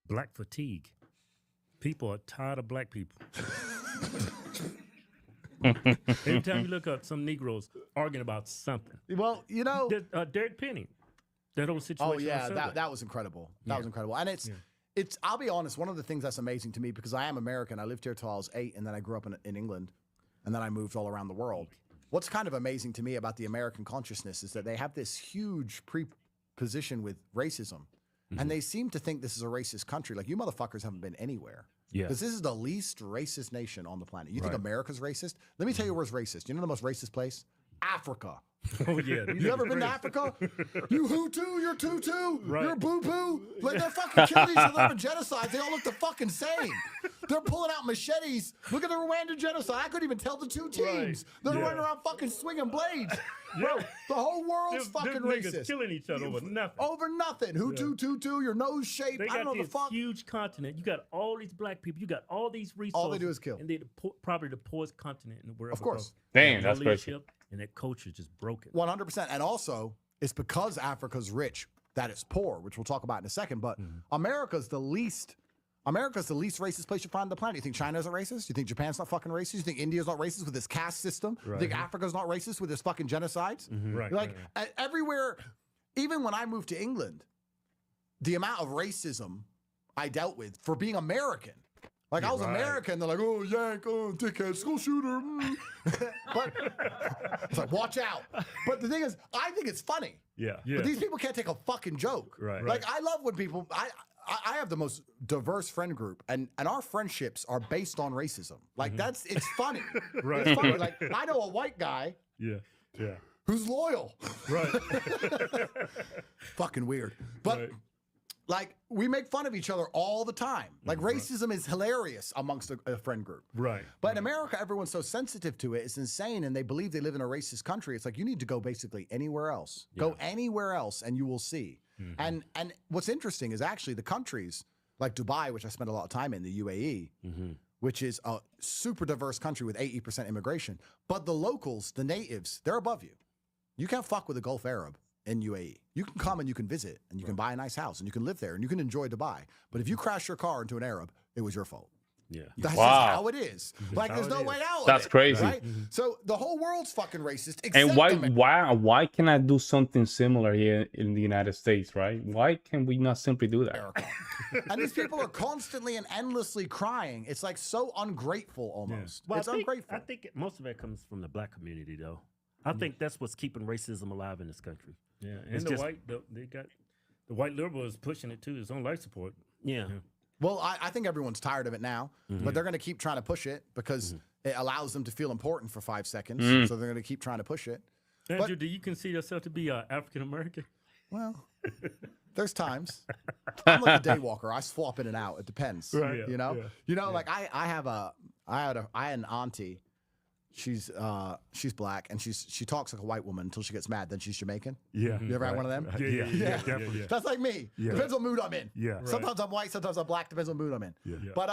Black fatigue. People are tired of black people. Every time you look up, some Negroes arguing about something. Well, Derek Penny, that whole situation. Oh yeah, that was incredible. That was incredible, and it's. I'll be honest. One of the things that's amazing to me because I am American. I lived here till I was 8, and then I grew up in England, and then I moved all around the world. What's kind of amazing to me about the American consciousness is that they have this huge preposition with racism, and they seem to think this is a racist country. Like, you motherfuckers haven't been anywhere. Yeah. Because this is the least racist nation on the planet. You think America's racist? Let me tell you where's racist. You know the most racist place? Africa. Oh, yeah. You ever been to Africa? You Hutu, you're Tutu, Right. you're Boo-Boo. Like, they're fucking killing each other in genocides. They all look the fucking same. They're pulling out machetes. Look at the Rwandan genocide. I couldn't even tell the two teams. They're running around fucking swinging blades. Bro, the whole world's fucking racist. Killing each other over nothing. Over nothing. Hutu, Tutu, your nose shape. They I don't got know the this fuck. huge continent. You got all these black people. You got all these resources. All they do is kill. And they're probably the poorest continent in the world. Of course. Damn, that's crazy. And that culture is just broken. 100%. And also, it's because Africa's rich that it's poor, which we'll talk about in a second. But America's the least racist place you find on the planet. You think China's not racist? You think Japan's not fucking racist? You think India's not racist with its caste system? You think Africa's not racist with its fucking genocides? Right. Everywhere, even when I moved to England, the amount of racism I dealt with for being American. Like, I was American, they're like, oh, yank, oh, dickhead, school shooter. But it's like, watch out. But the thing is, I think it's funny. Yeah. But these people can't take a fucking joke. Right. Like, I love when people, I have the most diverse friend group, and our friendships are based on racism. Like, it's funny. Right. It's funny. Like, I know a white guy Yeah. who's loyal. Right. Fucking weird. But, like, we make fun of each other all the time. Like, racism is hilarious amongst a friend group. Right. But in America, everyone's so sensitive to it. It's insane, and they believe they live in a racist country. It's like, you need to go basically anywhere else. Yeah. Go anywhere else, and you will see. And what's interesting is actually the countries like Dubai, which I spent a lot of time in, the UAE, which is a super diverse country with 80% immigration. But the locals, the natives, they're above you. You can't fuck with a Gulf Arab in UAE. You can come and you can visit, and you can buy a nice house, and you can live there, and you can enjoy Dubai. But if you crash your car into an Arab, it was your fault. Yeah. That's just how it is. Like, there's no way out. That's crazy. Right? So the whole world's fucking racist. And why can I do something similar here in the United States, right? Why can we not simply do that? And these people are constantly and endlessly crying. It's like so ungrateful almost. Well, it's ungrateful. I think most of that comes from the black community, though. I think that's what's keeping racism alive in this country. Yeah, and it's the white liberal is pushing it too. His own life support. Yeah. Well, I think everyone's tired of it now, but they're going to keep trying to push it because it allows them to feel important for 5 seconds. So they're going to keep trying to push it. Andrew, do you consider yourself to be African American? Well, there's times. I'm like a day walker. I swap in and out. It depends. Right. You know. Like I had an auntie. She's black, and she talks like a white woman until she gets mad. Then she's Jamaican. Yeah. You ever had one of them? Yeah. Definitely. That's like me. Yeah. Depends what mood I'm in. Yeah. Sometimes I'm white, sometimes I'm black. Depends what mood I'm in. Yeah. But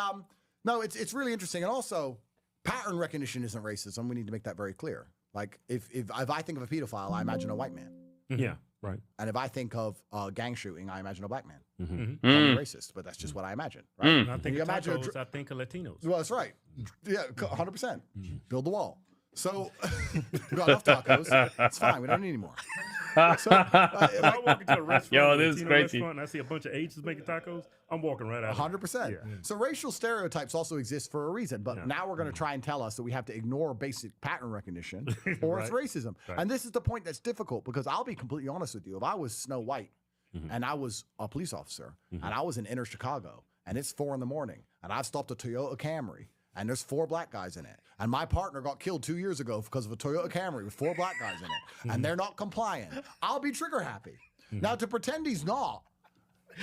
no, it's really interesting, and also pattern recognition isn't racism. We need to make that very clear. Like if I think of a pedophile, I imagine a white man. Yeah. Right. And if I think of gang shooting, I imagine a black man. I'm racist, but that's just what I imagine. Right? I think of tacos, I think of Latinos. Well, that's right. Yeah, 100%. Build the wall. So we got enough tacos. It's fine. We don't need any more. So, I walk into a restaurant, this is crazy. And I see a bunch of Asians making tacos, I'm walking right out. 100%. So racial stereotypes also exist for a reason, but now we're going to try and tell us that we have to ignore basic pattern recognition or it's racism. And this is the point that's difficult because I'll be completely honest with you. If I was Snow White and I was a police officer and I was in inner Chicago and it's 4 a.m. and I've stopped a Toyota Camry and there's 4 black guys in it. And my partner got killed 2 years ago because of a Toyota Camry with 4 black guys in it. And they're not complying. I'll be trigger happy. Now, to pretend he's not,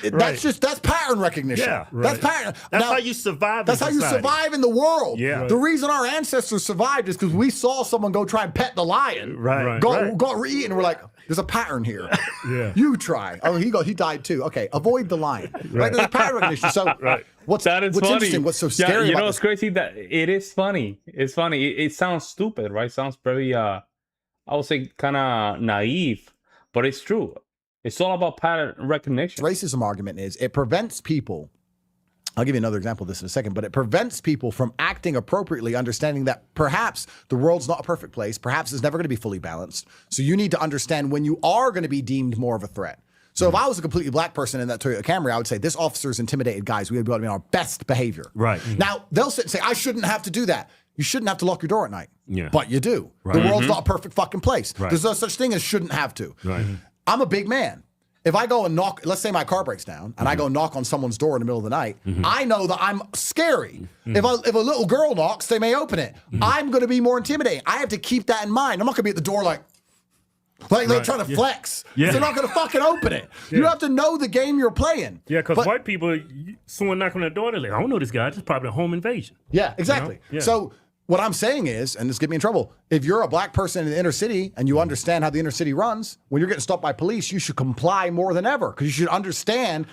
that's pattern recognition. Yeah, That's pattern. That's how you survive. That's how you survive in the world. Yeah. The reason our ancestors survived is because we saw someone go try and pet the lion. Got eaten. And we're like, there's a pattern here. You try. Oh, he died too. Okay, avoid the lion. Right. There's a pattern recognition. So what's interesting? What's so scary? You know what's crazy? That it is funny. It's funny. It sounds stupid, right? Sounds very I would say kind of naive, but it's true. It's all about pattern recognition. Racism argument is it prevents people I'll give you another example of this in a second, but it prevents people from acting appropriately, understanding that perhaps the world's not a perfect place. Perhaps it's never going to be fully balanced. So you need to understand when you are going to be deemed more of a threat. So if I was a completely black person in that Toyota Camry, I would say, this officer's intimidated guys. We would be on our best behavior. Right. Now, they'll sit and say, I shouldn't have to do that. You shouldn't have to lock your door at night. Yeah. But you do. Right. The world's not a perfect fucking place. Right. There's no such thing as shouldn't have to. Right. I'm a big man. If I go and knock, let's say my car breaks down, and I go knock on someone's door in the middle of the night, I know that I'm scary. If a little girl knocks, they may open it. I'm going to be more intimidating. I have to keep that in mind. I'm not going to be at the door like they're trying to flex. Yeah. They're not going to fucking open it. Yeah. You have to know the game you're playing. Yeah, because white people, someone knocking on the door, they're like, I don't know this guy. This is probably a home invasion. Yeah, exactly. You know? Yeah. So what I'm saying is, and this get me in trouble, if you're a black person in the inner city and you understand how the inner city runs, when you're getting stopped by police, you should comply more than ever because you should understand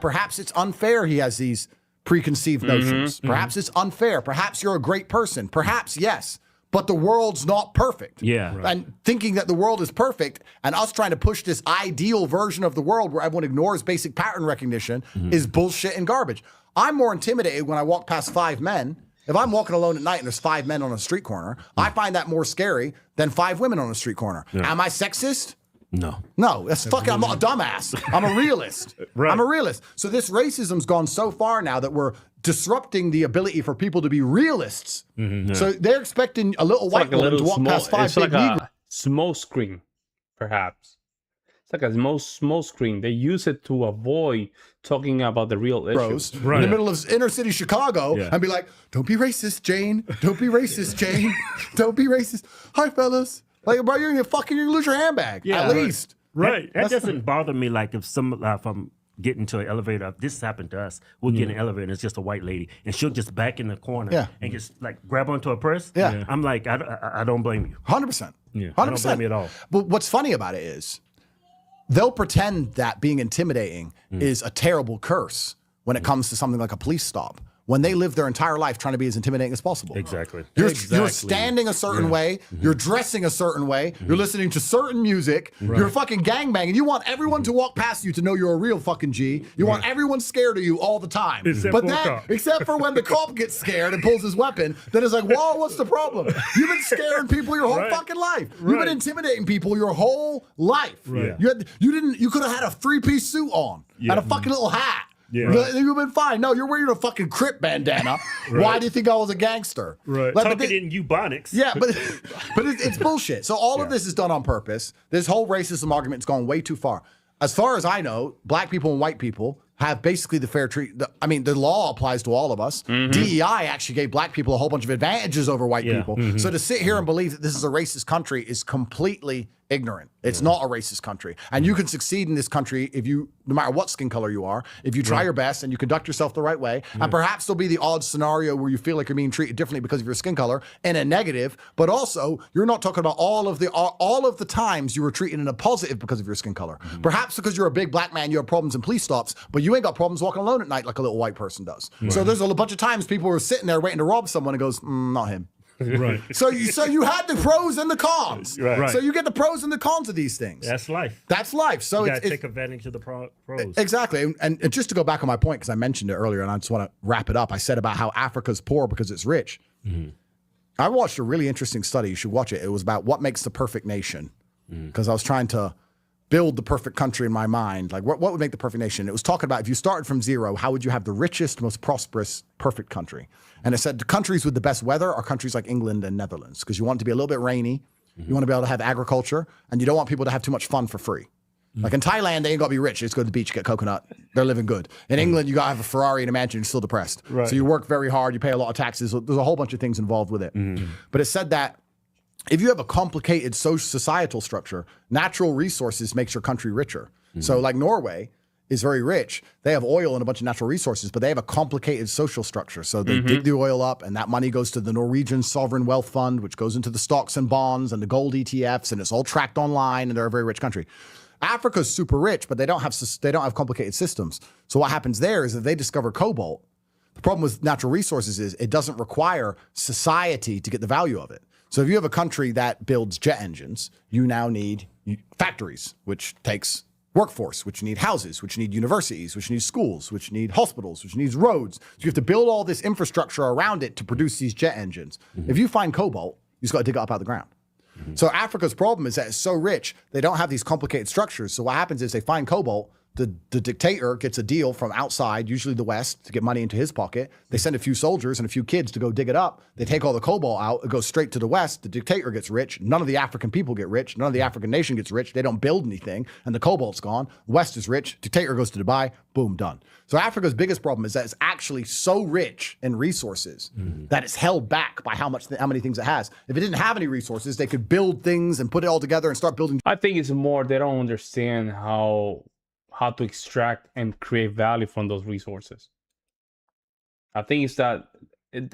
perhaps it's unfair he has these preconceived notions. Perhaps it's unfair. Perhaps you're a great person. Perhaps, yes. But the world's not perfect. Yeah. Right. And thinking that the world is perfect and us trying to push this ideal version of the world where everyone ignores basic pattern recognition is bullshit and garbage. I'm more intimidated when I walk past 5 men. If I'm walking alone at night and there's 5 men on a street corner, I find that more scary than 5 women on a street corner. Yeah. Am I sexist? No, that's fucking, I'm not a dumbass. I'm a realist. Right. I'm a realist. So this racism's gone so far now that we're disrupting the ability for people to be realists. So they're expecting a little white woman to walk past 5 big Negroes. A smoke screen, perhaps. It's like a smoke screen. They use it to avoid talking about the real issues. In the middle of inner city Chicago and be like, don't be racist, Jane. Don't be racist, Jane. Don't be racist. Hi, fellas. Like, bro, you're gonna lose your handbag. At least. Right. That doesn't bother me. Like if I'm getting to an elevator, this happened to us. We'll get in an elevator and it's just a white lady and she'll just back in the corner and just like grab onto her purse. Yeah. I'm like, I don't blame you. 100%. Yeah. 100%. I don't blame you at all. But what's funny about it is they'll pretend that being intimidating is a terrible curse when it comes to something like a police stop, when they live their entire life trying to be as intimidating as possible. Exactly. You're standing a certain way, you're dressing a certain way, you're listening to certain music, you're fucking gangbanging. You want everyone to walk past you to know you're a real fucking G. You want everyone scared of you all the time. Except for when the cop gets scared and pulls his weapon, then it's like, whoa, what's the problem? You've been scaring people your whole fucking life. You've been intimidating people your whole life. You could have had a 3-piece suit on and a fucking little hat. Yeah. You've been fine. No, you're wearing a fucking Crip bandana. Why do you think I was a gangster? Right. Like, talking in Ebonics. Yeah, but it's bullshit. So all of this is done on purpose. This whole racism argument has gone way too far. As far as I know, black people and white people have basically the fair treat. The law applies to all of us. DEI actually gave black people a whole bunch of advantages over white people. So to sit here and believe that this is a racist country is completely ignorant. It's not a racist country. And you can succeed in this country if you, no matter what skin color you are, if you try your best and you conduct yourself the right way. And perhaps there'll be the odd scenario where you feel like you're being treated differently because of your skin color in a negative, but also you're not talking about all of the times you were treated in a positive because of your skin color. Perhaps because you're a big black man, you have problems in police stops, but you ain't got problems walking alone at night like a little white person does. So there's a bunch of times people were sitting there waiting to rob someone and goes, not him. Right. So you had the pros and the cons. Right. So you get the pros and the cons of these things. That's life. That's life. So you gotta take advantage of the pros. Exactly. And just to go back on my point, because I mentioned it earlier and I just want to wrap it up. I said about how Africa's poor because it's rich. I watched a really interesting study. You should watch it. It was about what makes the perfect nation. Because I was trying to build the perfect country in my mind. Like what would make the perfect nation? It was talking about if you started from zero, how would you have the richest, most prosperous, perfect country? And it said the countries with the best weather are countries like England and Netherlands because you want it to be a little bit rainy. You want to be able to have agriculture and you don't want people to have too much fun for free. Like in Thailand, they ain't got to be rich. They just go to the beach, get coconut. They're living good. In England, you got to have a Ferrari and a mansion. You're still depressed. Right. So you work very hard. You pay a lot of taxes. There's a whole bunch of things involved with it. But it said that if you have a complicated societal structure, natural resources makes your country richer. So like Norway is very rich. They have oil and a bunch of natural resources, but they have a complicated social structure. So they dig the oil up and that money goes to the Norwegian Sovereign Wealth Fund, which goes into the stocks and bonds and the gold ETFs, and it's all tracked online, and they're a very rich country. Africa's super rich, but they don't have complicated systems. So what happens there is that they discover cobalt. The problem with natural resources is it doesn't require society to get the value of it. So if you have a country that builds jet engines, you now need factories, which takes workforce, which need houses, which need universities, which need schools, which need hospitals, which needs roads. So you have to build all this infrastructure around it to produce these jet engines. If you find cobalt, you just got to dig it up out of the ground. So Africa's problem is that it's so rich, they don't have these complicated structures. So what happens is they find cobalt, the dictator gets a deal from outside, usually the West, to get money into his pocket. They send a few soldiers and a few kids to go dig it up. They take all the cobalt out. It goes straight to the West. The dictator gets rich. None of the African people get rich. None of the African nation gets rich. They don't build anything. And the cobalt's gone. The West is rich. Dictator goes to Dubai. Boom, done. So Africa's biggest problem is that it's actually so rich in resources that it's held back by how many things it has. If it didn't have any resources, they could build things and put it all together and start building. I think it's more they don't understand how to extract and create value from those resources. I think it's that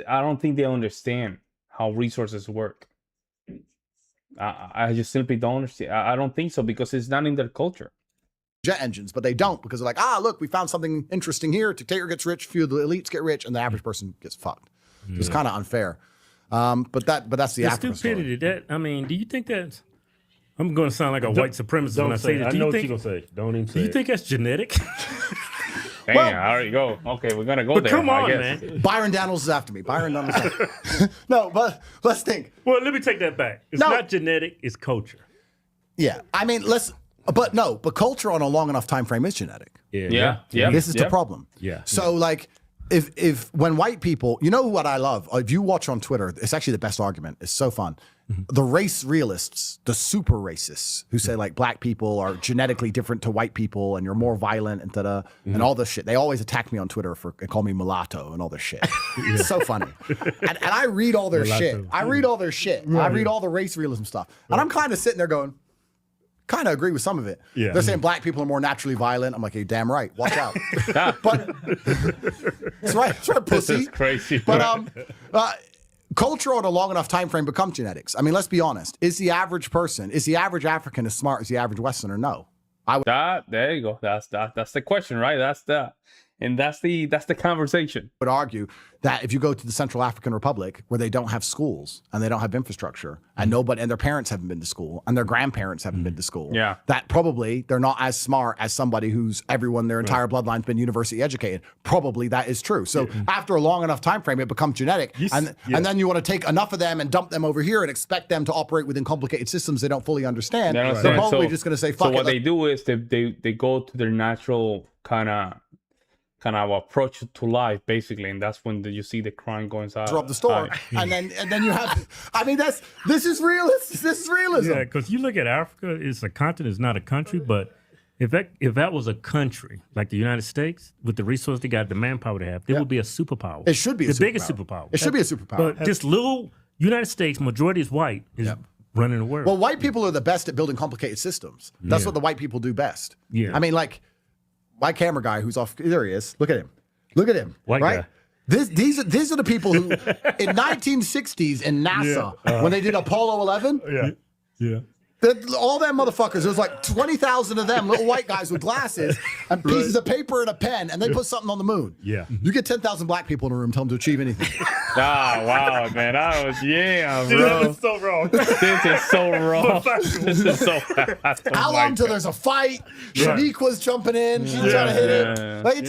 I don't think they understand how resources work. I just simply don't understand. I don't think so because it's not in their culture. Jet engines, but they don't because they're like, look, we found something interesting here. Dictator gets rich, few of the elites get rich, and the average person gets fucked. So it's kind of unfair. But that's the African stupidity. Story. I mean, do you think that's? I'm going to sound like a white supremacist when I say that. I know what you're going to say. Don't even say Do you think that's genetic? Dang, I already go. Okay, we're going to go but there. Come on, man. Byron Daniels is after me. Byron Daniels is after me. No, but let's think. Well, let me take that back. It's not genetic, it's culture. Yeah. I mean, but culture on a long enough time frame is genetic. Yeah. This is the problem. Yeah. So like, if when white people, you know what I love? If you watch on Twitter, it's actually the best argument. It's so fun. The race realists, the super racists who say like black people are genetically different to white people and you're more violent and and all this shit. They always attack me on Twitter and call me mulatto and all this shit. It's so funny. And I read all their shit. I read all their shit. I read all the race realism stuff. And I'm kind of sitting there going, kind of agree with some of it. Yeah. They're saying black people are more naturally violent. I'm like, hey, damn right. Watch out. But that's right, pussy. This is crazy. But culture on a long enough time frame becomes genetics. I mean, let's be honest. Is the average African as smart as the average Westerner? No. There you go. That's the question, right? That's the conversation. I would argue that if you go to the Central African Republic where they don't have schools and they don't have infrastructure and their parents haven't been to school and their grandparents haven't been to school, that probably they're not as smart as somebody who's their entire bloodline's been university educated. Probably that is true. So after a long enough time frame, it becomes genetic. And then you want to take enough of them and dump them over here and expect them to operate within complicated systems they don't fully understand. They're probably just going to say, fuck it. So what they do is they go to their natural kind of approach to life, basically, and that's when you see the crime going on. Drop the store, and then you have. I mean, this is realism. This is realism. Yeah, because you look at Africa, it's a continent, it's not a country. But if that was a country like the United States with the resources they got, the manpower they have, it would be a superpower. It should be the biggest superpower. It should be a superpower. But this little United States, majority is white, is running the world. Well, white people are the best at building complicated systems. That's what the white people do best. Yeah, I mean, like. My camera guy who's off, there he is. Look at him. White right? guy. These are the people who, in 1960s in NASA, when they did Apollo 11, all them motherfuckers, there was like 20,000 of them, little white guys with glasses and pieces of paper and a pen, and they put something on the moon. Yeah. You get 10,000 black people in a room, tell them to achieve anything. Wow, man. Bro. This is so wrong. This is so wrong. This is so fast. How long till there's a fight? Shaniqua's jumping in. She's trying to hit it. Like,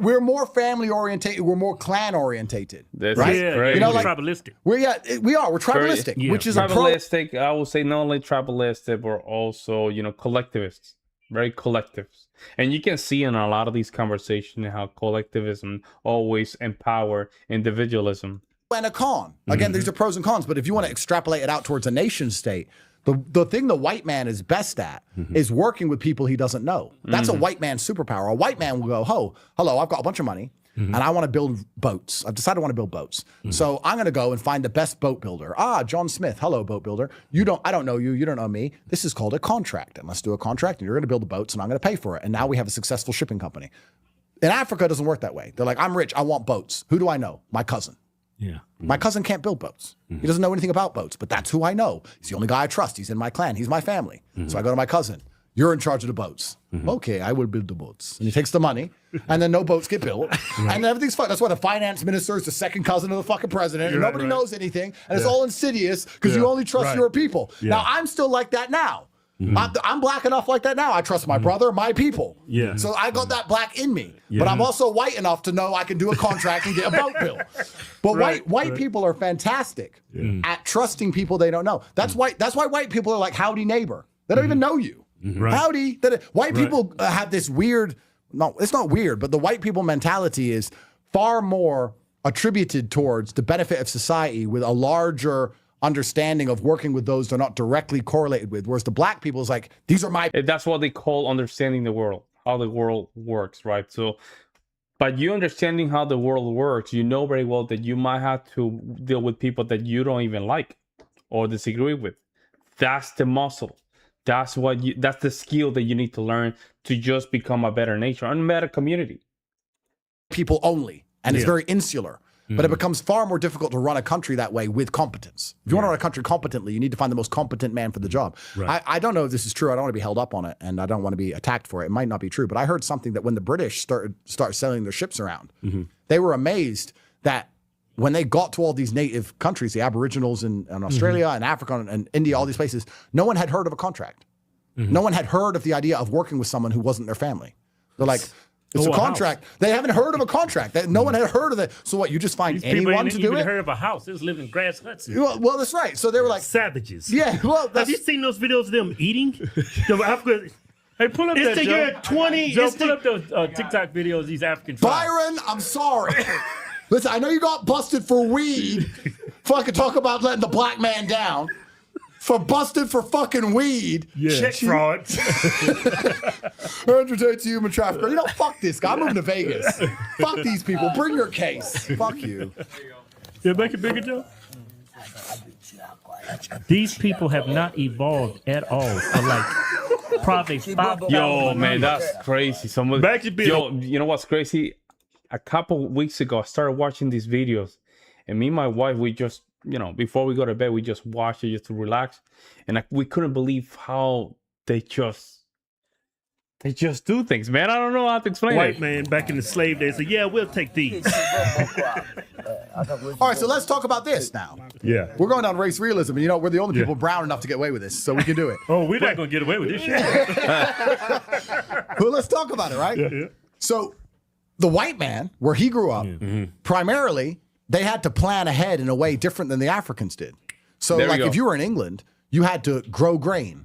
we're more family orientated. We're more clan orientated. That's right? Great. You know, like tribalistic. We are. We're tribalistic, which is tribalistic. I would say not only tribalistic, but also collectivists. Very collectivist. And you can see in a lot of these conversations how collectivism always empower individualism. And a con. Again, these are pros and cons, but if you want to extrapolate it out towards a nation state, the thing the white man is best at is working with people he doesn't know. That's a white man's superpower. A white man will go, hello, I've got a bunch of money. And I want to build boats. I've decided I want to build boats. So I'm going to go and find the best boat builder. John Smith. Hello, boat builder. I don't know you. You don't know me. This is called a contract. And let's do a contract. And you're going to build the boats and I'm going to pay for it. And now we have a successful shipping company. In Africa, it doesn't work that way. They're like, I'm rich. I want boats. Who do I know? My cousin. Yeah. My cousin can't build boats. He doesn't know anything about boats, but that's who I know. He's the only guy I trust. He's in my clan. He's my family. So I go to my cousin. You're in charge of the boats. Okay, I will build the boats. And he takes the money, and then no boats get built, and everything's fine. That's why the finance minister is the second cousin of the fucking president, and nobody knows anything, and it's all insidious because you only trust your people. Now, I'm still like that now. I'm black enough like that now. I trust my brother, my people. Yeah. So I got that black in me. But I'm also white enough to know I can do a contract and get a boat bill. But white people are fantastic at trusting people they don't know. That's why white people are like, howdy neighbor. They don't even know you. Howdy. White people have this weird, no, it's not weird, but the white people mentality is far more attributed towards the benefit of society with a larger understanding of working with those they're not directly correlated with. Whereas the black people is like, these are my... That's what they call understanding the world, how the world works, right? So by you understanding how the world works, you know very well that you might have to deal with people that you don't even like or disagree with. That's the muscle. That's the skill that you need to learn to just become a better nation and a better community. People only. And it's very insular. But it becomes far more difficult to run a country that way with competence. If you want to run a country competently, you need to find the most competent man for the job. Right. I don't know if this is true. I don't want to be held up on it, and I don't want to be attacked for it. It might not be true, but I heard something that when the British started sailing their ships around, they were amazed that when they got to all these native countries, the Aboriginals in Australia and Africa and India, all these places, no one had heard of a contract. No one had heard of the idea of working with someone who wasn't their family. They're like... It's a contract. House. They haven't heard of a contract. No one had heard of it. So what? You just find anyone to do it? Heard of a house? They was living in grass huts. Well, that's right. So they were like savages. Yeah. Well, have you seen those videos of them eating? Hey, pull up it's that, the year 20. Joe, pull up those TikTok videos. These African tribes. Byron, I'm sorry. Listen, I know you got busted for weed. Fucking talk about letting the black man down. For busted for fucking weed. Check fraud. Andrew Tate's a human trafficker. You know, fuck this guy. I'm moving to Vegas. Fuck these people. Bring your case. Fuck you. Yeah, make it bigger, Joe. These people have not evolved at all for like probably 5,000 Yo, man, that's crazy. Yo, you know what's crazy? A couple weeks ago, I started watching these videos, and me and my wife, we just, before we go to bed, we just watched it just to relax. And we couldn't believe how they just do things, man. I don't know how to explain White man back in the slave days said, yeah, we'll take these. All right, so let's talk about this now. Yeah. We're going down race realism, and we're the only people brown enough to get away with this, so we can do it. Oh, we're not going to get away with this shit. Well, let's talk about it, right? Yeah. So the white man, where he grew up, primarily, they had to plan ahead in a way different than the Africans did. So like if you were in England, you had to grow grain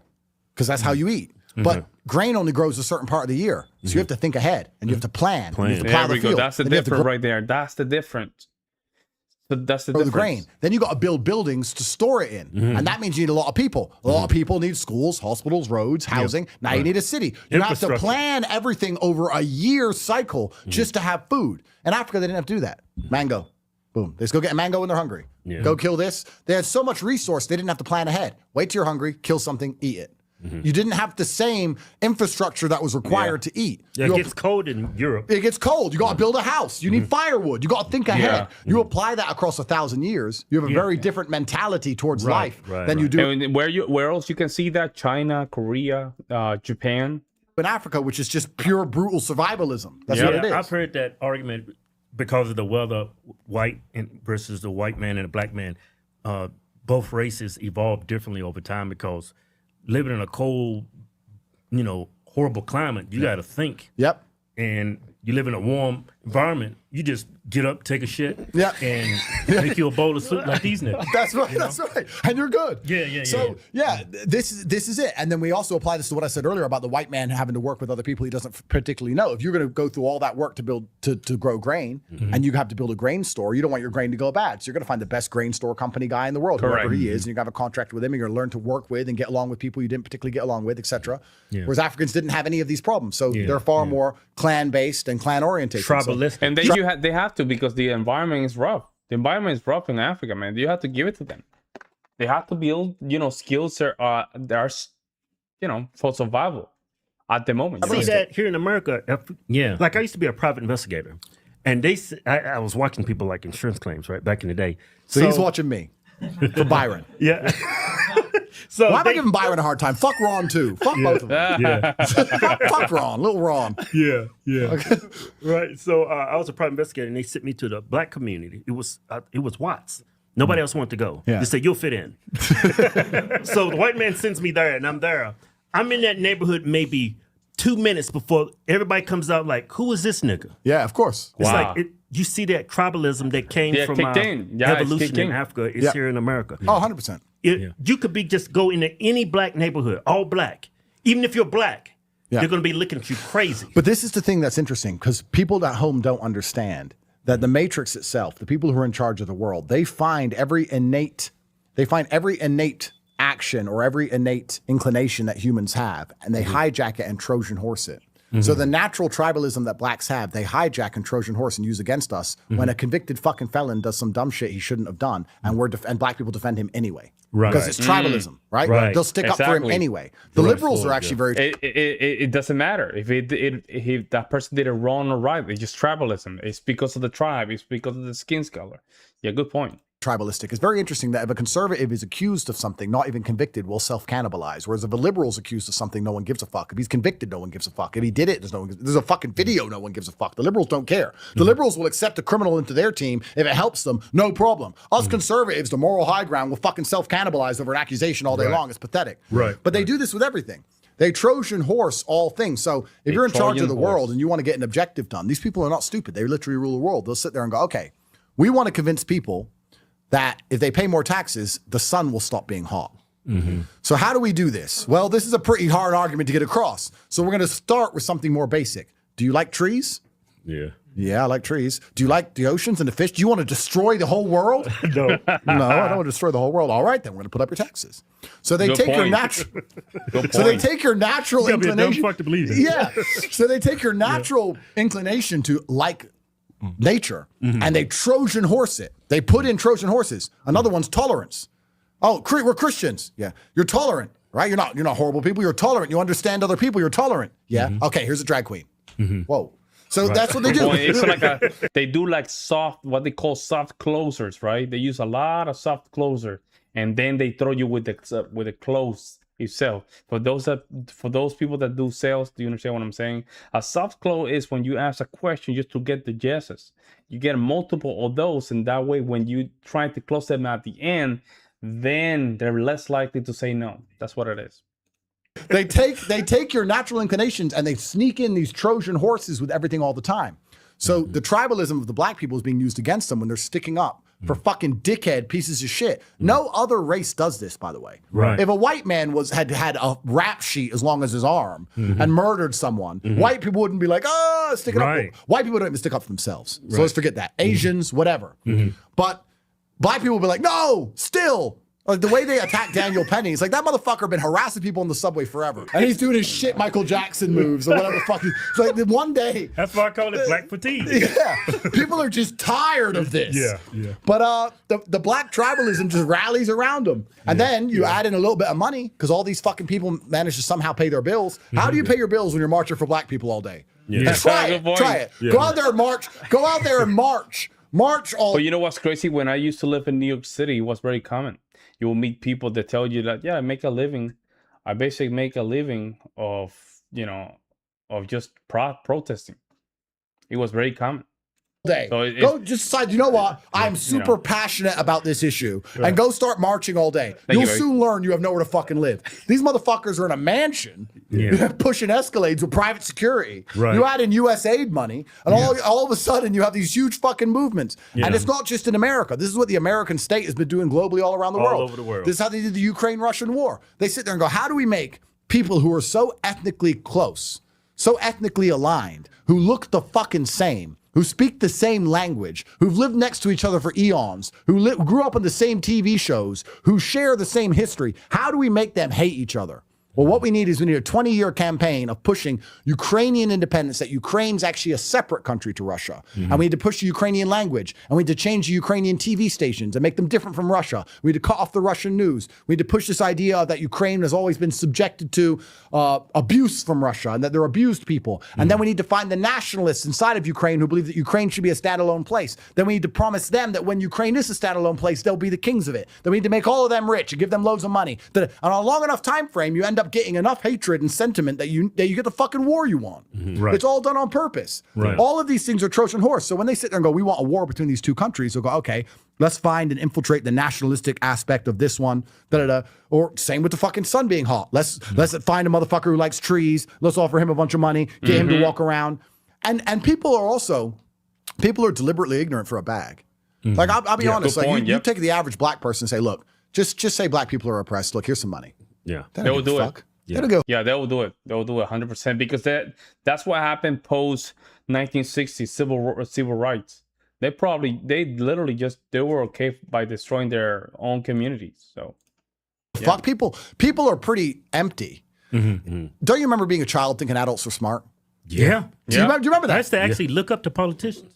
because that's how you eat. But grain only grows a certain part of the year. So you have to think ahead and you have to plan. You have to plow the field. That's the difference right there. That's the difference. So that's the difference. The grain. Then you got to build buildings to store it in. And that means you need a lot of people. A lot of people need schools, hospitals, roads, housing. Now you need a city. You have to plan everything over a year cycle just to have food. In Africa, they didn't have to do that. Mango. Boom. They just go get a mango when they're hungry. Yeah. Go kill this. They had so much resource, they didn't have to plan ahead. Wait till you're hungry, kill something, eat it. You didn't have the same infrastructure that was required to eat. Yeah, it gets cold in Europe. It gets cold. You got to build a house. You need firewood. You got to think ahead. You apply that across 1,000 years. You have a very different mentality towards life than you do. And where else you can see that? China, Korea, Japan. In Africa, which is just pure brutal survivalism. That's what it is. I've heard that argument because of the weather, white versus the white man and the black man. Both races evolved differently over time because living in a cold, horrible climate, you got to think. Yep. And you live in a warm environment, you just get up, take a shit, and make you a bowl of soup like these niggas. That's right. That's right. And you're good. So this is it. And then we also apply this to what I said earlier about the white man having to work with other people he doesn't particularly know. If you're going to go through all that work to build to grow grain, and you have to build a grain store, you don't want your grain to go bad. So you're going to find the best grain store company guy in the world, whoever he is, and you're going to have a contract with him. And you're going to learn to work with and get along with people you didn't particularly get along with, etc. Whereas Africans didn't have any of these problems, so they're far more clan based and clan oriented. Tribalistic. And they have to, because the environment is rough. The environment is rough in Africa, man. You have to give it to them. They have to build, skills that are, for survival at the moment. I see that here in America. Like I used to be a private investigator, and I was watching people like insurance claims, right, back in the day. So he's watching me for Byron. So why am I giving Byron a hard time? Fuck Ron too. Fuck both of them. Fuck Ron, little Ron. Okay. Right. So I was a private investigator, and they sent me to the black community. It was Watts. Nobody else wanted to go. They said, you'll fit in. So the white man sends me there, and I'm there. I'm in that neighborhood maybe 2 minutes before everybody comes out like, who is this nigga? Yeah, of course. It's like, you see that tribalism that came from evolution in Africa is here in America. Oh, 100%. You could be just go into any black neighborhood, all black. Even if you're black, they're going to be looking at you crazy. But this is the thing that's interesting, because people at home don't understand that the matrix itself, the people who are in charge of the world, they find every innate action or every innate inclination that humans have, and they hijack it and Trojan horse it. So the natural tribalism that blacks have, they hijack and Trojan horse and use against us when a convicted fucking felon does some dumb shit he shouldn't have done, and and black people defend him anyway. Right. Because it's tribalism, right? They'll stick up for him anyway. The liberals are actually very... It doesn't matter if that person did it wrong or right. It's just tribalism. It's because of the tribe. It's because of the skin color. Yeah, good point. Tribalistic. It's very interesting that if a conservative is accused of something, not even convicted, will self-cannibalize. Whereas if a liberal is accused of something, no one gives a fuck. If he's convicted, no one gives a fuck. If he did it, there's a fucking video, no one gives a fuck. The liberals don't care. The liberals will accept a criminal into their team if it helps them, no problem. Us conservatives, the moral high ground, will fucking self-cannibalize over an accusation all day long. It's pathetic. But they do this with everything. They Trojan horse all things. So if you're in charge of the world and you want to get an objective done, these people are not stupid. They literally rule the world. They'll sit there and go, okay, we want to convince people that if they pay more taxes, the sun will stop being hot. So how do we do this? Well, this is a pretty hard argument to get across. So we're going to start with something more basic. Do you like trees? Yeah. Yeah, I like trees. Do you like the oceans and the fish? Do you want to destroy the whole world? No. No, I don't want to destroy the whole world. All right, then we're going to put up your taxes. So they take your natural. So they take your natural inclination. Be a dumb fuck to believe it. Yeah. So they take your natural inclination to like nature and they Trojan horse it. They put in Trojan horses. Another one's tolerance. Oh, we're Christians. Yeah. You're tolerant, right? You're not horrible people. You're tolerant. You understand other people. You're tolerant. Yeah. Okay, here's a drag queen. Whoa. So that's what they do. It's like they do like what they call soft closers, right? They use a lot of soft closer, and then they throw you with the close itself. For those people that do sales, do you understand what I'm saying? A soft close is when you ask a question just to get the yeses. You get multiple of those, and that way when you try to close them at the end, then they're less likely to say no. That's what it is. They take your natural inclinations and they sneak in these Trojan horses with everything all the time. So the tribalism of the black people is being used against them when they're sticking up for fucking dickhead pieces of shit. No other race does this, by the way. Right. If a white man had a rap sheet as long as his arm and murdered someone, white people wouldn't be like, oh, stick it up. White people don't even stick up for themselves. So let's forget that. Asians, whatever. But black people will be like, no, still. Like the way they attack Daniel Penny, it's like that motherfucker been harassing people in the subway forever. And he's doing his shit Michael Jackson moves or whatever the fuck. It's like one day. That's why I call it black fatigue. Yeah. People are just tired of this. Yeah. But the black tribalism just rallies around them. And then you add in a little bit of money because all these fucking people manage to somehow pay their bills. How do you pay your bills when you're marching for black people all day? Try it. Yeah. Go out there and march. Go out there and march. March all. But you know what's crazy? When I used to live in New York City, it was very common. You will meet people that tell you that, I make a living. I basically make a living of just protesting. It was very common. Day. So go just decide, you know what? I'm super passionate about this issue. Right. And go start marching all day. You'll soon learn you have nowhere to fucking live. These motherfuckers are in a mansion pushing Escalades with private security. Right. You add in US aid money, and all of a sudden you have these huge fucking movements. And it's not just in America. This is what the American state has been doing globally all around the world. All over the world. This is how they did the Ukraine-Russian war. They sit there and go, how do we make people who are so ethnically close, so ethnically aligned, who look the fucking same, who speak the same language, who've lived next to each other for eons, who grew up on the same TV shows, who share the same history. How do we make them hate each other? Well, what we need is a 20-year campaign of pushing Ukrainian independence, that Ukraine's actually a separate country to Russia. And we need to push the Ukrainian language. And we need to change the Ukrainian TV stations and make them different from Russia. We need to cut off the Russian news. We need to push this idea that Ukraine has always been subjected to abuse from Russia and that they're abused people. And then we need to find the nationalists inside of Ukraine who believe that Ukraine should be a standalone place. Then we need to promise them that when Ukraine is a standalone place, they'll be the kings of it. Then we need to make all of them rich and give them loads of money. And on a long enough time frame, you end up up getting enough hatred and sentiment that you get the fucking war you want. It's all done on purpose. All of these things are Trojan horse. So when they sit there and go, we want a war between these two countries, they'll go, okay, let's find and infiltrate the nationalistic aspect of this one. Or same with the fucking sun being hot. Let's find a motherfucker who likes trees. Let's offer him a bunch of money, get him to walk around. And people are deliberately ignorant for a bag. Like I'll be honest, like you take the average black person and say, look, just say black people are oppressed. Look, here's some money. Yeah, they will do it. Yeah. They will do it. They will do it 100% because that's what happened post 1960 civil rights. They literally they were okay by destroying their own communities. So fuck people. People are pretty empty. Don't you remember being a child thinking adults were smart? Yeah. Do you remember that? I used to actually look up to politicians.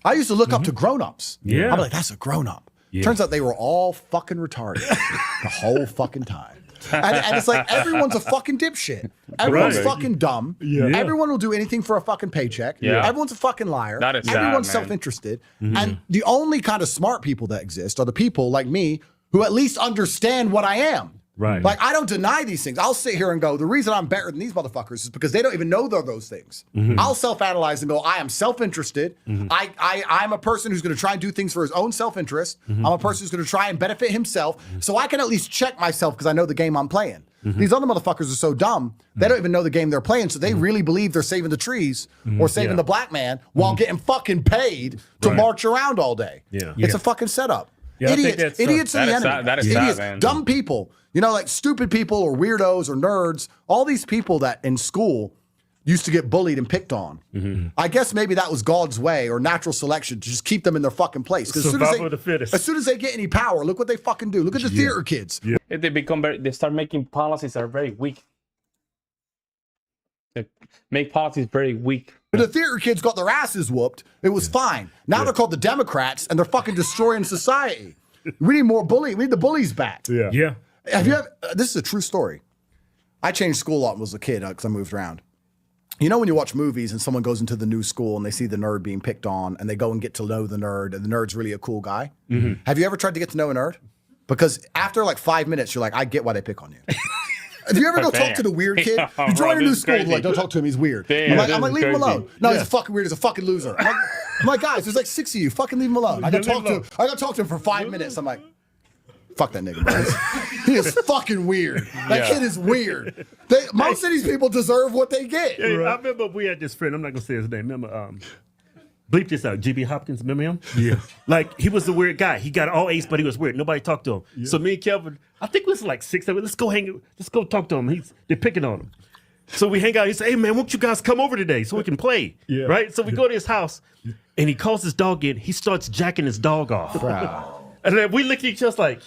I used to look up to grown-ups. Yeah. I'm like, that's a grown-up. Yeah. Turns out they were all fucking retarded the whole fucking time. And it's like, everyone's a fucking dipshit. Everyone's fucking dumb. Yeah. Everyone will do anything for a fucking paycheck. Yeah. Everyone's a fucking liar. That is Everyone's sad, self-interested. And the only kind of smart people that exist are the people like me who at least understand what I am. Right. Like, I don't deny these things. I'll sit here and go, the reason I'm better than these motherfuckers is because they don't even know they're those things. I'll self-analyze and go, I am self-interested. I'm a person who's going to try and do things for his own self-interest. I'm a person who's going to try and benefit himself. So I can at least check myself because I know the game I'm playing. These other motherfuckers are so dumb, they don't even know the game they're playing. So they really believe they're saving the trees or saving the black man while getting fucking paid to march around all day. It's a fucking setup. Yeah, idiots are the enemy. That is idiots, sad, man. dumb people. You know, like stupid people or weirdos or nerds. All these people that in school used to get bullied and picked on. I guess maybe that was God's way or natural selection to just keep them in their fucking place. Because as soon as they get any power, look what they fucking do. Look at the theater kids. Yeah. They start making policies that are very weak. They make policies very weak. But the theater kids got their asses whooped. It was fine. Now they're called the Democrats and they're fucking destroying society. We need more bullying. We need the bullies back. Yeah. Have you ever, this is a true story. I changed school a lot when I was a kid because I moved around. You know when you watch movies and someone goes into the new school and they see the nerd being picked on and they go and get to know the nerd and the nerd's really a cool guy? Have you ever tried to get to know a nerd? Because after like 5 minutes, you're like, I get why they pick on you. If you ever go talk to the weird kid, you join a new school, like, don't talk to him, he's weird. I'm like, leave him alone. No, he's a fucking weird, he's a fucking loser. I'm like, guys, there's like 6 of you, fucking leave him alone. I got to talk to him for 5 minutes. I'm like, fuck that nigga, bro. He is fucking weird. That kid is weird. Most of these people deserve what they get. I remember we had this friend, I'm not going to say his name. Remember, bleep this out, G.B. Hopkins, remember him? Yeah. Like, he was the weird guy. He got all A's, but he was weird. Nobody talked to him. Yeah. So me and Kelvin, I think it was like 6 of it. Let's go talk to him. They're picking on him. So we hang out. He said, hey, man, won't you guys come over today so we can play? Yeah. Right? So we go to his house, and he calls his dog in. He starts jacking his dog off. Wow. And then we look at each other like,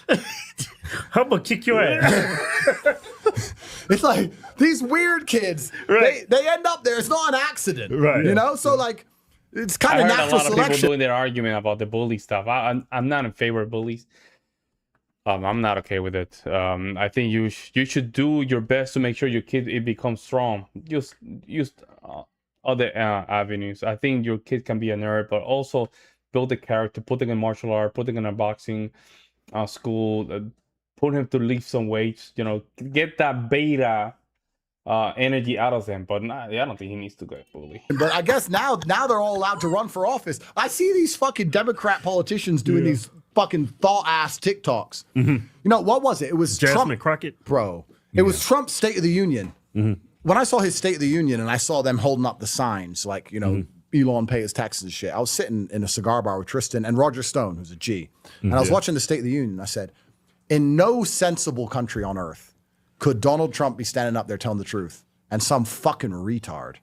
I'm going to kick your ass. It's like, these weird kids, they end up there. It's not an accident. Right. You know? So, like, it's kind of natural selection. I heard a lot of people doing their argument about the bully stuff. I'm not in favor of bullies. I'm not okay with it. I think you should do your best to make sure your kid becomes strong. Use other avenues. I think your kid can be a nerd, but also build the character, put them in martial art, put them in a boxing school, put him to lift some weights. You know, get that beta energy out of them. But I don't think he needs to get bullied. But I guess now they're all allowed to run for office. I see these fucking Democrat politicians doing these fucking thaw-ass TikToks. You know, what was it? It was Jasmine Trump. Crockett. Bro. It was Trump's State of the Union. When I saw his State of the Union and I saw them holding up the signs, like, you know, Elon pay his taxes and shit. I was sitting in a cigar bar with Tristan and Roger Stone, who's a G. And I was watching the State of the Union. And I said, in no sensible country on earth could Donald Trump be standing up there telling the truth and some fucking retard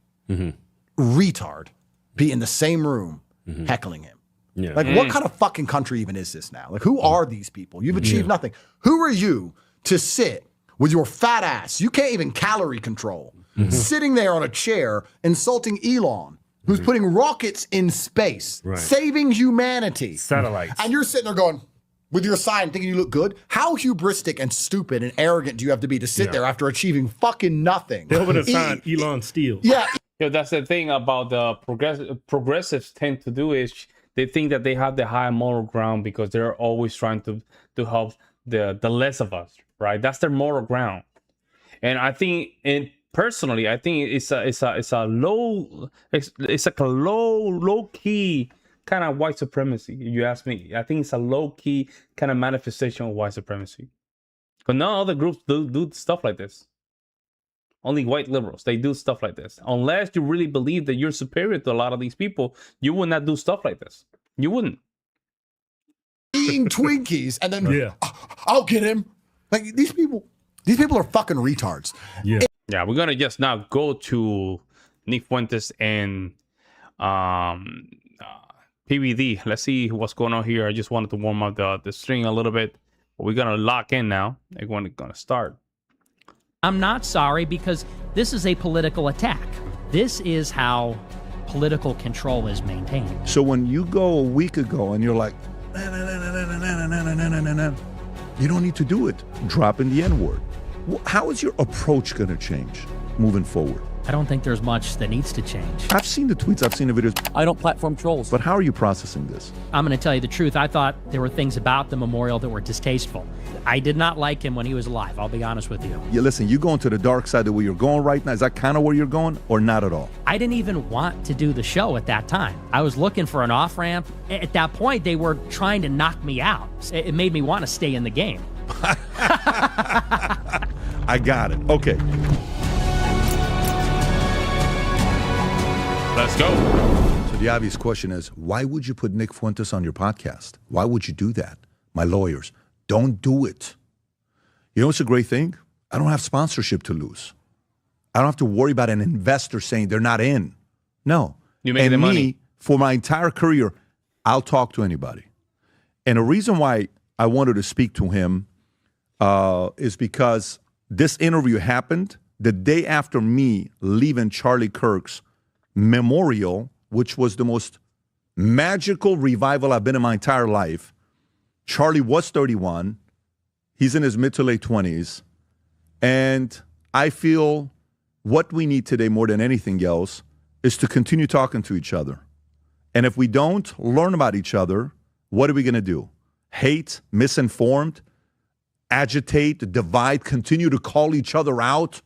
be in the same room heckling him. Yeah. Like, what kind of fucking country even is this now? Like, who are these people? You've achieved nothing. Who are you to sit with your fat ass? You can't even calorie control. Sitting there on a chair insulting Elon, who's putting rockets in space, saving humanity. Satellites. And you're sitting there going, with your sign, thinking you look good? How hubristic and stupid and arrogant do you have to be to sit there after achieving fucking nothing? Over the sign, Elon steals. Yeah. That's the thing about the progressives tend to do is they think that they have the high moral ground because they're always trying to help the less of us, right? That's their moral ground. And I think, personally, I think it's a low key kind of white supremacy. If you ask me, I think it's a low key kind of manifestation of white supremacy. But no other groups do stuff like this. Only white liberals, they do stuff like this. Unless you really believe that you're superior to a lot of these people, you would not do stuff like this. You wouldn't. Eating Twinkies and then I'll get him. Like these people are fucking retards. Yeah. Yeah, we're gonna just now go to Nick Fuentes and PBD. Let's see what's going on here. I just wanted to warm up the string a little bit. But we're gonna lock in now. We're gonna start. I'm not sorry because this is a political attack. This is how political control is maintained. So when you go a week ago and you're like, you don't need to do it, dropping the N-word. How is your approach going to change moving forward? I don't think there's much that needs to change. I've seen the tweets, I've seen the videos. I don't platform trolls. But how are you processing this? I'm going to tell you the truth. I thought there were things about the memorial that were distasteful. I did not like him when he was alive. I'll be honest with you. Yeah, listen, you going to the dark side of where you're going right now. Is that kind of where you're going or not at all? I didn't even want to do the show at that time. I was looking for an off-ramp. At that point, they were trying to knock me out. It made me want to stay in the game. I got it. Okay. Let's go. So the obvious question is, why would you put Nick Fuentes on your podcast? Why would you do that? My lawyers, don't do it. You know what's a great thing? I don't have sponsorship to lose. I don't have to worry about an investor saying they're not in. No. You make the money. For my entire career, I'll talk to anybody. And the reason why I wanted to speak to him is because this interview happened the day after me leaving Charlie Kirk's memorial, which was the most magical revival I've been in my entire life. Charlie was 31. He's in his mid to late 20s. And I feel what we need today more than anything else is to continue talking to each other. And if we don't learn about each other, what are we going to do? Hate, misinformed, agitate, divide, continue to call each other out,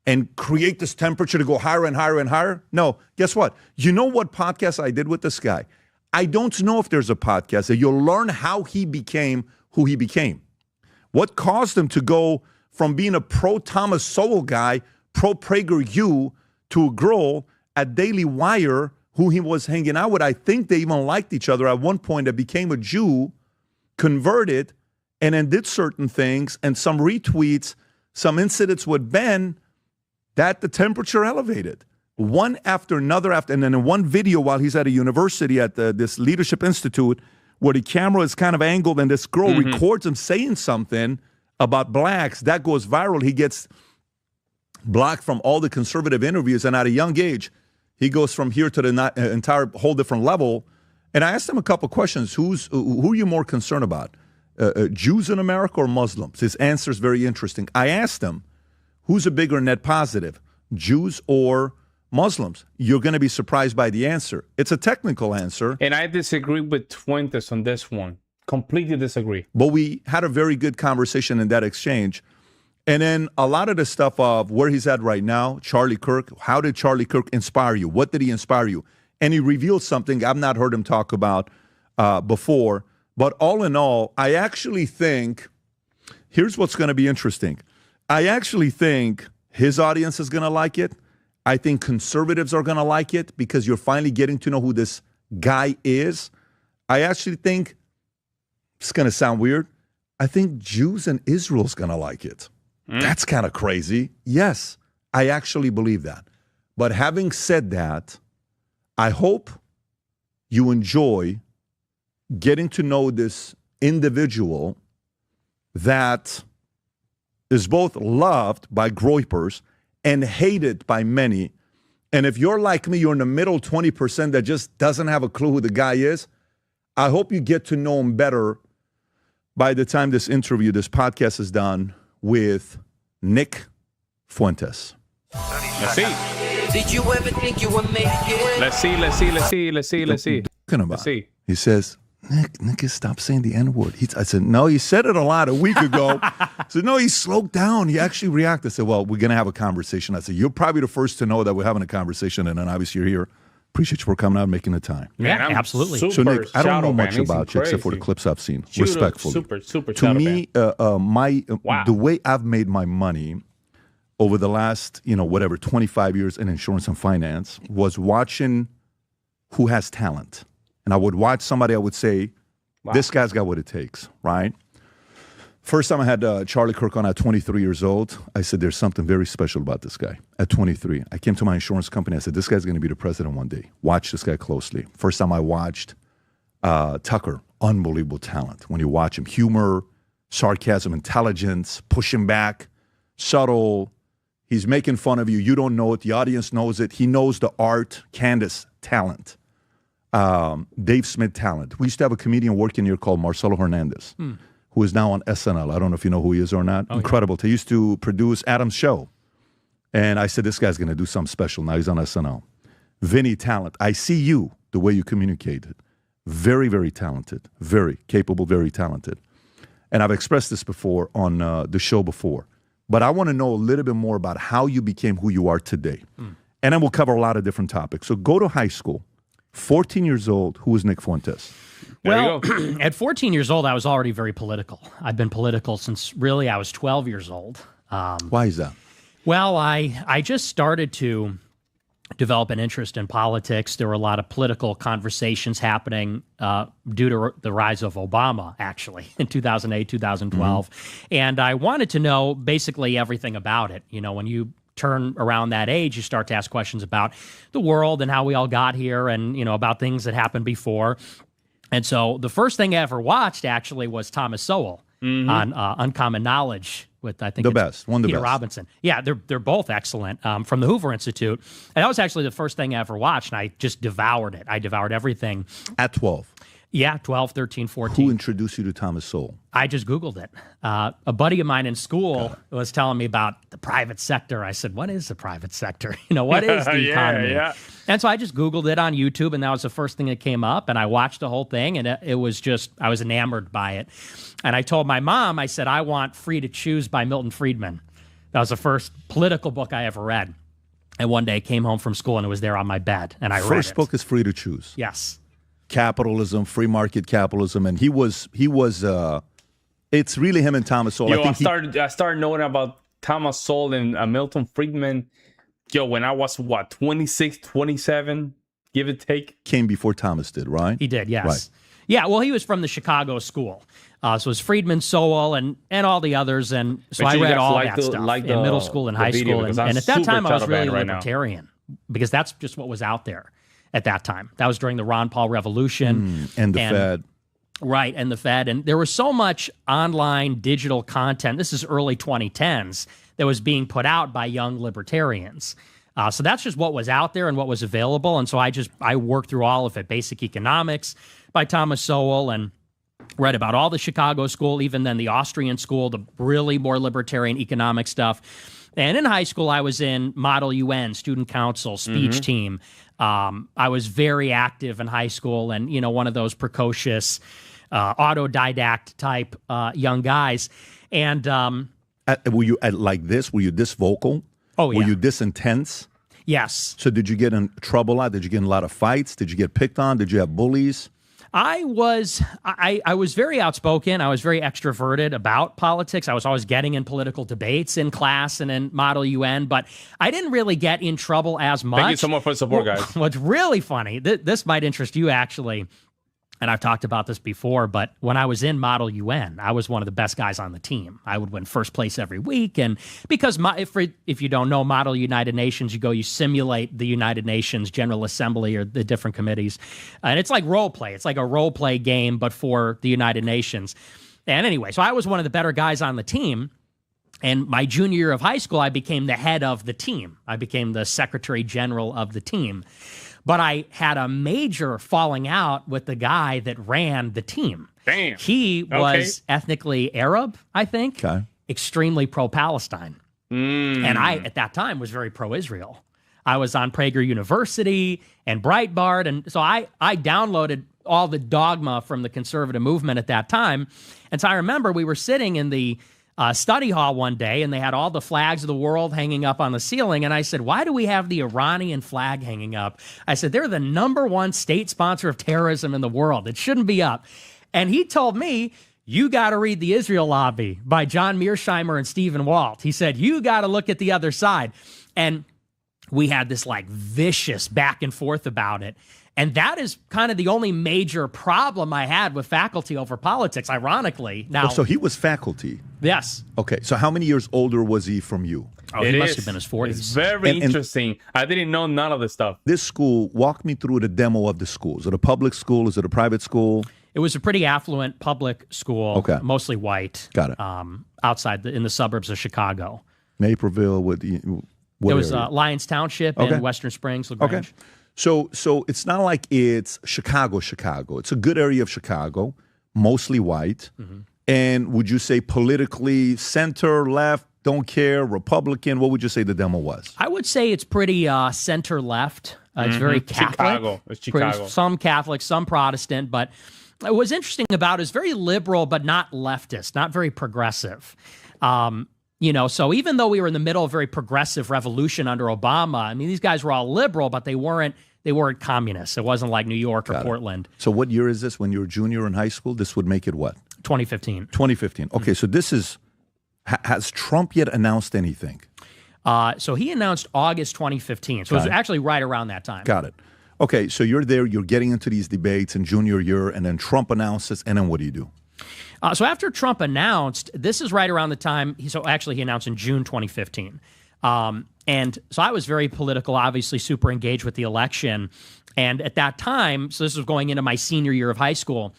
and create this temperature to go higher and higher and higher? No. Guess what? You know what podcast I did with this guy? I don't know if there's a podcast that you'll learn how he became who he became. What caused him to go from being a pro-Thomas Sowell guy, pro-PragerU, to a girl at Daily Wire who he was hanging out with. I think they even liked each other at one point, that became a Jew, converted, and then did certain things, and some retweets, some incidents with Ben, that the temperature elevated. One after another, and then in one video while he's at a university at this Leadership Institute, where the camera is kind of angled and this girl records him saying something about blacks, that goes viral. He gets blocked from all the conservative interviews, and at a young age, he goes from here to the entire whole different level. And I asked him a couple questions. Who are you more concerned about? Jews in America or Muslims? His answer is very interesting. I asked him, who's a bigger net positive, Jews or Muslims? You're going to be surprised by the answer. It's a technical answer. And I disagree with Fuentes on this one. Completely disagree. But we had a very good conversation in that exchange. And then a lot of the stuff of where he's at right now, Charlie Kirk, how did Charlie Kirk inspire you? What did he inspire you? And he revealed something I've not heard him talk about before. But all in all, I actually think, here's what's going to be interesting. I actually think his audience is going to like it. I think conservatives are going to like it because you're finally getting to know who this guy is. I actually think, it's going to sound weird, I think Jews in Israel's going to like it. That's kind of crazy. Yes, I actually believe that. But having said that, I hope you enjoy getting to know this individual that is both loved by groypers and hated by many. And if you're like me, you're in the middle 20% that just doesn't have a clue who the guy is, I hope you get to know him better by the time this podcast is done with Nick Fuentes. Let's see. Did you ever think you would make it? Let's see. Talking about. He says, Nick, stop saying the N-word. I said, no, he said it a lot a week ago. I said, no, he slowed down. He actually reacted. I said, well, we're going to have a conversation. I said, you're probably the first to know that we're having a conversation, and then obviously you're here. Appreciate you for coming out and making the time. Yeah, absolutely. So, Nick, I don't know much about you except for the clips I've seen, respectfully. Super to me, the way I've made my money over the last, 25 years in insurance and finance was watching who has talent. And I would watch somebody, I would say, this guy's got what it takes, right? First time I had Charlie Kirk on at 23 years old, I said, there's something very special about this guy. At 23, I came to my insurance company. I said, this guy's going to be the president one day. Watch this guy closely. First time I watched Tucker, unbelievable talent. When you watch him, humor, sarcasm, intelligence, pushing back, subtle. He's making fun of you. You don't know it. The audience knows it. He knows the art. Candace, talent. Dave Smith, talent. We used to have a comedian working here called Marcelo Hernandez, who is now on SNL. I don't know if you know who he is or not. Incredible. He used to produce Adam's show. And I said, this guy's going to do something special. Now he's on SNL. Vinny, talent. I see you, the way you communicated. Very, very talented. Very capable, very talented. And I've expressed this before on the show before. But I want to know a little bit more about how you became who you are today. And then we'll cover a lot of different topics. So go to high school. 14 years old, who was Nick Fuentes? Well, at 14 years old, I was already very political. I've been political since really I was 12 years old. Why is that? Well, I just started to develop an interest in politics. There were a lot of political conversations happening due to the rise of Obama, actually, in 2008, 2012. And I wanted to know basically everything about it. When you turn around that age, you start to ask questions about the world and how we all got here and, about things that happened before. And so the first thing I ever watched actually was Thomas Sowell on Uncommon Knowledge with, I think, the best. Peter Robinson. Yeah, they're both excellent from the Hoover Institute. And that was actually the first thing I ever watched, and I just devoured it. I devoured everything. At 12? Yeah, 12, 13, 14. Who introduced you to Thomas Sowell? I just Googled it. A buddy of mine in school was telling me about the private sector. I said, what is the private sector? What is the economy? Yeah. And so I just Googled it on YouTube, and that was the first thing that came up, and I watched the whole thing, and it was just, I was enamored by it. And I told my mom, I said, I want Free to Choose by Milton Friedman. That was the first political book I ever read. And one day I came home from school, and it was there on my bed, and I read it. First book is Free to Choose. Yes. Capitalism, free market capitalism, and he was. It's really him and Thomas Sowell. I started knowing about Thomas Sowell and Milton Friedman. When I was 26, 27, give or take. Came before Thomas did, right? He did, yes. Right. Yeah, well, he was from the Chicago school, so it was Friedman, Sowell, and all the others, and so I read all that stuff in middle school and high school, and at that time I was really libertarian because that's just what was out there. At that time. That was during the Ron Paul Revolution. And the Fed. Right, and the Fed. And there was so much online digital content, this is early 2010s, that was being put out by young libertarians. So that's just what was out there and what was available. And so I worked through all of it. Basic Economics by Thomas Sowell, and read about all the Chicago school, even then the Austrian school, the really more libertarian economic stuff. And in high school, I was in Model UN, Student Council, speech team. I was very active in high school and, one of those precocious, autodidact type young guys. And were you like this? Were you this vocal? Oh, yeah. Were you this intense? Yes. So did you get in trouble a lot? Did you get in a lot of fights? Did you get picked on? Did you have bullies? I was very outspoken. I was very extroverted about politics. I was always getting in political debates in class and in Model UN, but I didn't really get in trouble as much. Thank you so much for the support, guys. What's really funny, this might interest you actually, and I've talked about this before, but when I was in Model UN, I was one of the best guys on the team. I would win first place every week, and because if you don't know Model United Nations, you simulate the United Nations General Assembly or the different committees, and it's like role play. It's like a role play game, but for the United Nations. And anyway, so I was one of the better guys on the team, and my junior year of high school, I became the head of the team. I became the secretary general of the team. But I had a major falling out with the guy that ran the team. Damn. He was ethnically Arab, I think. Okay. Extremely pro-Palestine. And I, at that time, was very pro-Israel. I was on Prager University and Breitbart. And so I downloaded all the dogma from the conservative movement at that time. And so I remember we were sitting in the study hall one day, and they had all the flags of the world hanging up on the ceiling. And I said, why do we have the Iranian flag hanging up? I said, they're the #1 state sponsor of terrorism in the world. It shouldn't be up. And he told me, you got to read The Israel Lobby by John Mearsheimer and Stephen Walt. He said, you got to look at the other side. And we had this like vicious back and forth about it. And that is kind of the only major problem I had with faculty over politics, ironically. Now, so he was faculty? Yes. Okay, so how many years older was he from you? Oh, he must have been in his 40s. It's very interesting. I didn't know none of this stuff. This school, walk me through the demo of the school. Is it a public school? Is it a private school? It was a pretty affluent public school, okay. Mostly white. Got it. Outside in the suburbs of Chicago. Naperville, what it was Lyons Township in Western Springs, LaGrange. Okay. So it's not like it's Chicago. It's a good area of Chicago, mostly white. Mm-hmm. And would you say politically center, left, don't care, Republican? What would you say the demo was? I would say it's pretty center left. It's very Catholic. It's Chicago. Some Catholic, some Protestant, but what's interesting about it is very liberal, but not leftist, not very progressive. So even though we were in the middle of a very progressive revolution under Obama, I mean, these guys were all liberal, but they weren't communists. It wasn't like New York or Portland. So what year is this? When you were a junior in high school? This would make it what? 2015. 2015. Okay, so this is, has Trump yet announced anything? So he announced August 2015. So it was actually right around that time. Got it. Okay, so you're there, you're getting into these debates in junior year, and then Trump announces, and then what do? So after Trump announced, this is right around the time, he announced in June 2015. And so I was very political, obviously super engaged with the election. And at that time, so this was going into my senior year of high school,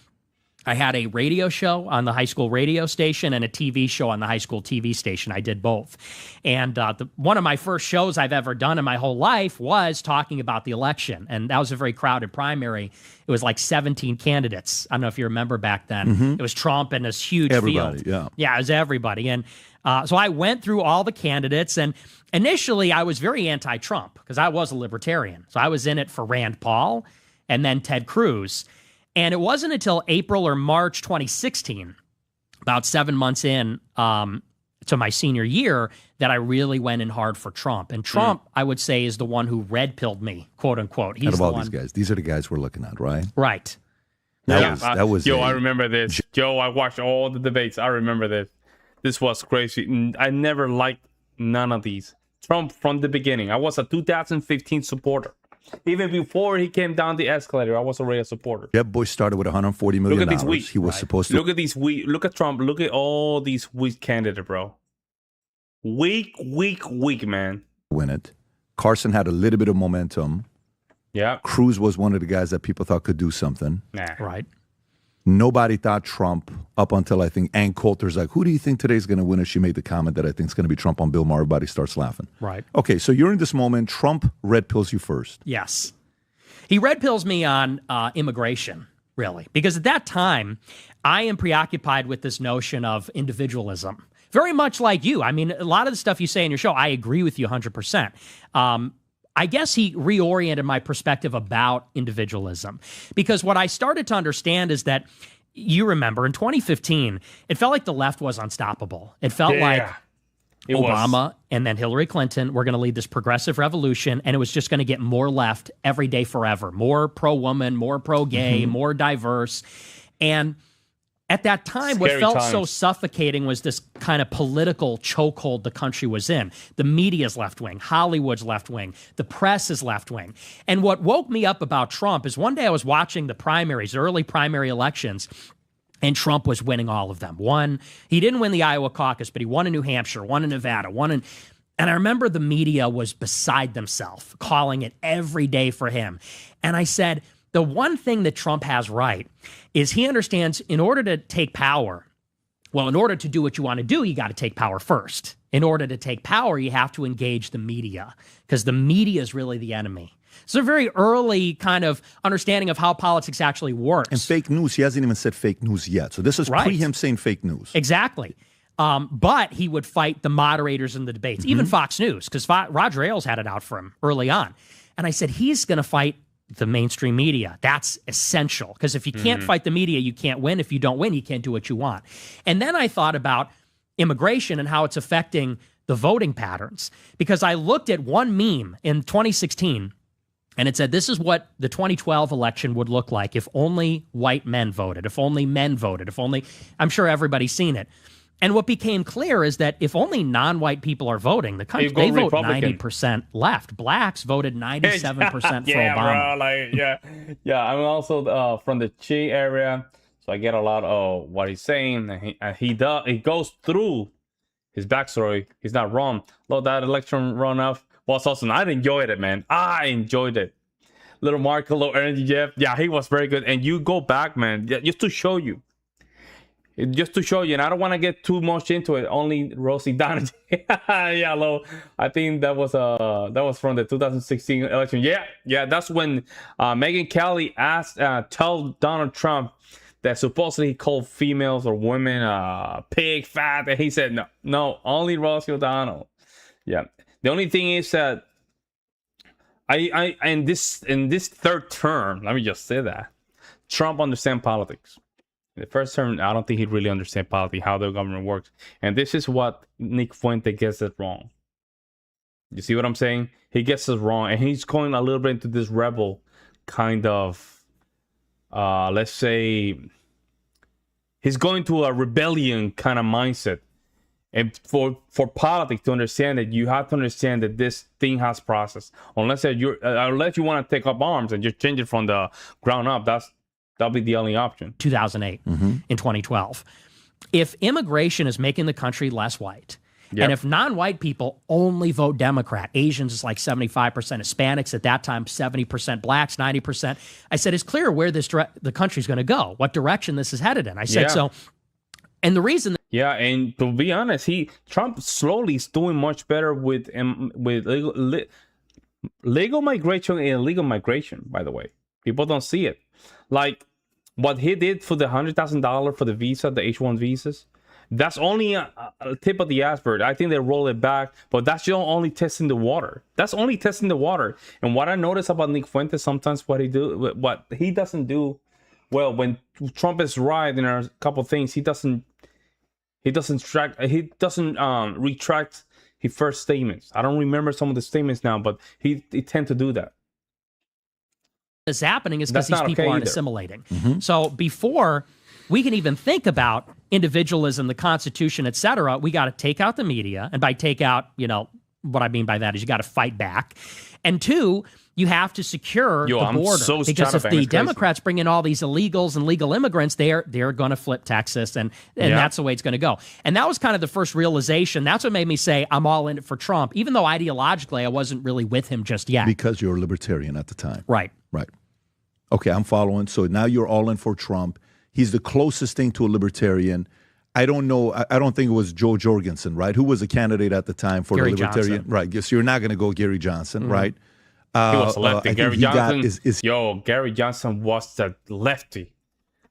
I had a radio show on the high school radio station and a TV show on the high school TV station. I did both. And one of my first shows I've ever done in my whole life was talking about the election. And that was a very crowded primary. It was like 17 candidates. I don't know if you remember back then. Mm-hmm. It was Trump and this huge everybody, field. Yeah, it was everybody. And so I went through all the candidates. And initially, I was very anti-Trump because I was a libertarian. So I was in it for Rand Paul and then Ted Cruz. And it wasn't until April or March 2016, about 7 months in to my senior year, that I really went in hard for Trump. And Trump, I would say, is the one who red-pilled me, quote unquote. He's out of all these guys, these are the guys we're looking at, right? Right. That was. I remember this. I watched all the debates. I remember this. This was crazy. I never liked none of these. Trump from the beginning. I was a 2015 supporter. Even before he came down the escalator, I was already a supporter. Jeb Bush started with $140 million. Look at these weak. He was supposed to. Look at these weak. Look at Trump. Look at all these weak candidates, bro. Weak, man. Win it. Carson had a little bit of momentum. Yeah. Cruz was one of the guys that people thought could do something. Nah. Right. Nobody thought Trump up until I think Ann Coulter's like, who do you think today's going to win? And she made the comment that I think is going to be Trump on Bill Maher. Everybody starts laughing. Right. Okay, so you're in this moment. Trump red pills you first. Yes. He red pills me on immigration, really. Because at that time, I am preoccupied with this notion of individualism. Very much like you. I mean, a lot of the stuff you say in your show, I agree with you 100%. I guess he reoriented my perspective about individualism, because what I started to understand is that, you remember, in 2015, it felt like the left was unstoppable. It felt like Obama and then Hillary Clinton were going to lead this progressive revolution, and it was just going to get more left every day forever. More pro-woman, more pro-gay, more diverse. And at that time, what felt so suffocating was this kind of political chokehold the country was in. The media's left-wing, Hollywood's left-wing, the press is left-wing. And what woke me up about Trump is one day I was watching the primaries, early primary elections, and Trump was winning all of them. He didn't win the Iowa caucus, but he won in New Hampshire, won in Nevada, and I remember the media was beside themselves, calling it every day for him. And I said, the one thing that Trump has right is he understands in order to take power, in order to do what you want to do, you got to take power first. In order to take power, you have to engage the media, because the media is really the enemy. It's a very early kind of understanding of how politics actually works. And fake news, he hasn't even said fake news yet. So this is pre him saying fake news. Exactly. But he would fight the moderators in the debates, even Fox News, because Roger Ailes had it out for him early on. And I said, he's going to fight the mainstream media. That's essential, because if you can't fight the media, you can't win. If you don't win, you can't do what you want. And then I thought about immigration and how it's affecting the voting patterns, because I looked at one meme in 2016, and it said, this is what the 2012 election would look like if only white men voted, if only men voted, if only, I'm sure everybody's seen it. And what became clear is that if only non-white people are voting, the country, they vote 90% left. Blacks voted 97% for Obama. Yeah. I'm also from the Chi area, so I get a lot of what he's saying. He goes through his backstory. He's not wrong. Look, that election runoff was awesome. I enjoyed it, man. I enjoyed it. Little Mark, little Energy Jeff. Yeah, he was very good. And you go back, man, just to show you. Just to show you, and I don't want to get too much into it. Only Rosie Donald. Yeah, Lo. I think that was from the 2016 election. Yeah, that's when Megyn Kelly tell Donald Trump that supposedly he called females or women pig, fat, and he said no, only Rosie O'Donnell. Yeah, the only thing is that I in this third term, let me just say that Trump understands politics. The first term, I don't think he really understands politics, how the government works. And this is what Nick Fuentes gets it wrong. You see what I'm saying? He gets it wrong. And he's going a little bit into this rebel kind of, let's say, he's going to a rebellion kind of mindset. And for politics to understand it, you have to understand that this thing has process. Unless you want to take up arms and just change it from the ground up, that'll be the only option. 2008 in 2012. If immigration is making the country less white, and if non-white people only vote Democrat, Asians is like 75%, Hispanics at that time, 70%, blacks, 90%. I said, it's clear where the country's going to go, what direction this is headed in. I said, so, and the reason... and to be honest, Trump slowly is doing much better with legal migration and illegal migration, by the way. People don't see it. Like what he did for the $100,000 for the visa, the H-1 visas, that's only a tip of the iceberg. I think they roll it back, but that's only testing the water. That's only testing the water. And what I notice about Nick Fuentes, sometimes what he doesn't do well when Trump is right in a couple of things, he doesn't retract his first statements. I don't remember some of the statements now, but he tend to do that. Is happening is because these people aren't assimilating. So before we can even think about individualism, the Constitution, etc., we got to take out the media. And by take out, what I mean by that is you got to fight back. And two, you have to secure the border. Because if the Democrats bring in all these illegals and legal immigrants, they're going to flip Texas, and that's the way it's going to go. And that was kind of the first realization. That's what made me say I'm all in it for Trump, even though ideologically I wasn't really with him just yet. Because you're a libertarian at the time. Right. Okay, I'm following. So now you're all in for Trump. He's the closest thing to a libertarian. I don't know. I don't think it was Joe Jorgensen, right? Who was a candidate at the time for Gary the libertarian? Johnson. Right. Guess you're not going to go Gary Johnson, right? He was a lefty. Gary Johnson. Gary Johnson was the lefty.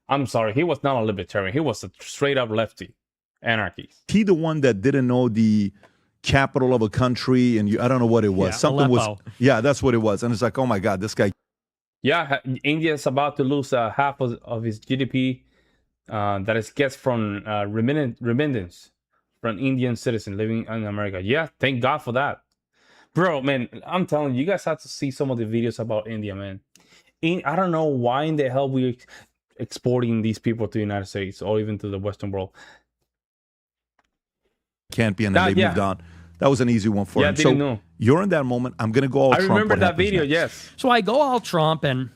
I'm sorry, he was not a libertarian. He was a straight up lefty, anarchist. He the one that didn't know the capital of a country, and I don't know what it was. Something Aleppo. That's what it was. And it's like, oh my God, this guy. Yeah, India is about to lose half of its GDP that it gets from remittance from Indian citizens living in America. Yeah, thank God for that. Bro, man, I'm telling you, you guys have to see some of the videos about India, man. I don't know why in the hell we're exporting these people to the United States or even to the Western world. Can't be, and then they moved on. That was an easy one for him. So you're in that moment. I'm going to go all Trump. I remember that video, yes. So I go all Trump, and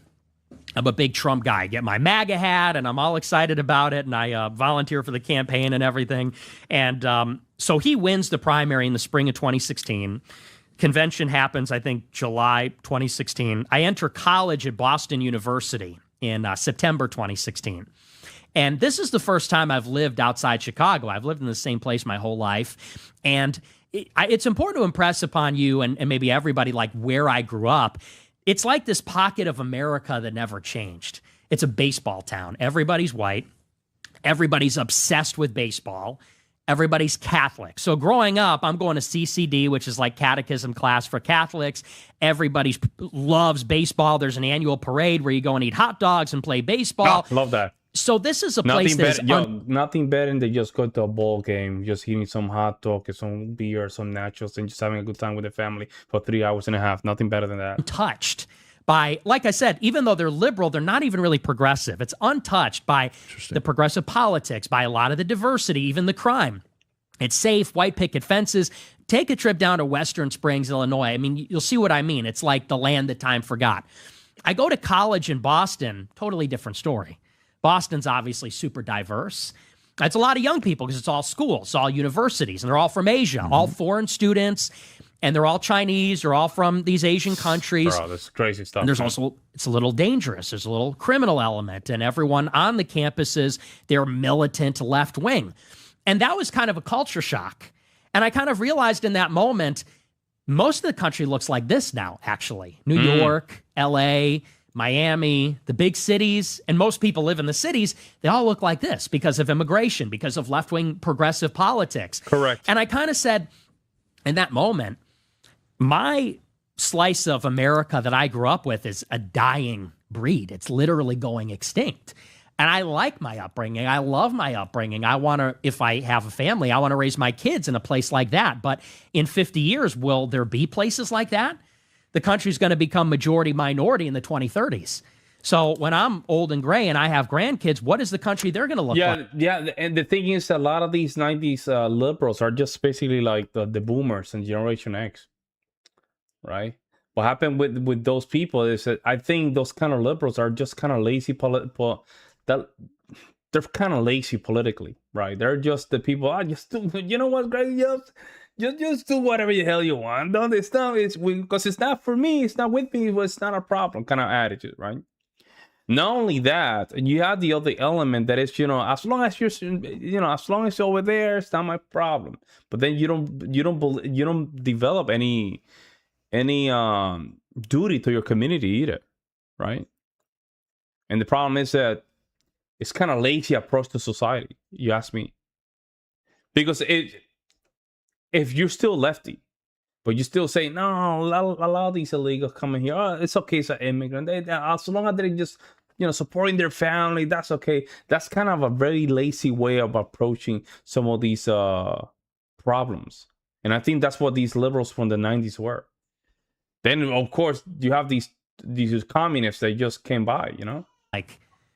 I'm a big Trump guy. I get my MAGA hat, and I'm all excited about it, and I volunteer for the campaign and everything. And so he wins the primary in the spring of 2016. Convention happens, I think, July 2016. I enter college at Boston University in September 2016. And this is the first time I've lived outside Chicago. I've lived in the same place my whole life. And it's important to impress upon you and maybe everybody like where I grew up. It's like this pocket of America that never changed. It's a baseball town. Everybody's white. Everybody's obsessed with baseball. everybody's Catholic. So growing up, I'm going to CCD, which is like catechism class for Catholics. Everybody loves baseball. There's an annual parade where you go and eat hot dogs and play baseball. Oh, love that. So this is a place that nothing better than just go to a ball game, just eating some hot dog, some beer, some nachos, and just having a good time with the family for 3 hours and a half. Nothing better than that. Untouched by, like I said, even though they're liberal, they're not even really progressive. It's untouched by the progressive politics, by a lot of the diversity, even the crime. It's safe, white picket fences. Take a trip down to Western Springs, Illinois. I mean, you'll see what I mean. It's like the land that time forgot. I go to college in Boston, totally different story. Boston's obviously super diverse. It's a lot of young people because it's all schools, it's all universities, and they're all from Asia, all foreign students, and they're all Chinese, they're all from these Asian countries. Bro, that's crazy stuff. And there's also, it's a little dangerous. There's a little criminal element, and everyone on the campuses, they're militant left wing. And that was kind of a culture shock. And I kind of realized in that moment, most of the country looks like this now, actually. New York, LA, Miami, the big cities, and most people live in the cities, they all look like this because of immigration, because of left-wing progressive politics. Correct. And I kind of said, in that moment, my slice of America that I grew up with is a dying breed. It's literally going extinct. And I like my upbringing. I love my upbringing. I want to, if I have a family, I want to raise my kids in a place like that. But in 50 years, will there be places like that? The country's going to become majority minority in the 2030s. So when I'm old and gray and I have grandkids, what is the country they're going to look like? Yeah, and the thing is, a lot of these 90s liberals are just basically like the boomers and Generation X, right? What happened with those people is that I think those kind of liberals are just kind of lazy. They're kind of lazy politically, right? They're just the people, just do, you know what, Greg, just do whatever the hell you want. No, it's not, because it's not for me, it's not with me, it's not a problem kind of attitude, right? Not only that, you have the other element that is, as long as you're over there, it's not my problem. But then you don't develop any duty to your community either, right? And the problem is that it's kind of lazy approach to society, you ask me. Because if you're still lefty, but you still say, no, allow these illegals coming here. Oh, it's okay, it's an immigrant. As long as they're just, supporting their family, that's okay. That's kind of a very lazy way of approaching some of these problems. And I think that's what these liberals from the 90s were. Then, of course, you have these communists that just came by,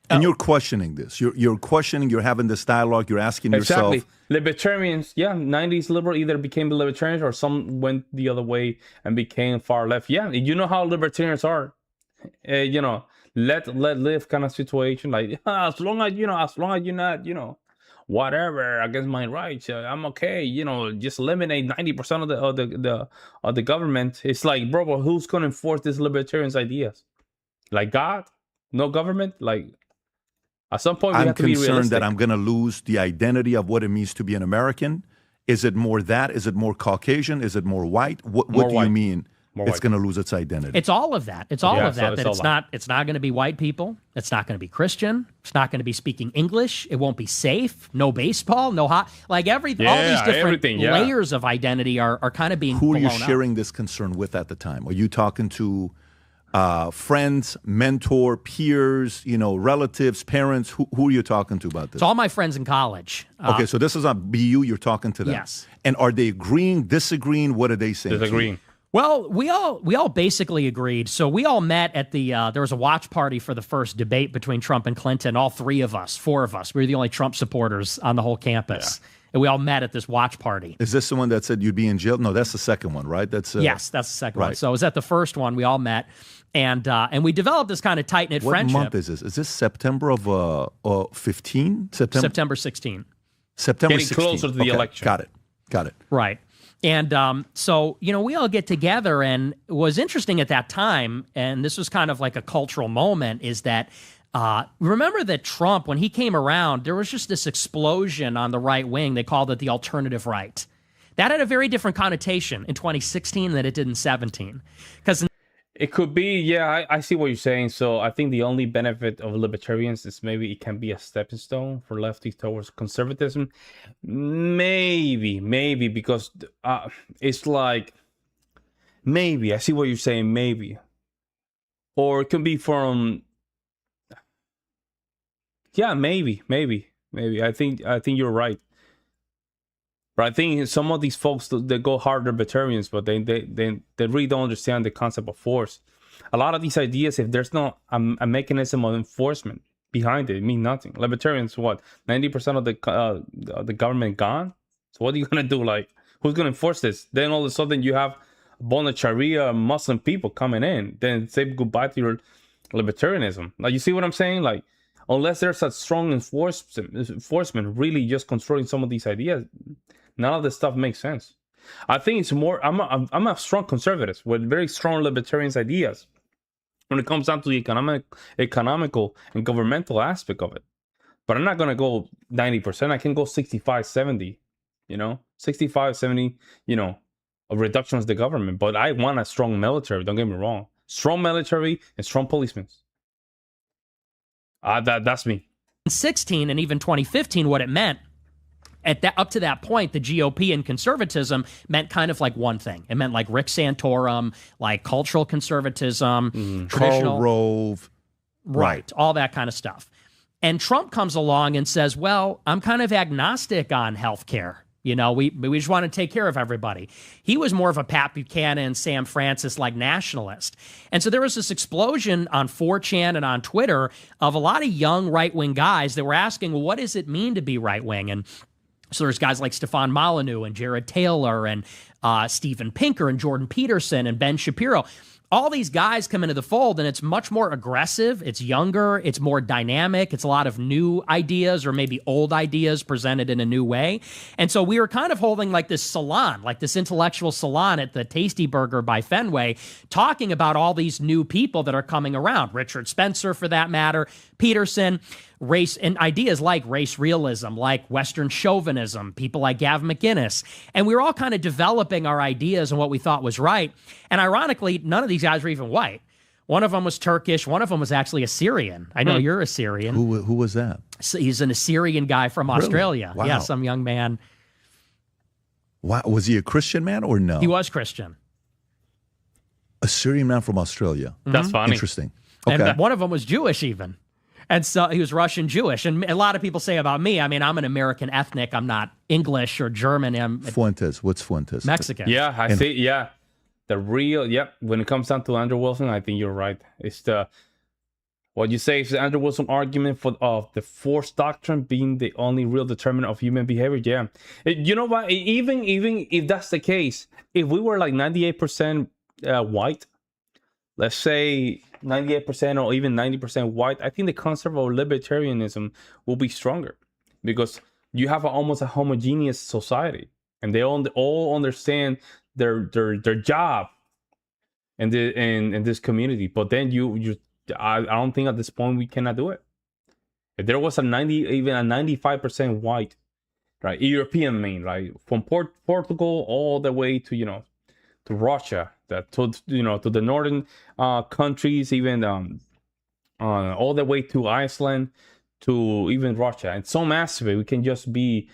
And you're questioning this. You're questioning. You're having this dialogue. You're asking yourself. Exactly. Libertarians, 90s liberal either became libertarians or some went the other way and became far left. Yeah, you know how libertarians are. Let live kind of situation. Like as long as you're not, whatever against my rights, I'm okay. Just eliminate 90% of the government. It's like, bro, but who's gonna enforce these libertarians' ideas? Like God? No government? Like. At some point, we have to be realistic. I'm concerned that I'm going to lose the identity of what it means to be an American. Is it more that? Is it more Caucasian? Is it more white? What do you mean it's going to lose its identity? It's all of that. It's all of that. It's not going to be white people. It's not going to be Christian. It's not going to be speaking English. It won't be safe. No baseball. No hot. Like all these different layers of identity are kind of being blown up. Who are you sharing up. This concern with at the time? Are you talking to friends, mentor, peers, relatives, parents? Who are you talking to about this? It's all my friends in college. Okay, so this is on BU. You're talking to them. Yes. And are they agreeing, disagreeing? What are they saying? Disagreeing. Well, we all basically agreed. So we all met at there was a watch party for the first debate between Trump and Clinton. All four of us. We were the only Trump supporters on the whole campus. Yeah. And we all met at this watch party. Is this the one that said you'd be in jail? No, that's the second one, right? Yes, that's the second one. So it was at the first one. We all met. And we developed this kind of tight-knit friendship. What month is this? Is this September of 15? September 16. September 16. Getting closer to the election. Got it. Right. And so, we all get together. And what was interesting at that time, and this was kind of like a cultural moment, is that remember that Trump, when he came around, there was just this explosion on the right wing. They called it the alternative right. That had a very different connotation in 2016 than it did in 17. Because It could be, yeah, I see what you're saying. So I think the only benefit of libertarians is maybe it can be a stepping stone for lefties towards conservatism. Maybe, because it's like, maybe, I see what you're saying, maybe. Or it can be from, yeah, maybe. I think you're right. But I think some of these folks, they go hard libertarians, but they really don't understand the concept of force. A lot of these ideas, if there's not a mechanism of enforcement behind it, mean nothing. Libertarians, what, 90% of the government gone? So what are you gonna do? Like, who's gonna enforce this? Then all of a sudden you have a bunch of Sharia Muslim people coming in. Then say goodbye to your libertarianism. Like, you see what I'm saying? Like, unless there's a strong enforcement really just controlling some of these ideas, none of this stuff makes sense. I think it's more, I'm a strong conservative with very strong libertarian ideas when it comes down to the economical and governmental aspect of it. But I'm not going to go 90%. I can go 65, 70, 65, 70, of reductions to the government. But I want a strong military. Don't get me wrong. Strong military and strong policemen. That's me. In 2016 and even 2015, what it meant, up to that point, the GOP and conservatism meant kind of like one thing. It meant like Rick Santorum, like cultural conservatism, traditional, Karl Rove, right, all that kind of stuff. And Trump comes along and says, well, I'm kind of agnostic on healthcare. We just want to take care of everybody. He was more of a Pat Buchanan, Sam Francis, like nationalist. And so there was this explosion on 4chan and on Twitter of a lot of young right-wing guys that were asking, well, what does it mean to be right-wing? And so there's guys like Stefan Molyneux and Jared Taylor and Steven Pinker and Jordan Peterson and Ben Shapiro. All these guys come into the fold, and it's much more aggressive. It's younger. It's more dynamic. It's a lot of new ideas or maybe old ideas presented in a new way. And so we were kind of holding like this salon, like this intellectual salon at the Tasty Burger by Fenway, talking about all these new people that are coming around. Richard Spencer, for that matter, Peterson, race, and ideas like race realism, like Western chauvinism, people like Gav McInnes. And we were all kind of developing our ideas and what we thought was right. And ironically, none of these guys were even white. One of them was Turkish. One of them was actually Assyrian. I know you're Assyrian. Who was that? So he's an Assyrian guy from Australia. Wow. Yeah, some young man. Wow. Was he a Christian man or no? He was Christian. A Syrian man from Australia. That's funny. Interesting. Okay. And one of them was Jewish even. And so he was Russian Jewish. And a lot of people say about me, I mean, I'm an American ethnic. I'm not English or German. Fuentes. What's Fuentes? Mexican. Yeah, I see. Yeah. The real, when it comes down to Andrew Wilson, I think you're right. It's what you say is the Andrew Wilson argument of the force doctrine being the only real determinant of human behavior. Yeah. You know what? Even if that's the case, if we were like 98% white, let's say 98% or even 90% white, I think the concept of libertarianism will be stronger because you have almost a homogeneous society and they all understand their job in this community. But then I don't think at this point we cannot do it. If there was even a 95% white, right, European main, right, from Portugal all the way to to Russia, to the northern countries, even all the way to Iceland, to even Russia, and so massive we can just be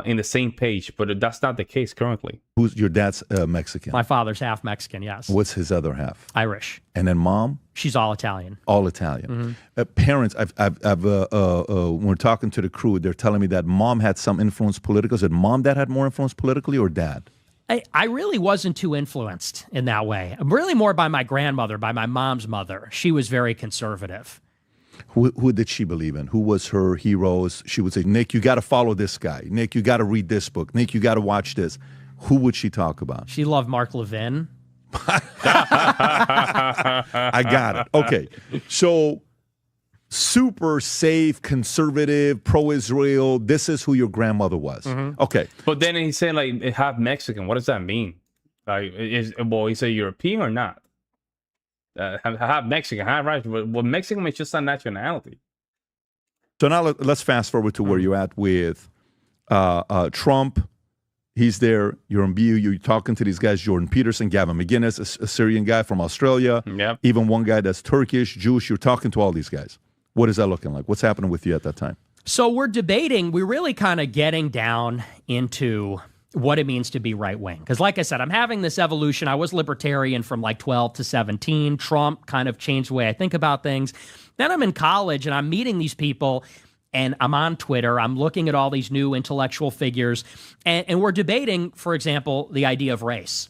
in the same page. But that's not the case currently. Who's your dad's Mexican? My father's half Mexican. Yes. What's his other half? Irish. And then mom? She's all Italian. All Italian. Parents, when we're talking to the crew, they're telling me that mom had some influence politically. Is it mom that had more influence politically or dad? I really wasn't too influenced in that way. Really more by my grandmother, by my mom's mother. She was very conservative. Who did she believe in? Who was her heroes? She would say, Nick, you got to follow this guy. Nick, you got to read this book. Nick, you got to watch this. Who would she talk about? She loved Mark Levin. I got it. Okay. So super safe, conservative, pro-Israel. This is who your grandmother was. Okay. But then he said, like, half Mexican. What does that mean? Like, is he European or not? Half Mexican, half Russian. But Mexican is just a nationality. So now let's fast forward to where you're at with Trump. He's there. You're on BU. You're talking to these guys, Jordan Peterson, Gavin McGinnis, a Syrian guy from Australia, even one guy that's Turkish, Jewish. You're talking to all these guys. What is that looking like? What's happening with you at that time? So we're debating. We're really kind of getting down into what it means to be right wing. Because like I said, I'm having this evolution. I was libertarian from like 12 to 17. Trump kind of changed the way I think about things. Then I'm in college and I'm meeting these people. And I'm on Twitter. I'm looking at all these new intellectual figures. And we're debating, for example, the idea of race.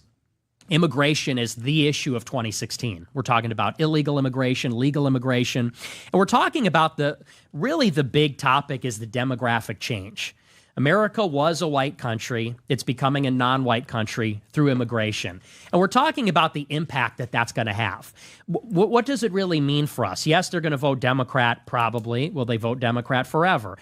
Immigration is the issue of 2016. We're talking about illegal immigration, legal immigration. And we're talking about the big topic is the demographic change. America was a white country. It's becoming a non-white country through immigration. And we're talking about the impact that that's going to have. What does it really mean for us? Yes, they're going to vote Democrat, probably. Will they vote Democrat forever?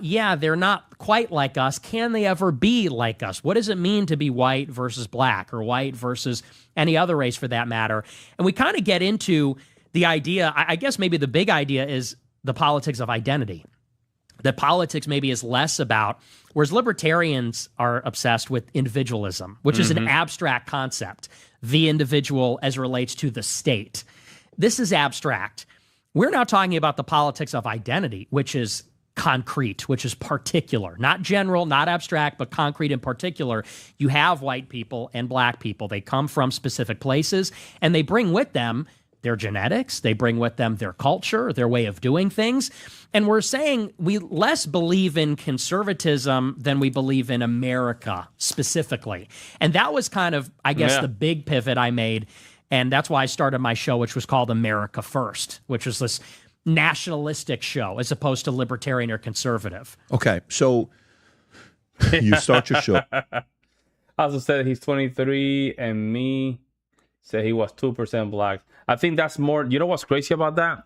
Yeah, they're not quite like us. Can they ever be like us? What does it mean to be white versus black or white versus any other race for that matter? And we kind of get into the idea, I guess maybe the big idea is the politics of identity. That politics maybe is less about, whereas libertarians are obsessed with individualism, which is an abstract concept, the individual as it relates to the state. This is abstract. We're now talking about the politics of identity, which is concrete, which is particular, not general, not abstract, but concrete and particular. You have white people and black people. They come from specific places, and they bring with them their genetics, they bring with them their culture, their way of doing things. And we're saying we less believe in conservatism than we believe in America specifically. And that was kind of, I guess, the big pivot I made. And that's why I started my show, which was called America First, which was this nationalistic show as opposed to libertarian or conservative. Okay, so you start your show. I also said he's 23 and me said he was 2% black. I think that's more, you know what's crazy about that?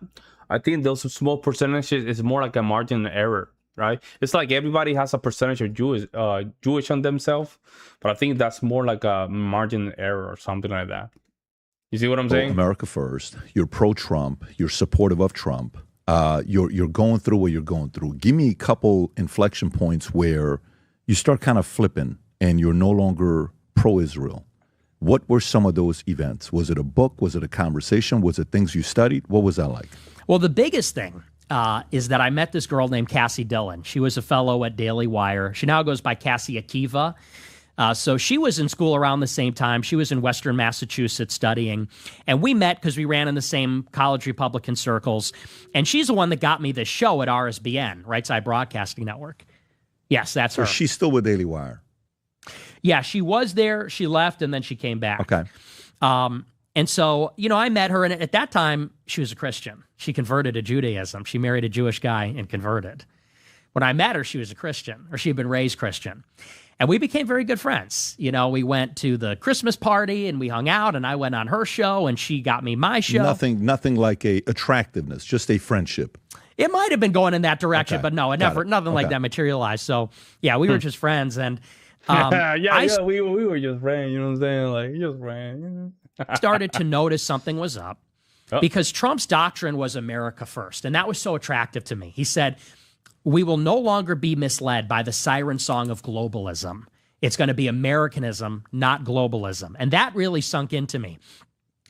I think those small percentages is more like a margin error, right? It's like everybody has a percentage of Jewish on themselves, but I think that's more like a margin error or something like that. You see what I'm saying? America First. You're pro-Trump. You're supportive of Trump. You're going through what you're going through. Give me a couple inflection points where you start kind of flipping and you're no longer pro-Israel. What were some of those events? Was it a book? Was it a conversation? Was it things you studied? What was that like? Well, the biggest thing is that I met this girl named Cassie Dillon. She was a fellow at Daily Wire. She now goes by Cassie Akiva. So she was in school around the same time. She was in Western Massachusetts studying. And we met because we ran in the same college Republican circles. And she's the one that got me this show at RSBN, Right Side Broadcasting Network. Yes, that's her. So she's still with Daily Wire? Yeah, she was there. She left, and then she came back. Okay. And so, I met her, and at that time, she was a Christian. She converted to Judaism. She married a Jewish guy and converted. When I met her, she was a Christian, or she had been raised Christian. And we became very good friends. We went to the Christmas party, and we hung out, and I went on her show, and she got me my show. Nothing like a attractiveness, just a friendship. It might have been going in that direction, but no, nothing like that materialized. So, yeah, we were just friends, and... we were just friends, you know what I'm saying? Like, just friends. Started to notice something was up because Trump's doctrine was America First, and that was so attractive to me. He said, we will no longer be misled by the siren song of globalism. It's going to be Americanism, not globalism. And that really sunk into me.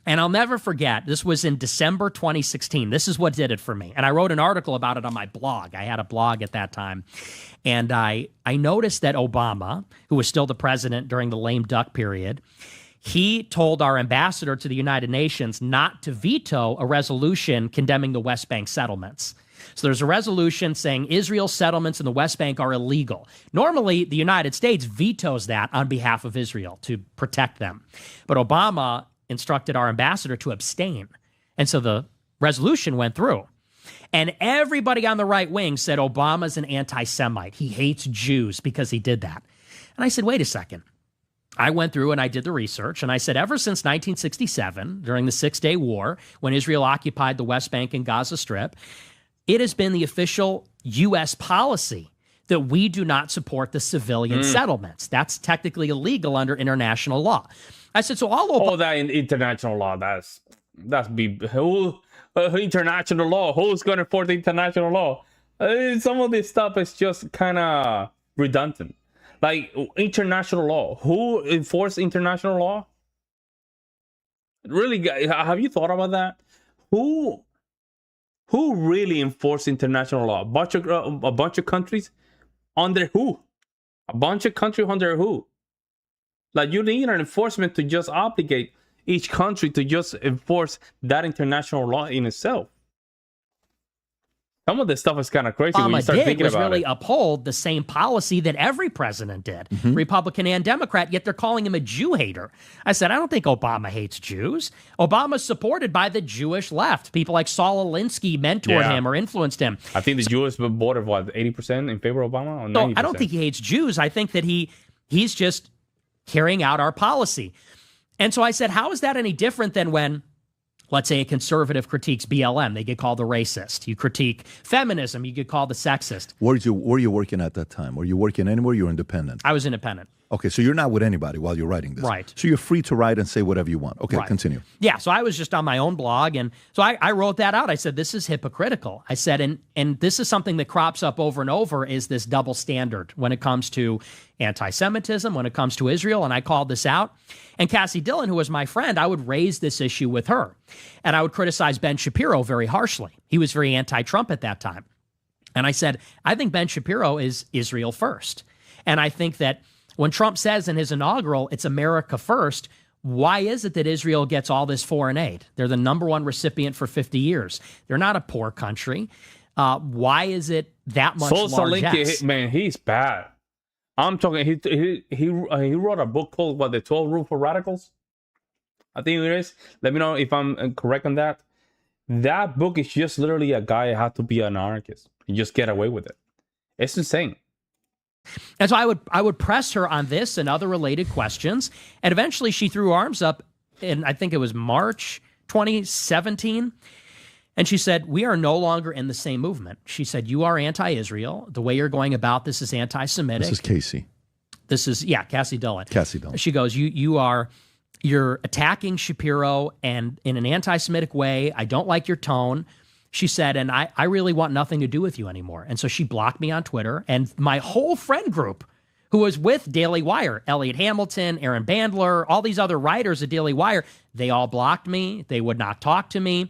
And I'll never forget, this was in December 2016. This is what did it for me. And I wrote an article about it on my blog. I had a blog at that time. And I noticed that Obama, who was still the president during the lame duck period, he told our ambassador to the United Nations not to veto a resolution condemning the West Bank settlements. So there's a resolution saying Israel's settlements in the West Bank are illegal. Normally, the United States vetoes that on behalf of Israel to protect them. But Obama instructed our ambassador to abstain. And so the resolution went through. And everybody on the right wing said Obama's an anti-Semite. He hates Jews because he did that. And I said, wait a second. I went through and I did the research, and I said ever since 1967, during the Six-Day War, when Israel occupied the West Bank and Gaza Strip, it has been the official U.S. policy that we do not support the civilian settlements. That's technically illegal under international law. I said, so all that in international law, that's international law. Who's going to enforce international law? Some of this stuff is just kind of redundant. Like international law. Who enforces international law? Really, have you thought about that? Who really enforces international law? A bunch of countries under who? A bunch of countries under who? Like, you need an enforcement to just obligate each country to just enforce that international law in itself. Some of this stuff is kind of crazy when you start thinking about really it. Uphold the same policy that every president did, Republican and Democrat, yet they're calling him a Jew hater. I said, I don't think Obama hates Jews. Obama's supported by the Jewish left. People like Saul Alinsky mentored him or influenced him. I think the Jewish vote of 80% in favor of Obama? Or 90%? No, I don't think he hates Jews. I think that he's just carrying out our policy. And so I said, how is that any different than when, let's say, a conservative critiques BLM, they get called a racist. You critique feminism, you get called a sexist. Where were you working at that time? Were you working anywhere? You were independent? I was independent. Okay, so you're not with anybody while you're writing this. Right. So you're free to write and say whatever you want. Okay, continue. Yeah, so I was just on my own blog, and so I wrote that out. I said, this is hypocritical. I said, and this is something that crops up over and over, is this double standard when it comes to anti-Semitism, when it comes to Israel, and I called this out. And Cassie Dillon, who was my friend, I would raise this issue with her, and I would criticize Ben Shapiro very harshly. He was very anti-Trump at that time. And I said, I think Ben Shapiro is Israel first. And I think that when Trump says in his inaugural, it's America first, why is it that Israel gets all this foreign aid? They're the number one recipient for 50 years. They're not a poor country. Why is it that much largesse? Man, he's bad. I'm talking, he wrote a book called, The 12 Rules for Radicals? I think it is. Let me know if I'm correct on that. That book is just literally a guy who had to be an anarchist and just get away with it. It's insane. And so I would press her on this and other related questions. And eventually she threw arms up in, I think it was March 2017. And she said, we are no longer in the same movement. She said, you are anti-Israel. The way you're going about this is anti-Semitic. This is Casey. This is, Cassie Dillon. Cassie Dillon. She goes, you're attacking Shapiro and in an anti-Semitic way. I don't like your tone. She said, and I really want nothing to do with you anymore. And so she blocked me on Twitter. And my whole friend group, who was with Daily Wire, Elliot Hamilton, Aaron Bandler, all these other writers at Daily Wire, they all blocked me. They would not talk to me.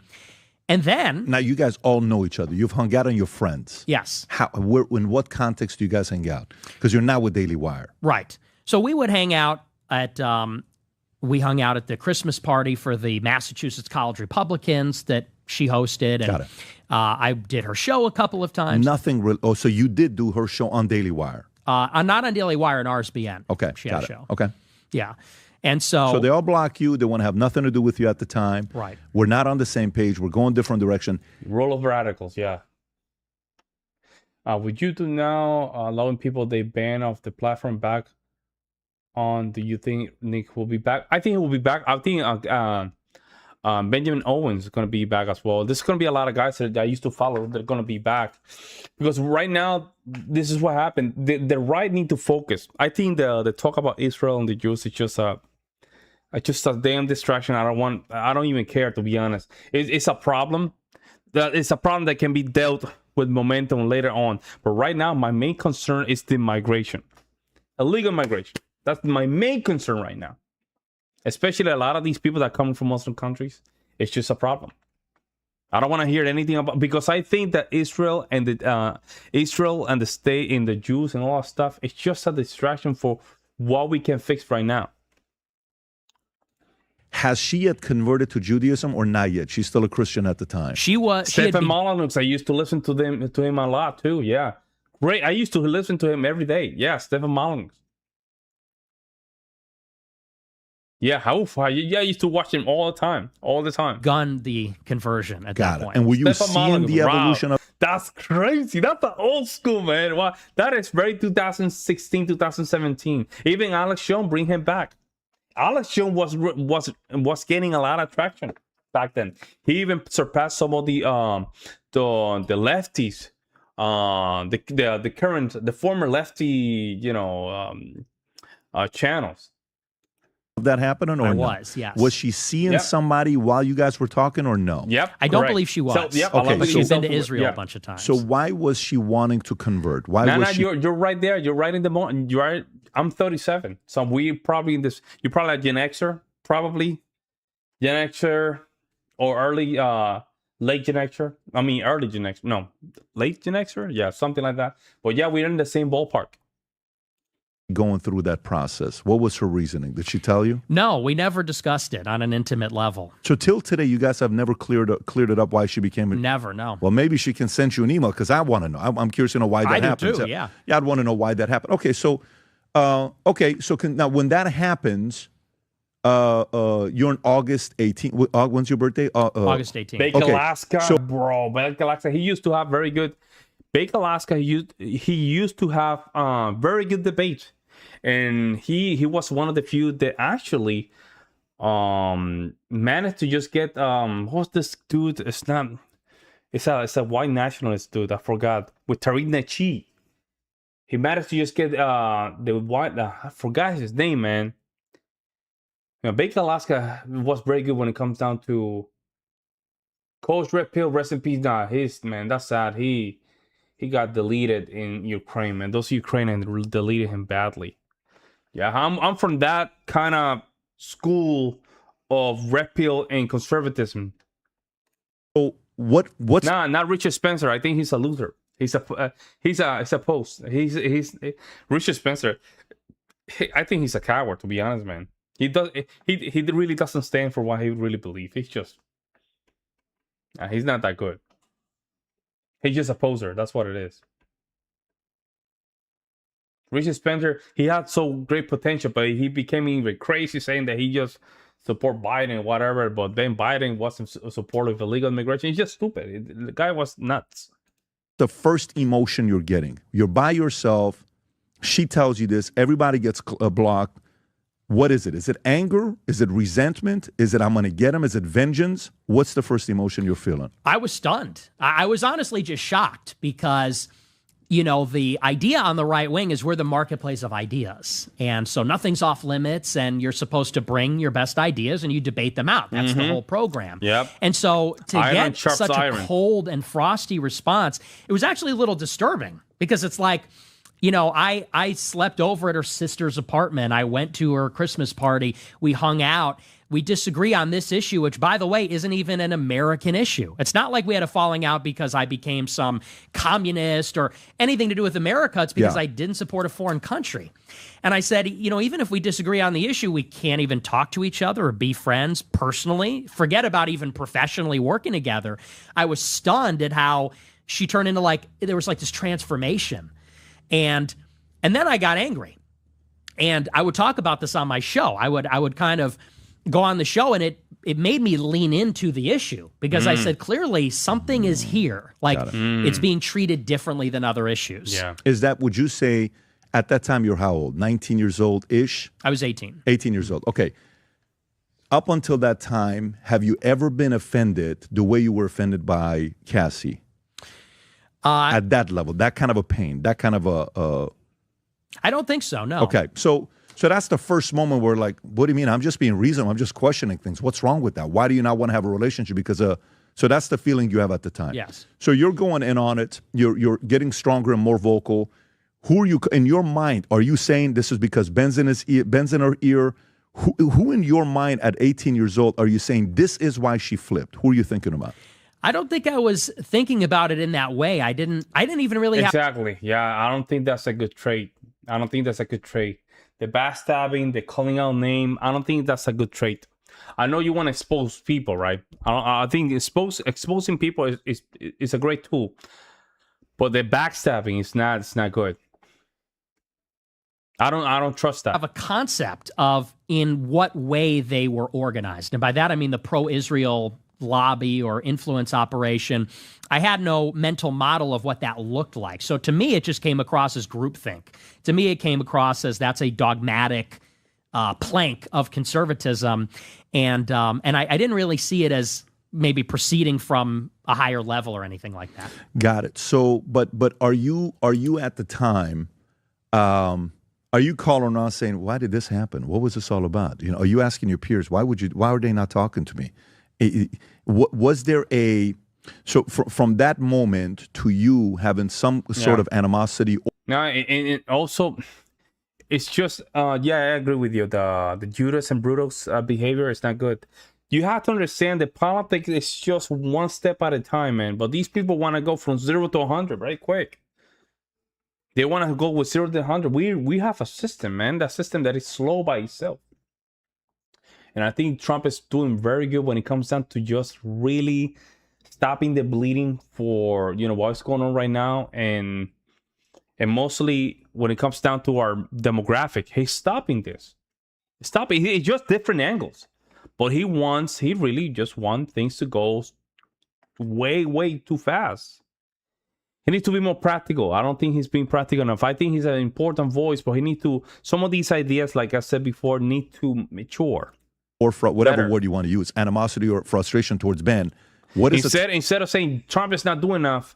And then... Now, you guys all know each other. You've hung out on your friends. Yes. In what context do you guys hang out? Because you're not with Daily Wire. Right. So we would hang out at... we hung out at the Christmas party for the Massachusetts College Republicans that she hosted. And, Got it. I did her show a couple of times. So you did do her show on Daily Wire? Not on Daily Wire, on RSBN. Okay, she had a show. Okay. Yeah. And so they all block you. They want to have nothing to do with you at the time. Right. We're not on the same page. We're going different direction. Role of radicals, yeah. Would you do now allowing people they ban off the platform back on? Do you think Nick will be back? I think he will be back. I think Benjamin Owens is going to be back as well. There's going to be a lot of guys that I used to follow that are going to be back. Because right now, this is what happened. The right need to focus. I think the talk about Israel and the Jews is just a damn distraction. I don't even care, to be honest. It's a problem. It's a problem that can be dealt with momentum later on. But right now, my main concern is the migration. Illegal migration. That's my main concern right now. Especially a lot of these people that come from Muslim countries. It's just a problem. I don't want to hear anything about, because I think that Israel and the state and the Jews and all that stuff, it's just a distraction for what we can fix right now. Has she yet converted to Judaism or not yet? She's still a Christian at the time. She was. Stephen Molyneux, I used to listen to him a lot too. Yeah, great. I used to listen to him every day. Yeah, Stephen Molyneux. Yeah, I used to watch him all the time. Gun the conversion at that point. And were you seeing the evolution of... That's crazy. That's the old school, man. Wow. That is very 2016, 2017. Even Alex Jones, bring him back. Alex Jones was gaining a lot of traction back then. He even surpassed some of the lefties, the former lefty, channels. of that happening or I no? was, yes. Was she seeing somebody while you guys were talking or no? Yep. I don't believe she was. So, yep, Okay, but so- she's been to Israel a bunch of times. So why was she wanting to convert? Why was she? You're right there. You're right in the moment. You're right. I'm 37. So we probably in this. You're probably a Gen Xer, probably Gen Xer or early, late Gen Xer. I mean, early Gen Xer. No, late Gen Xer. Yeah, something like that. But yeah, we're in the same ballpark. Going through that process, what was her reasoning? Did she tell you? No, we never discussed it on an intimate level. So till today, you guys have never cleared it up why she became a... Never, no. Well, maybe she can send you an email because I want to know. I'm curious to know why that I do happens. too, yeah. Yeah, I'd want to know why that happened. Okay, so now when that happens, you're in August 18th. When's your birthday? August 18th. Bake Okay, Alaska, so- bro. Bake Alaska. He used to have very good. Bake Alaska. He used to have very good debate, and he was one of the few that actually managed to just get what's this dude? It's not. It's a white nationalist dude. I forgot with Tariq Nasheed. He managed to just get the white. I forgot his name, man. You know, Bake Alaska was very good when it comes down to Coach Red Pill. Rest in peace. Nah, man, that's sad. He got deleted in Ukraine, man. Those Ukrainians deleted him badly. Yeah, I'm from that kind of school of Red Pill and conservatism. So what's Nah, not Richard Spencer. I think he's a loser. He's a post. He's Richard Spencer. I think he's a coward, to be honest, man. He really doesn't stand for what he really believes. He's just he's not that good. He's just a poser. That's what it is. Richard Spencer, he had so great potential, but he became even crazy saying that he just support Biden and whatever. But then Biden wasn't supportive of illegal immigration. He's just stupid. The guy was nuts. the first emotion you're getting? You're by yourself. She tells you this. Everybody gets blocked. What is it? Is it anger? Is it resentment? Is it I'm going to get him? Is it vengeance? What's the first emotion you're feeling? I was stunned. I was honestly just shocked because, you know, the idea on the right wing is we're the marketplace of ideas. And so nothing's off limits and you're supposed to bring your best ideas and you debate them out. That's the whole program. Yep. And so to Iron get sharps such iron. a cold and frosty response, it was actually a little disturbing because it's like, you know, I slept over at her sister's apartment. I went to her Christmas party. We hung out. We disagree on this issue, which, by the way, isn't even an American issue. It's not like we had a falling out because I became some communist or anything to do with America. It's because I didn't support a foreign country. And I said, you know, even if we disagree on the issue, we can't even talk to each other or be friends personally. Forget about even professionally working together. I was stunned at how she turned into there was this transformation. And then I got angry, and I would talk about this on my show. I would kind of go on the show, and it made me lean into the issue because I said, clearly something is here. It's being treated differently than other issues. Yeah. Is that, would you say, at that time you're how old? 19 years old-ish? I was 18. 18 years old. Okay. Up until that time, have you ever been offended the way you were offended by Cassie? At that level, that kind of a pain, that kind of a... I don't think so, no. Okay, so that's the first moment where what do you mean? I'm just being reasonable. I'm just questioning things. What's wrong with that? Why do you not want to have a relationship? Because so that's the feeling you have at the time. Yes. So you're going in on it. You're getting stronger and more vocal. Who are you in your mind? Are you saying this is because Ben's in her ear? Who in your mind at 18 years old are you saying this is why she flipped? Who are you thinking about? I don't think I was thinking about it in that way. I didn't even really Exactly. Yeah, I don't think that's a good trait. I don't think that's a good trait. The backstabbing, the calling out name, I don't think that's a good trait. I know you want to expose people, right? I think exposing people is a great tool, but the backstabbing is not good. I don't trust that. have a concept of in what way they were organized. And by that, I mean the pro-Israel lobby or influence operation. I had no mental model of what that looked like. So to me, it just came across as groupthink. To me, it came across as that's a dogmatic plank of conservatism. And I didn't really see it as maybe proceeding from a higher level or anything like that. Got it. So, but are you at the time, Are you calling around saying, why did this happen? What was this all about? You know, are you asking your peers, why are they not talking to me? Was there from that moment to you having some sort of animosity? No, and also, it's just, I agree with you. The Judas and Brutus behavior is not good. You have to understand that politics is just one step at a time, man. But these people want to go from 0 to 100 right quick. They want to go with 0 to 100. We have a system, man. That system that is slow by itself. And I think Trump is doing very good when it comes down to just really stopping the bleeding for, what's going on right now. And mostly when it comes down to our demographic, he's stopping this. It's just different angles. But he really just wants things to go way, way too fast. He needs to be more practical. I don't think he's being practical enough. I think he's an important voice, but some of these ideas, like I said before, need to mature. Or whatever word you want to use, animosity or frustration towards Ben. Instead of saying Trump is not doing enough,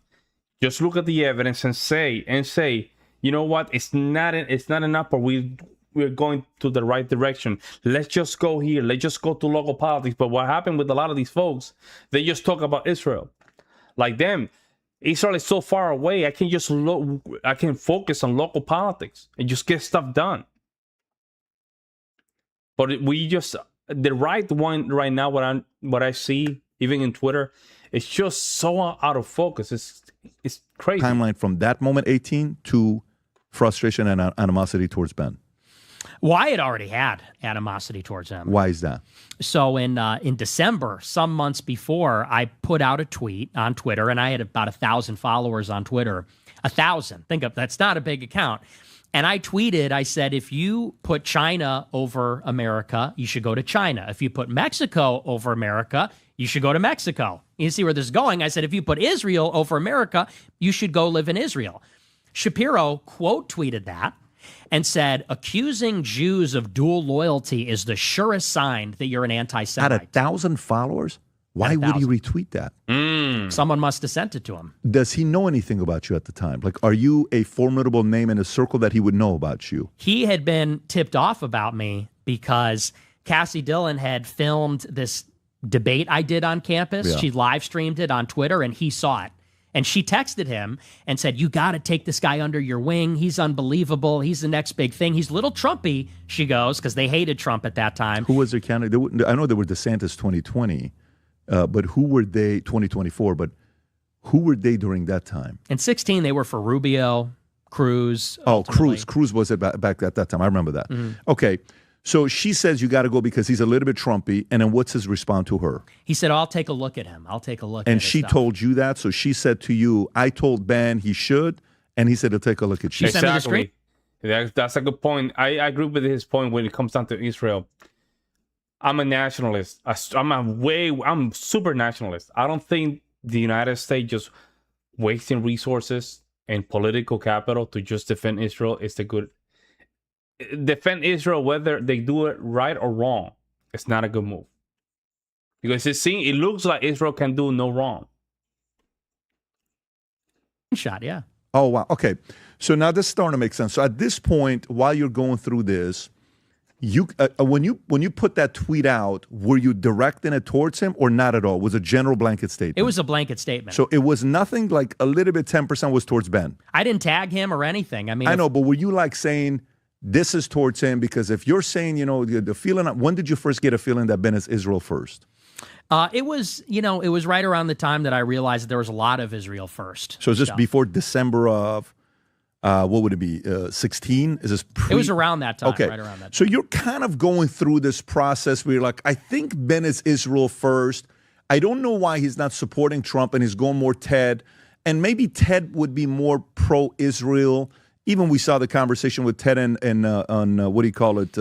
just look at the evidence and say, you know what, it's not enough, but we're going to the right direction. Let's just go here. Let's just go to local politics. But what happened with a lot of these folks, they just talk about Israel. Like them, Israel is so far away. I can focus on local politics and just get stuff done. But the right one right now, what I see, even in Twitter, it's just so out of focus. It's crazy. Timeline from that moment, 18, to frustration and animosity towards Ben. Well, I had already had animosity towards him. Why is that? So in December, some months before, I put out a tweet on Twitter, and I had about 1,000 followers on Twitter. 1,000. Think of that's not a big account. And I tweeted, I said, if you put China over America, you should go to China. If you put Mexico over America, you should go to Mexico. You see where this is going? I said, if you put Israel over America, you should go live in Israel. Shapiro quote tweeted that and said, accusing Jews of dual loyalty is the surest sign that you're an anti-Semite. At 1,000 followers? Why would he retweet that? Someone must have sent it to him. Does he know anything about you at the time? Like, are you a formidable name in a circle that he would know about you? He had been tipped off about me because Cassie Dillon had filmed this debate I did on campus. Yeah. She live streamed it on Twitter, and he saw it. And she texted him and said, you got to take this guy under your wing. He's unbelievable. He's the next big thing. He's a little Trumpy, she goes, because they hated Trump at that time. Who was their candidate? I know there were DeSantis 2020, but who were they, 2024, but who were they during that time? In 2016, they were for Rubio, Cruz. Oh, Cruz was it back at that time. I remember that. Mm-hmm. Okay. So she says you got to go because he's a little bit Trumpy. And then what's his response to her? He said, I'll take a look at him. I'll take a look at him. And she told you that? So she said to you, I told Ben he should, and he said to take a look at you. Exactly. That's a good point. I agree with his point when it comes down to Israel. I'm a nationalist. I'm super nationalist. I don't think the United States just wasting resources and political capital to just defend Israel is the good. Defend Israel, whether they do it right or wrong, it's not a good move. Because it looks like Israel can do no wrong. Shot, yeah. Oh, wow. Okay. So now this is starting to make sense. So at this point, while you're going through this, when you put that tweet out, were you directing it towards him or not at all? Was it a general blanket statement? It was a blanket statement. So it was nothing like a little bit 10% was towards Ben. I didn't tag him or anything. I mean, I know, but were you like saying this is towards him? Because if you're saying, the feeling, when did you first get a feeling that Ben is Israel first? It was right around the time that I realized that there was a lot of Israel first. So is this before December of, what would it be, 16? Is this It was around that time, okay. Right around that time. So you're kind of going through this process where you're like, I think Ben is Israel first. I don't know why he's not supporting Trump and he's going more Ted. And maybe Ted would be more pro-Israel. Even we saw the conversation with Ted and on what do you call it,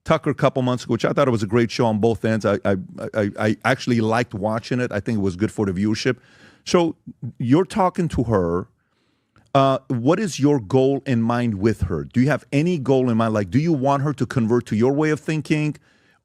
Tucker a couple months ago, which I thought it was a great show on both ends. I actually liked watching it. I think it was good for the viewership. So you're talking to her. What is your goal in mind with her? Do you have any goal in mind? Like, do you want her to convert to your way of thinking?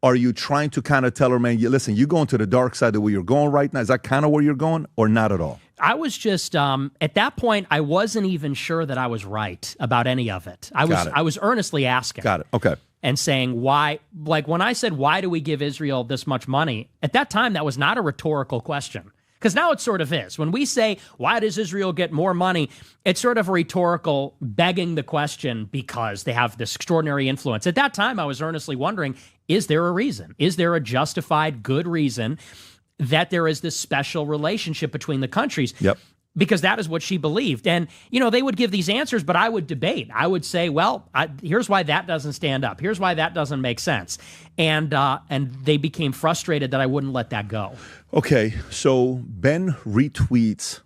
Are you trying to kind of tell her, man, listen, you're going to the dark side of where you're going right now? Is that kind of where you're going or not at all? I was just at that point, I wasn't even sure that I was right about any of it. I was earnestly asking. Got it. Okay. And saying why, like when I said, why do we give Israel this much money? At that time, that was not a rhetorical question. Because now it sort of is. When we say, why does Israel get more money? It's sort of a rhetorical begging the question because they have this extraordinary influence. At that time, I was earnestly wondering, is there a reason? Is there a justified good reason that there is this special relationship between the countries? Yep. Because that is what she believed. And, they would give these answers, but I would debate. I would say, well, here's why that doesn't stand up. Here's why that doesn't make sense. And they became frustrated that I wouldn't let that go. Okay, so Ben retweets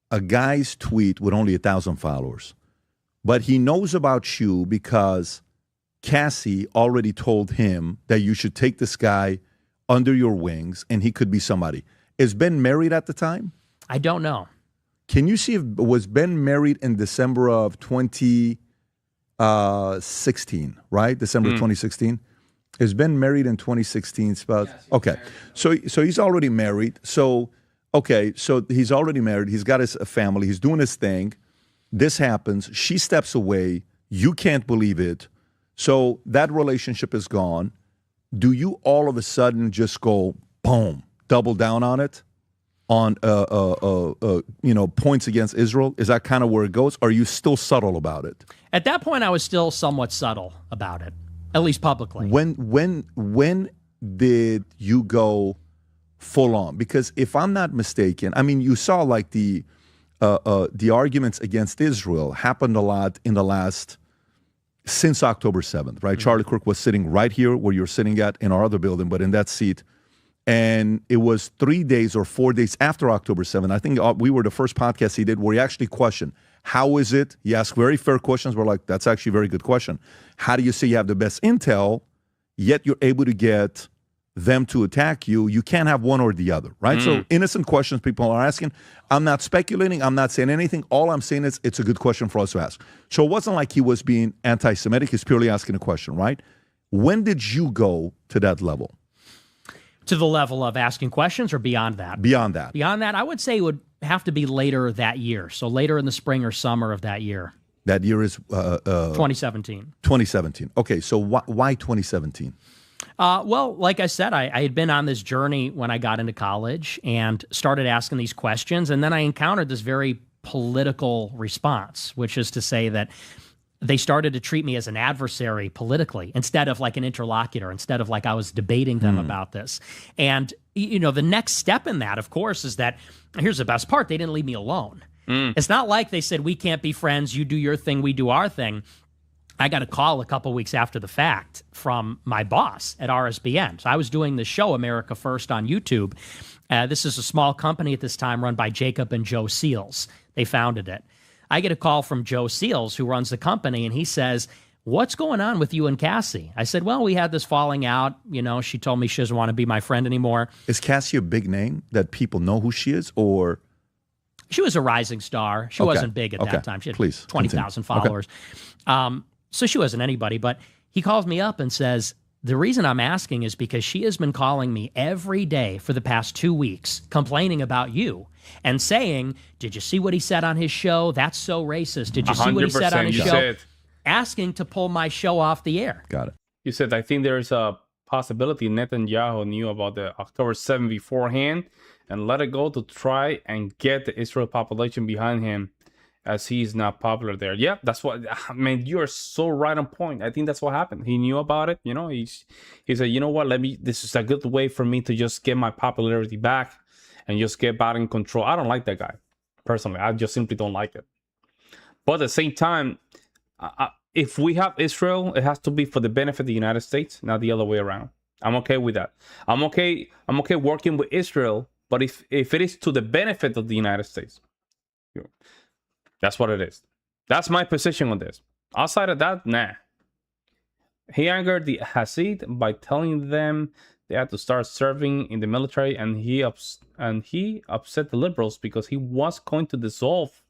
a guy's tweet with only 1,000 followers. But he knows about you because Cassie already told him that you should take this guy under your wings and he could be somebody. Is Ben married at the time? I don't know. Can you see was Ben married in December of 2016, right? December 2016? Is Ben married in 2016? Yes, okay. So he's already married. So he's already married. He's got his family. He's doing his thing. This happens. She steps away. You can't believe it. So that relationship is gone. Do you all of a sudden just go, boom, double down on it? On points against Israel? Is that kind of where it goes? Or are you still subtle about it? At that point, I was still somewhat subtle about it, at least publicly. When did you go full on? Because if I'm not mistaken, I mean, you saw like the arguments against Israel happened a lot in the last since October 7th, right? Mm-hmm. Charlie Kirk was sitting right here where you're sitting at in our other building, but in that seat. And it was 3 days or 4 days after October 7th. I think we were the first podcast he did where he actually questioned, how is it? He asked very fair questions. We're like, that's actually a very good question. How do you say you have the best intel, yet you're able to get them to attack you? You can't have one or the other, right? So innocent questions people are asking. I'm not speculating. I'm not saying anything. All I'm saying is it's a good question for us to ask. So it wasn't like he was being anti-Semitic. He's purely asking a question, right? When did you go to that level? To the level of asking questions or beyond that? Beyond that. Beyond that, I would say it would have to be later that year. So later in the spring or summer of that year. That year is 2017. 2017. Okay, so why 2017? Well, like I said, I had been on this journey when I got into college and started asking these questions. And then I encountered this very political response, which is to say that they started to treat me as an adversary politically instead of like an interlocutor, instead of like I was debating them about this. And, the next step in that, of course, is that here's the best part. They didn't leave me alone. It's not like they said, we can't be friends. You do your thing. We do our thing. I got a call a couple weeks after the fact from my boss at RSBN. So I was doing the show America First on YouTube. This is a small company at this time run by Jacob and Joe Seals. They founded it. I get a call from Joe Seals, who runs the company, and he says, what's going on with you and Cassie? I said, well, we had this falling out. She told me she doesn't want to be my friend anymore. Is Cassie a big name that people know who she is, or? She was a rising star. She wasn't big at that time. She had 20,000 followers. Okay. So she wasn't anybody, but he calls me up and says, the reason I'm asking is because she has been calling me every day for the past 2 weeks, complaining about you and saying, did you see what he said on his show? That's so racist. Did you see what he said on his show? Asking to pull my show off the air. Got it. You said, I think there's a possibility Netanyahu knew about the October 7th beforehand and let it go to try and get the Israel population behind him, as he's not popular there. Yeah, that's what, you're so right on point. I think that's what happened. He knew about it. He said, you know what, this is a good way for me to just get my popularity back and just get back in control. I don't like that guy, personally. I just simply don't like it. But at the same time, if we have Israel, it has to be for the benefit of the United States, not the other way around. I'm okay with that. I'm okay working with Israel, but if it is to the benefit of the United States, that's what it is. That's my position on this. Outside of that, nah. He angered the Hasid by telling them they had to start serving in the military, and he upset the liberals because he was going to dissolve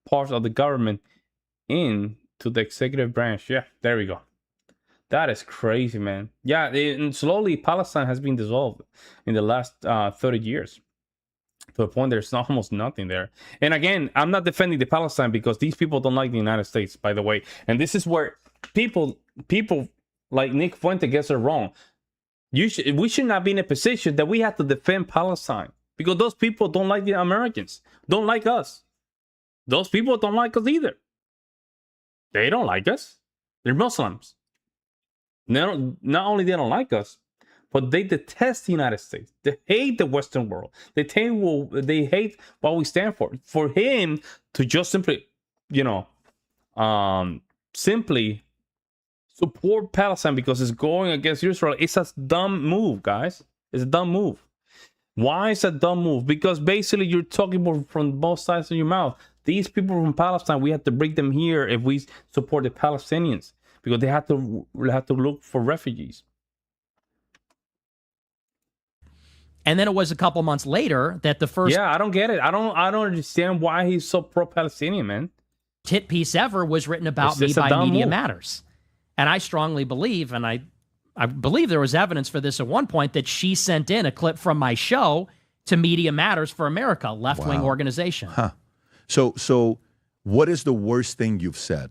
parts of the government into the executive branch. Yeah, there we go. That is crazy, man. Yeah, and slowly Palestine has been dissolved in the last 30 years. To the point there's almost nothing there. And again, I'm not defending the Palestine because these people don't like the United States, by the way. And this is where people like Nick Fuentes gets it wrong. We should not be in a position that we have to defend Palestine because those people don't like the Americans, don't like us. Those people don't like us either. They don't like us. They're Muslims. Not only they don't like us, but they detest the United States. They hate the Western world. They hate what we stand for. For him to just simply, simply support Palestine because it's going against Israel, it's a dumb move, guys. It's a dumb move. Why is it a dumb move? Because basically you're talking from both sides of your mouth. These people from Palestine, we have to bring them here if we support the Palestinians because they have to look for refugees. And then it was a couple months later that the first... Yeah, I don't get it. I don't understand why he's so pro-Palestinian, man. ...hit piece ever was written about me by Media Matters. And I strongly believe, and I believe there was evidence for this at one point, that she sent in a clip from my show to Media Matters for America, left-wing organization. Huh. So what is the worst thing you've said?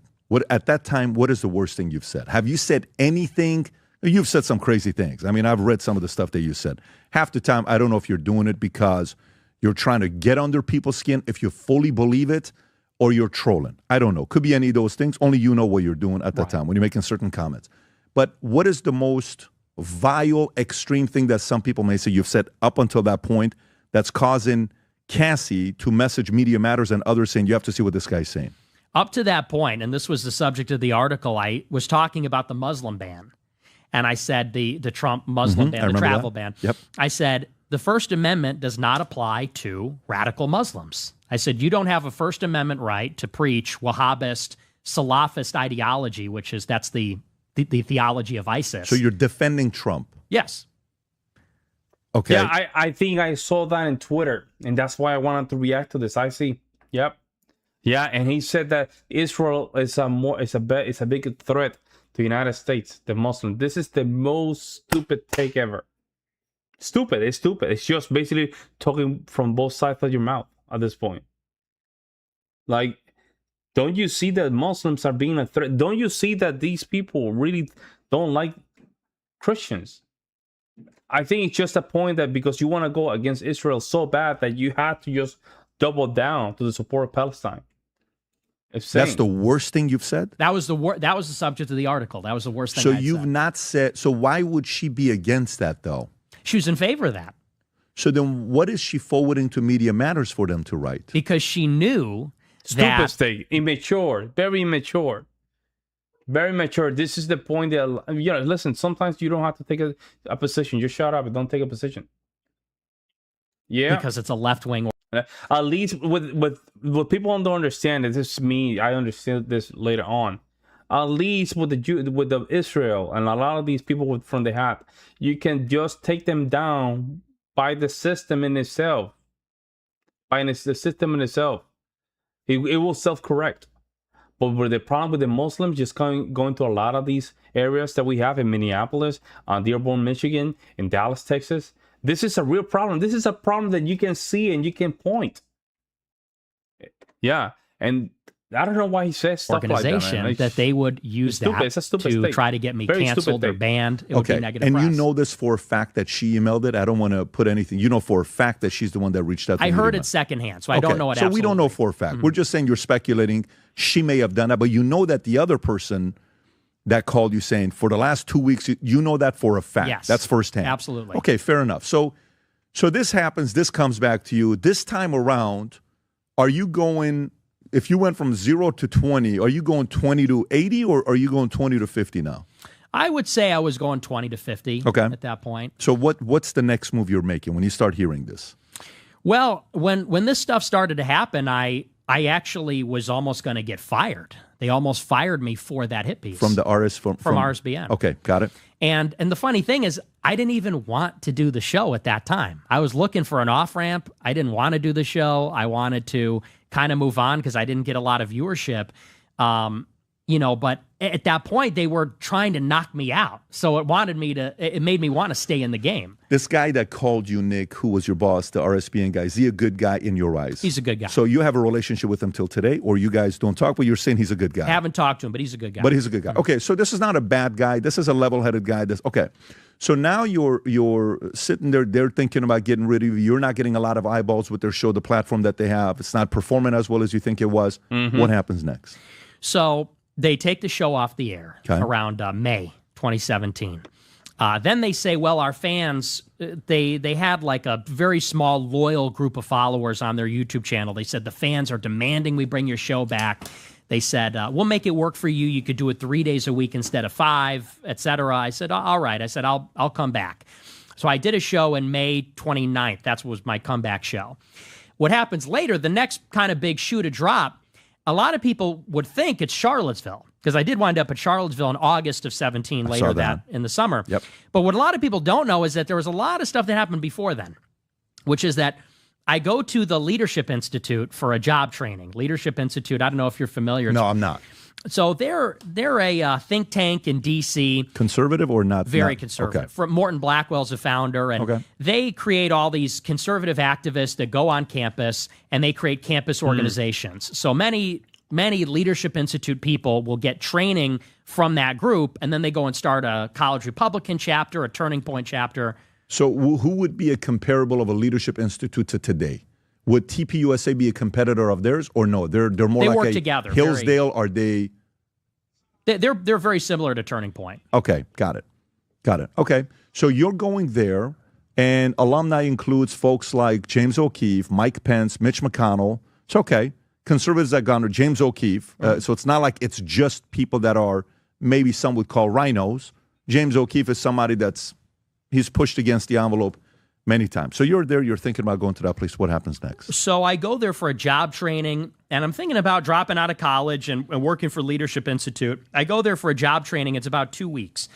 At that time, what is the worst thing you've said? Have you said anything... You've said some crazy things. I mean, I've read some of the stuff that you said. Half the time, I don't know if you're doing it because you're trying to get under people's skin, if you fully believe it, or you're trolling. I don't know. Could be any of those things. Only you know what you're doing at that time when you're making certain comments. But what is the most vile, extreme thing that some people may say you've said up until that point that's causing Cassie to message Media Matters and others saying, you have to see what this guy's saying? Up to that point, and this was the subject of the article, I was talking about the Muslim ban. And I said the Trump Muslim ban, the travel ban. Yep. I said the First Amendment does not apply to radical Muslims. I said you don't have a First Amendment right to preach Wahhabist, Salafist ideology, that's the theology of ISIS. So you're defending Trump? Yes. Okay. Yeah, I think I saw that in Twitter, and that's why I wanted to react to this. I see. Yep. Yeah, and he said that Israel is a big threat to the United States, the Muslim. This is the most stupid take ever. Stupid. It's stupid. It's just basically talking from both sides of your mouth at this point. Like, don't you see that Muslims are being a threat? Don't you see that these people really don't like Christians? I think it's just a point that because you want to go against Israel so bad that you have to just double down to the support of Palestine. That's the worst thing you've said? That was the subject of the article. That was the worst thing So I'd you've said. not said... So why would she be against that, though? She was in favor of that. So then what is she forwarding to Media Matters for them to write? Because she knew Stupid state. Immature. Very immature. Very mature. This is the point that... listen, sometimes you don't have to take a position. Just shut up and don't take a position. Yeah. Because it's a left-wing... At least with people don't understand, this is me. I understand this later on. At least with the Israel and a lot of these people from the hat, you can just take them down by the system in itself. By the system in itself, it will self-correct. But with the problem with the Muslims, just going to a lot of these areas that we have in Minneapolis, Dearborn, Michigan, in Dallas, Texas. This is a real problem. This is a problem that you can see and you can point. Yeah, and I don't know why he says stuff like that, that they would use to try to get me canceled or banned. It would be negative and press. You know this for a fact that she emailed it? I don't want to put anything. You know for a fact that she's the one that reached out to I heard it secondhand, so I don't know it. So we don't know for a fact. We're just saying you're speculating. She may have done that, but you know that the other person that called you saying for the last 2 weeks, you know that for a fact. Yes, that's firsthand. Absolutely. Okay, fair enough. So this happens. This comes back to you. This time around, are you going, if you went from 0 to 20, are you going 20 to 80 or are you going 20 to 50 now? I would say I was going 20 to 50 at that point. So what's the next move you're making when you start hearing this? Well, when this stuff started to happen, I actually was almost going to get fired. They almost fired me for that hit piece. From the from RSBN. Okay, got it. And the funny thing is, I didn't even want to do the show at that time. I was looking for an off-ramp. I didn't want to do the show. I wanted to kind of move on because I didn't get a lot of viewership. But at that point, they were trying to knock me out. So it made me want to stay in the game. This guy that called you, Nick, who was your boss, the RSBN guy, is he a good guy in your eyes? He's a good guy. So you have a relationship with him till today, or you guys don't talk, but you're saying he's a good guy? I haven't talked to him, but he's a good guy. But he's a good guy. Okay, so this is not a bad guy. This is a level-headed guy. Okay. So now you're sitting there, they're thinking about getting rid of you. You're not getting a lot of eyeballs with their show, the platform that they have. It's not performing as well as you think it was. Mm-hmm. What happens next? So they take the show off the air around May 2017. Then they say, well, our fans, they had like a very small, loyal group of followers on their YouTube channel. They said the fans are demanding we bring your show back. They said, we'll make it work for you. You could do it 3 days a week instead of 5, etc. I said, all right. I said, I'll come back. So I did a show in May 29th. That was my comeback show. What happens later, the next kind of big shoe to drop, a lot of people would think it's Charlottesville, because I did wind up at Charlottesville in August of 17, later that in the summer. Yep. But what a lot of people don't know is that there was a lot of stuff that happened before then, which is that I go to the Leadership Institute for a job training. Leadership Institute, I don't know if you're familiar. No, I'm not. So they're a think tank in D.C. Conservative or not? Very conservative. Okay. Morton Blackwell's a founder, and they create all these conservative activists that go on campus, and they create campus organizations. So many Leadership Institute people will get training from that group, and then they go and start a college Republican chapter, a Turning Point chapter. So who would be a comparable of a Leadership Institute to today? Would TPUSA be a competitor of theirs, or no? They're more like work a together. Hillsdale. Are they? They're very similar to Turning Point. Okay, got it. Okay, so you're going there, and alumni includes folks like James O'Keefe, Mike Pence, Mitch McConnell. It's okay. Conservatives that gone to James O'Keefe. So it's not like it's just people that are maybe some would call rhinos. James O'Keefe is somebody he's pushed against the envelope many times. So you're there, you're thinking about going to that place. What happens next? So I go there for a job training, and I'm thinking about dropping out of college and working for Leadership Institute. I go there for a job training. It's about 2 weeks,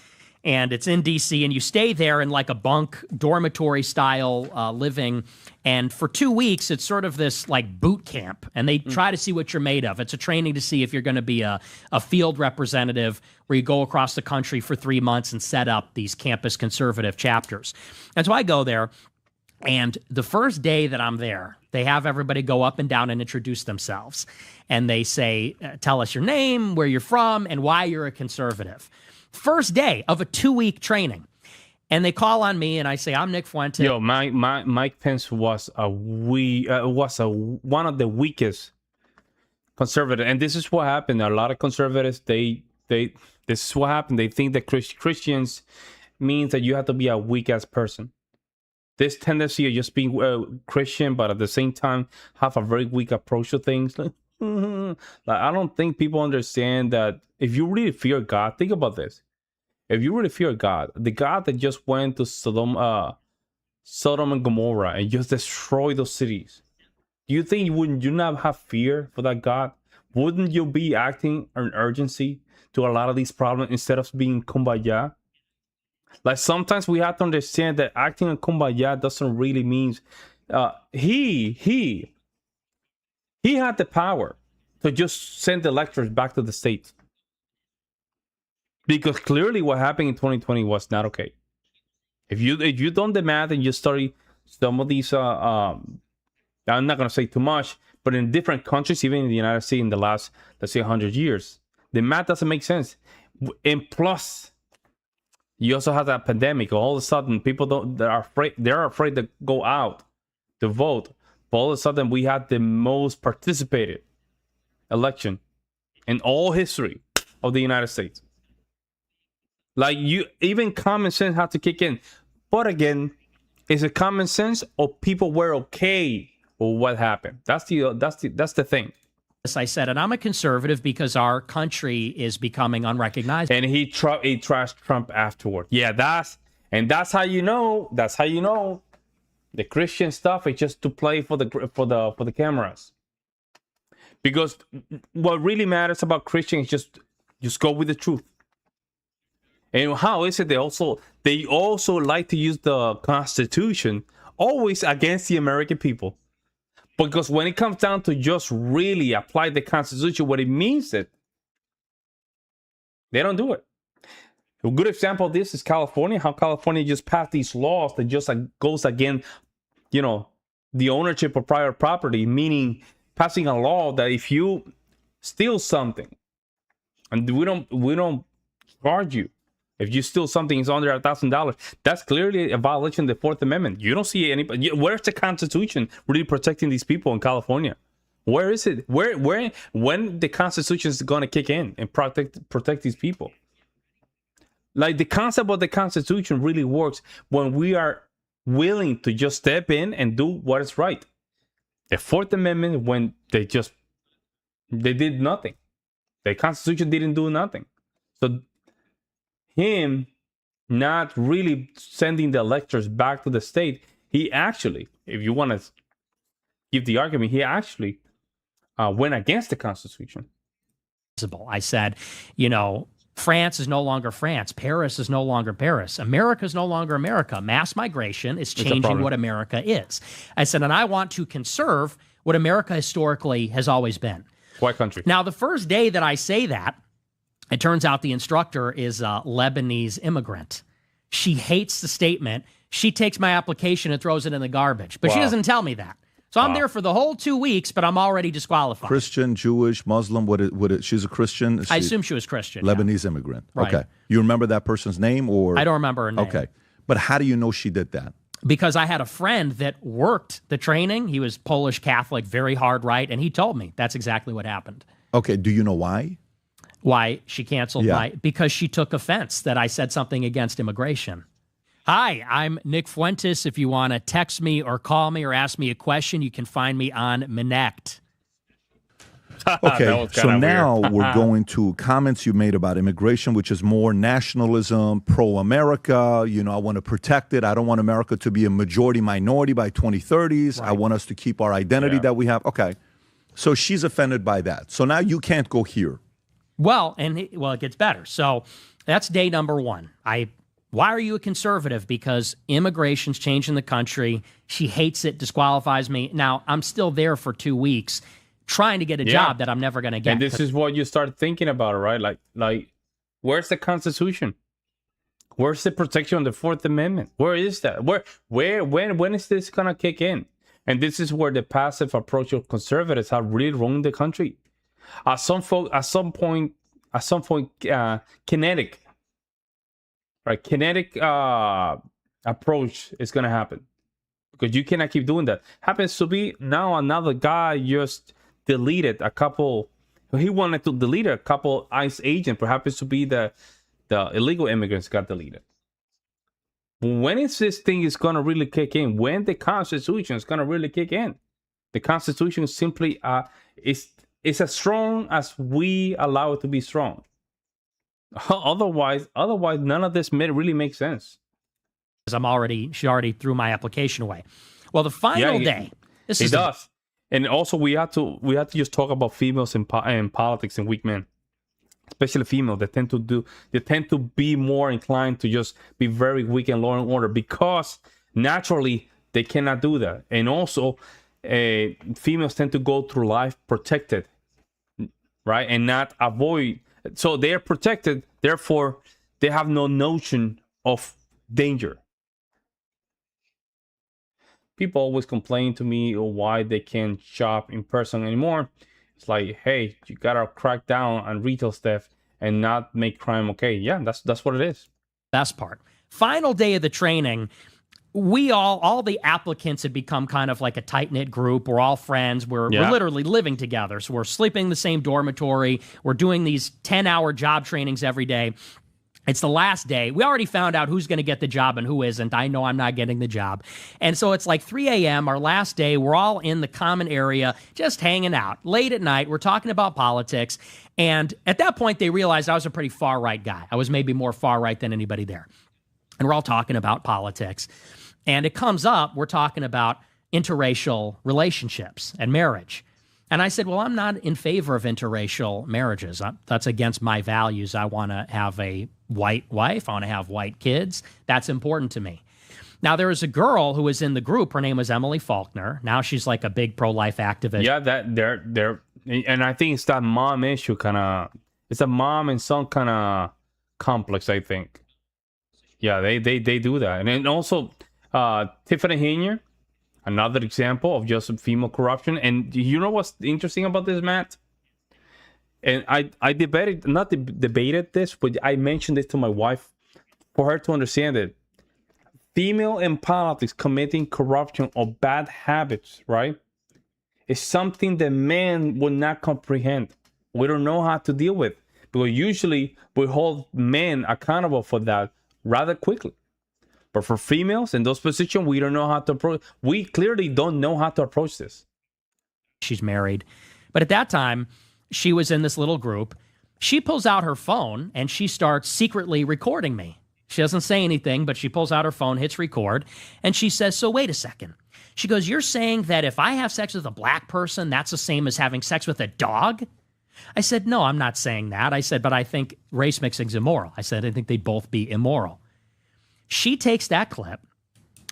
and it's in D.C., and you stay there in like a bunk dormitory-style living, and for 2 weeks, it's sort of this like boot camp, and they try to see what you're made of. It's a training to see if you're going to be a field representative where you go across the country for 3 months and set up these campus conservative chapters. And so I go there, and the first day that I'm there, they have everybody go up and down and introduce themselves. And they say, tell us your name, where you're from, and why you're a conservative. First day of a 2-week training. And they call on me, and I say, I'm Nick Fuentes. Yo, Mike Pence was one of the weakest conservatives. And this is what happened. A lot of conservatives, this is what happened. They think that Christians means that you have to be a weak-ass person. This tendency of just being Christian, but at the same time have a very weak approach to things. Like, I don't think people understand that if you really fear God, think about this. If you really fear God, the God that just went to Sodom and Gomorrah and just destroyed those cities, do you think wouldn't you not have fear for that God? Wouldn't you be acting an urgency to a lot of these problems instead of being kumbaya? Like sometimes we have to understand that acting in kumbaya doesn't really mean he had the power to just send the lectures back to the States. Because clearly what happened in 2020 was not okay. If you don't the math and you study some of these, I'm not going to say too much, but in different countries, even in the United States in the last, let's say 100 years, the math doesn't make sense. And plus, you also have that pandemic. All of a sudden, people they're afraid to go out to vote. But all of a sudden, we had the most participated election in all history of the United States. Like even common sense had to kick in. But again, is it common sense or people were okay with what happened? That's the thing. I said, and I'm a conservative because our country is becoming unrecognizable. And he trashed Trump afterward. Yeah, that's how you know. That's how you know the Christian stuff is just to play for the cameras. Because what really matters about Christians is just go with the truth. And how is it they also like to use the Constitution always against the American people? Because when it comes down to just really apply the Constitution, what it means They don't do it. A good example of this is California, how California just passed these laws that just goes against, the ownership of private property, meaning passing a law that if you steal something, and we don't charge you. If you steal something is under $1,000, that's clearly a violation of the Fourth Amendment. You don't see anybody. Where's the Constitution really protecting these people in California? Where is it? When the Constitution is going to kick in and protect these people? Like, the concept of the Constitution really works when we are willing to just step in and do what is right. The Fourth Amendment, when they did nothing. The Constitution didn't do nothing. So him not really sending the electors back to the state, he actually, if you want to give the argument, he actually went against the Constitution. I said, France is no longer France. Paris is no longer Paris. America is no longer America. Mass migration is changing what America is. I said, and I want to conserve what America historically has always been. White country. Now, the first day that I say that, it turns out the instructor is a Lebanese immigrant. She hates the statement. She takes my application and throws it in the garbage. But she doesn't tell me that. So I'm there for the whole 2 weeks, but I'm already disqualified. Christian, Jewish, Muslim, she's a Christian? I assume she was Christian. Lebanese immigrant. Right. Okay. You remember that person's name? Or I don't remember her name. Okay. But how do you know she did that? Because I had a friend that worked the training. He was Polish Catholic, very hard right, and he told me that's exactly what happened. Okay. Do you know why? Why she canceled because she took offense that I said something against immigration. Hi, I'm Nick Fuentes. If you want to text me or call me or ask me a question, you can find me on Minect. Okay, so now we're going to comments you made about immigration, which is more nationalism, pro-America. I want to protect it. I don't want America to be a majority minority by 2030s. Right. I want us to keep our identity that we have. Okay, so she's offended by that. So now you can't go here. Well, it gets better. So that's day number one. Why are you a conservative? Because immigration's changing the country. She hates it, disqualifies me. Now, I'm still there for 2 weeks trying to get a job that I'm never going to get. And this is what you start thinking about, right? Like, where's the Constitution? Where's the protection of the Fourth Amendment? Where is that? When is this going to kick in? And this is where the passive approach of conservatives have really ruined the country. At some point, kinetic approach is going to happen, because you cannot keep doing that. Happens to be now another guy just deleted a couple. He wanted to delete a couple ICE agents, but happens to be the illegal immigrants got deleted. When is this thing is going to really kick in? When the Constitution is going to really kick in? The Constitution is simply is as strong as we allow it to be strong. Otherwise, none of this really makes sense. She already threw my application away. Well, the final day. It does. And also, we have to just talk about females in politics and weak men, especially females. They tend to be more inclined to just be very weak in law and order, because naturally they cannot do that. And also, females tend to go through life protected, right, and not avoid. So they are protected, therefore they have no notion of danger. People always complain to me why they can't shop in person anymore. It's like, hey, you gotta crack down on retail theft and not make crime okay. Yeah, that's what it is. Best part. Final day of the training, we all the applicants had become kind of like a tight-knit group. We're all friends. We're literally living together. So we're sleeping in the same dormitory. We're doing these 10-hour job trainings every day. It's the last day. We already found out who's going to get the job and who isn't. I know I'm not getting the job. And so it's like 3 a.m., our last day. We're all in the common area just hanging out. Late at night, we're talking about politics. And at that point, they realized I was a pretty far-right guy. I was maybe more far-right than anybody there. And we're all talking about politics. And it comes up, we're talking about interracial relationships and marriage. And I said, well, I'm not in favor of interracial marriages. That's against my values. I want to have a white wife. I want to have white kids. That's important to me. Now, there was a girl who was in the group. Her name was Emily Faulkner. Now she's like a big pro-life activist. Yeah, and I think it's that mom issue kind of It's a mom and son kind of complex, I think. Yeah, they do that. And then also, Tiffany Hinier, another example of just female corruption. And you know what's interesting about this, Matt? And I debated this, but I mentioned this to my wife for her to understand it. Female in politics committing corruption or bad habits, right, is something that men would not comprehend. We don't know how to deal with. Because usually we hold men accountable for that rather quickly. But for females in those positions, we don't know how to approach. We clearly don't know how to approach this. She's married. But at that time, she was in this little group. She pulls out her phone and she starts secretly recording me. She doesn't say anything, but she pulls out her phone, hits record, and she says, so wait a second. She goes, you're saying that if I have sex with a black person, that's the same as having sex with a dog? I said, no, I'm not saying that. I said, but I think race mixing is immoral. I said, I think they'd both be immoral. She takes that clip,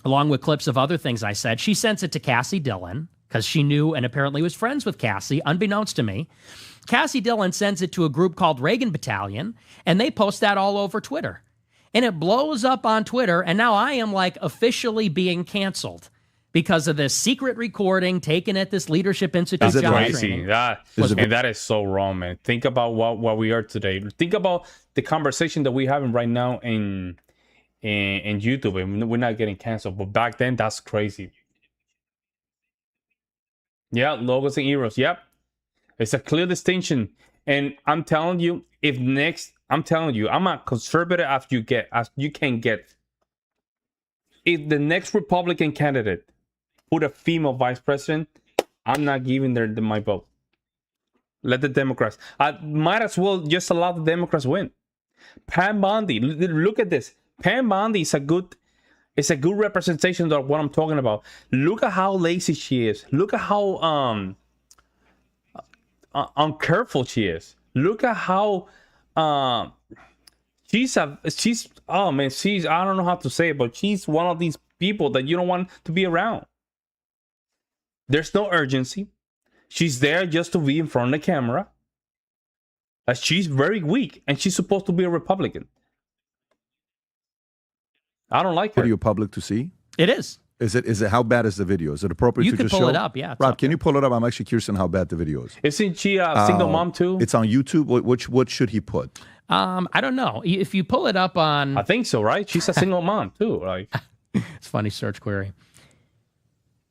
along with clips of other things I said. She sends it to Cassie Dillon, because she knew and apparently was friends with Cassie, unbeknownst to me. Cassie Dillon sends it to a group called Reagan Battalion, and they post that all over Twitter. And it blows up on Twitter, and now I am like officially being canceled because of this secret recording taken at this Leadership Institute. That's crazy. That is so wrong, man. Think about what we are today. Think about the conversation that we're having right now in YouTube, and we're not getting canceled. But back then, that's crazy. Yeah, logos and heroes. Yep. It's a clear distinction. And I'm telling you, I'm a conservative as you can get. If the next Republican candidate put a female vice president, I'm not giving them my vote. Let the Democrats. I might as well just allow the Democrats win. Pam Bondi, look at this. Pam Bondi is a good representation of what I'm talking about. Look at how lazy she is. Look at how uncareful she is. Look at how she's I don't know how to say it, but she's one of these people that you don't want to be around. There's no urgency. She's there just to be in front of the camera. She's very weak, and she's supposed to be a Republican. I don't like her. Are you public to see? It is. Is it? How bad is the video? Is it appropriate to just show? You can pull it up, yeah. Rob, can you pull it up? I'm actually curious on how bad the video is. Isn't she a single mom too? It's on YouTube. What should he put? I don't know. If you pull it up on... I think so, right? She's a single mom too. Like, it's a funny search query.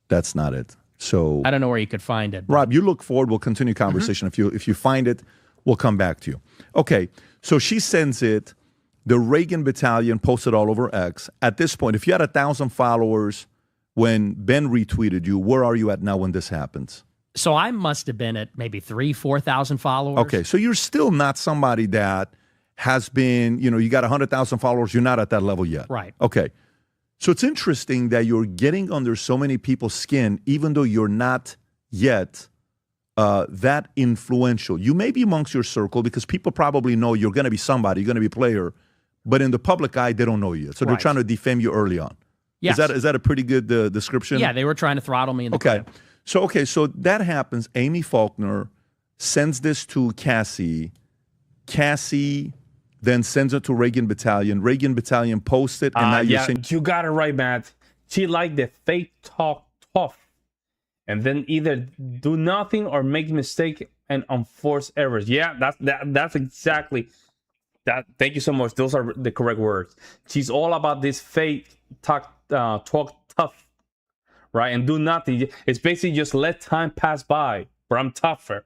That's not it. So I don't know where you could find it. Rob, you look forward. We'll continue conversation. If you find it, we'll come back to you. Okay. So she sends it. The Reagan Battalion posted all over X. At this point, if you had 1,000 followers when Ben retweeted you, where are you at now when this happens? So I must have been at maybe 4,000 followers. Okay. So you're still not somebody that has been, you got 100,000 followers. You're not at that level yet. Right. Okay. So it's interesting that you're getting under so many people's skin, even though you're not yet that influential. You may be amongst your circle because people probably know you're going to be somebody, you're going to be a player, but in the public eye, they don't know you yet. So they're trying to defame you early on. Yes. Is that a pretty good description? Yeah, they were trying to throttle me in the clip. So that happens. Amy Faulkner sends this to Cassie. Cassie then sends it to Reagan Battalion. Reagan Battalion posts it, and now you're saying... You got it right, Matt. She liked the fake talk tough, and then either do nothing or make mistake and enforce errors. Yeah, that's exactly that. Thank you so much. Those are the correct words. She's all about this fake talk tough, right? And do nothing. It's basically just let time pass by, but I'm tougher.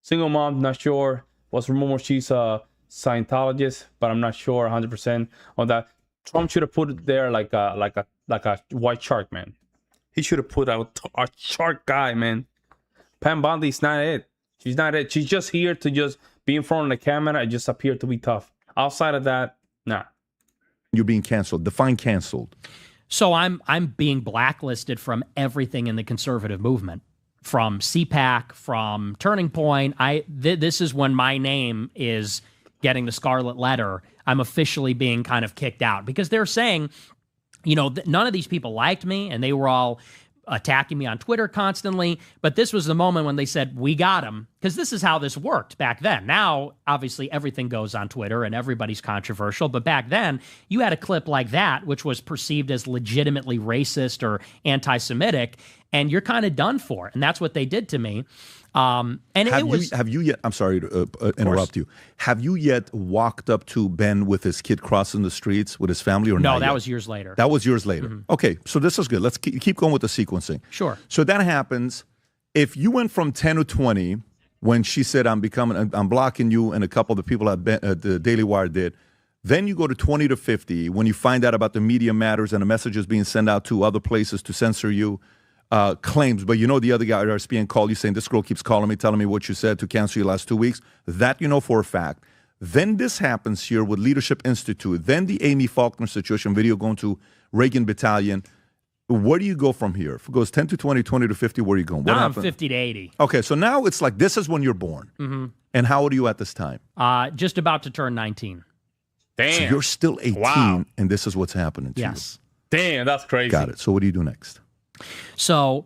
Single mom, not sure. What's rumor she's a Scientologist, but I'm not sure 100% on that. Trump should have put it there like a white shark, man. He should have put out a shark guy, man. Pam Bondi's not it. She's not it. She's just here to just be in front of the camera and just appear to be tough. Outside of that, nah. You're being canceled. Define canceled. So I'm being blacklisted from everything in the conservative movement. From CPAC, from Turning Point. This is when my name is getting the scarlet letter. I'm officially being kind of kicked out because they're saying, none of these people liked me and they were all attacking me on Twitter constantly. But this was the moment when they said, we got him. because this is how this worked back then. Now, obviously, everything goes on Twitter and everybody's controversial. But back then, you had a clip like that, which was perceived as legitimately racist or anti-Semitic, and you're kind of done for. And that's what they did to me. And have you yet? I'm sorry to interrupt you. Have you yet walked up to Ben with his kid crossing the streets with his family, or no? Not that yet? Was years later. That was years later. Mm-hmm. Okay, so this is good. Let's keep going with the sequencing. Sure. So that happens. If you went from 10 to 20 when she said, I'm blocking you, and a couple of the people at the Daily Wire did, then you go to 20 to 50 when you find out about the Media Matters and the messages being sent out to other places to censor you. Claims, but the other guy at RSPN called you saying, this girl keeps calling me, telling me what you said to cancel you last 2 weeks. That for a fact. Then this happens here with Leadership Institute. Then the Amy Faulkner situation, video going to Reagan Battalion. Where do you go from here? If it goes 10 to 20, 20 to 50, where are you going? Now I'm 50 to 80. Okay, so now it's like this is when you're born. Mm-hmm. And how old are you at this time? Just about to turn 19. Damn. So you're still 18, and this is what's happening to you. Yes. Damn, that's crazy. Got it. So what do you do next? So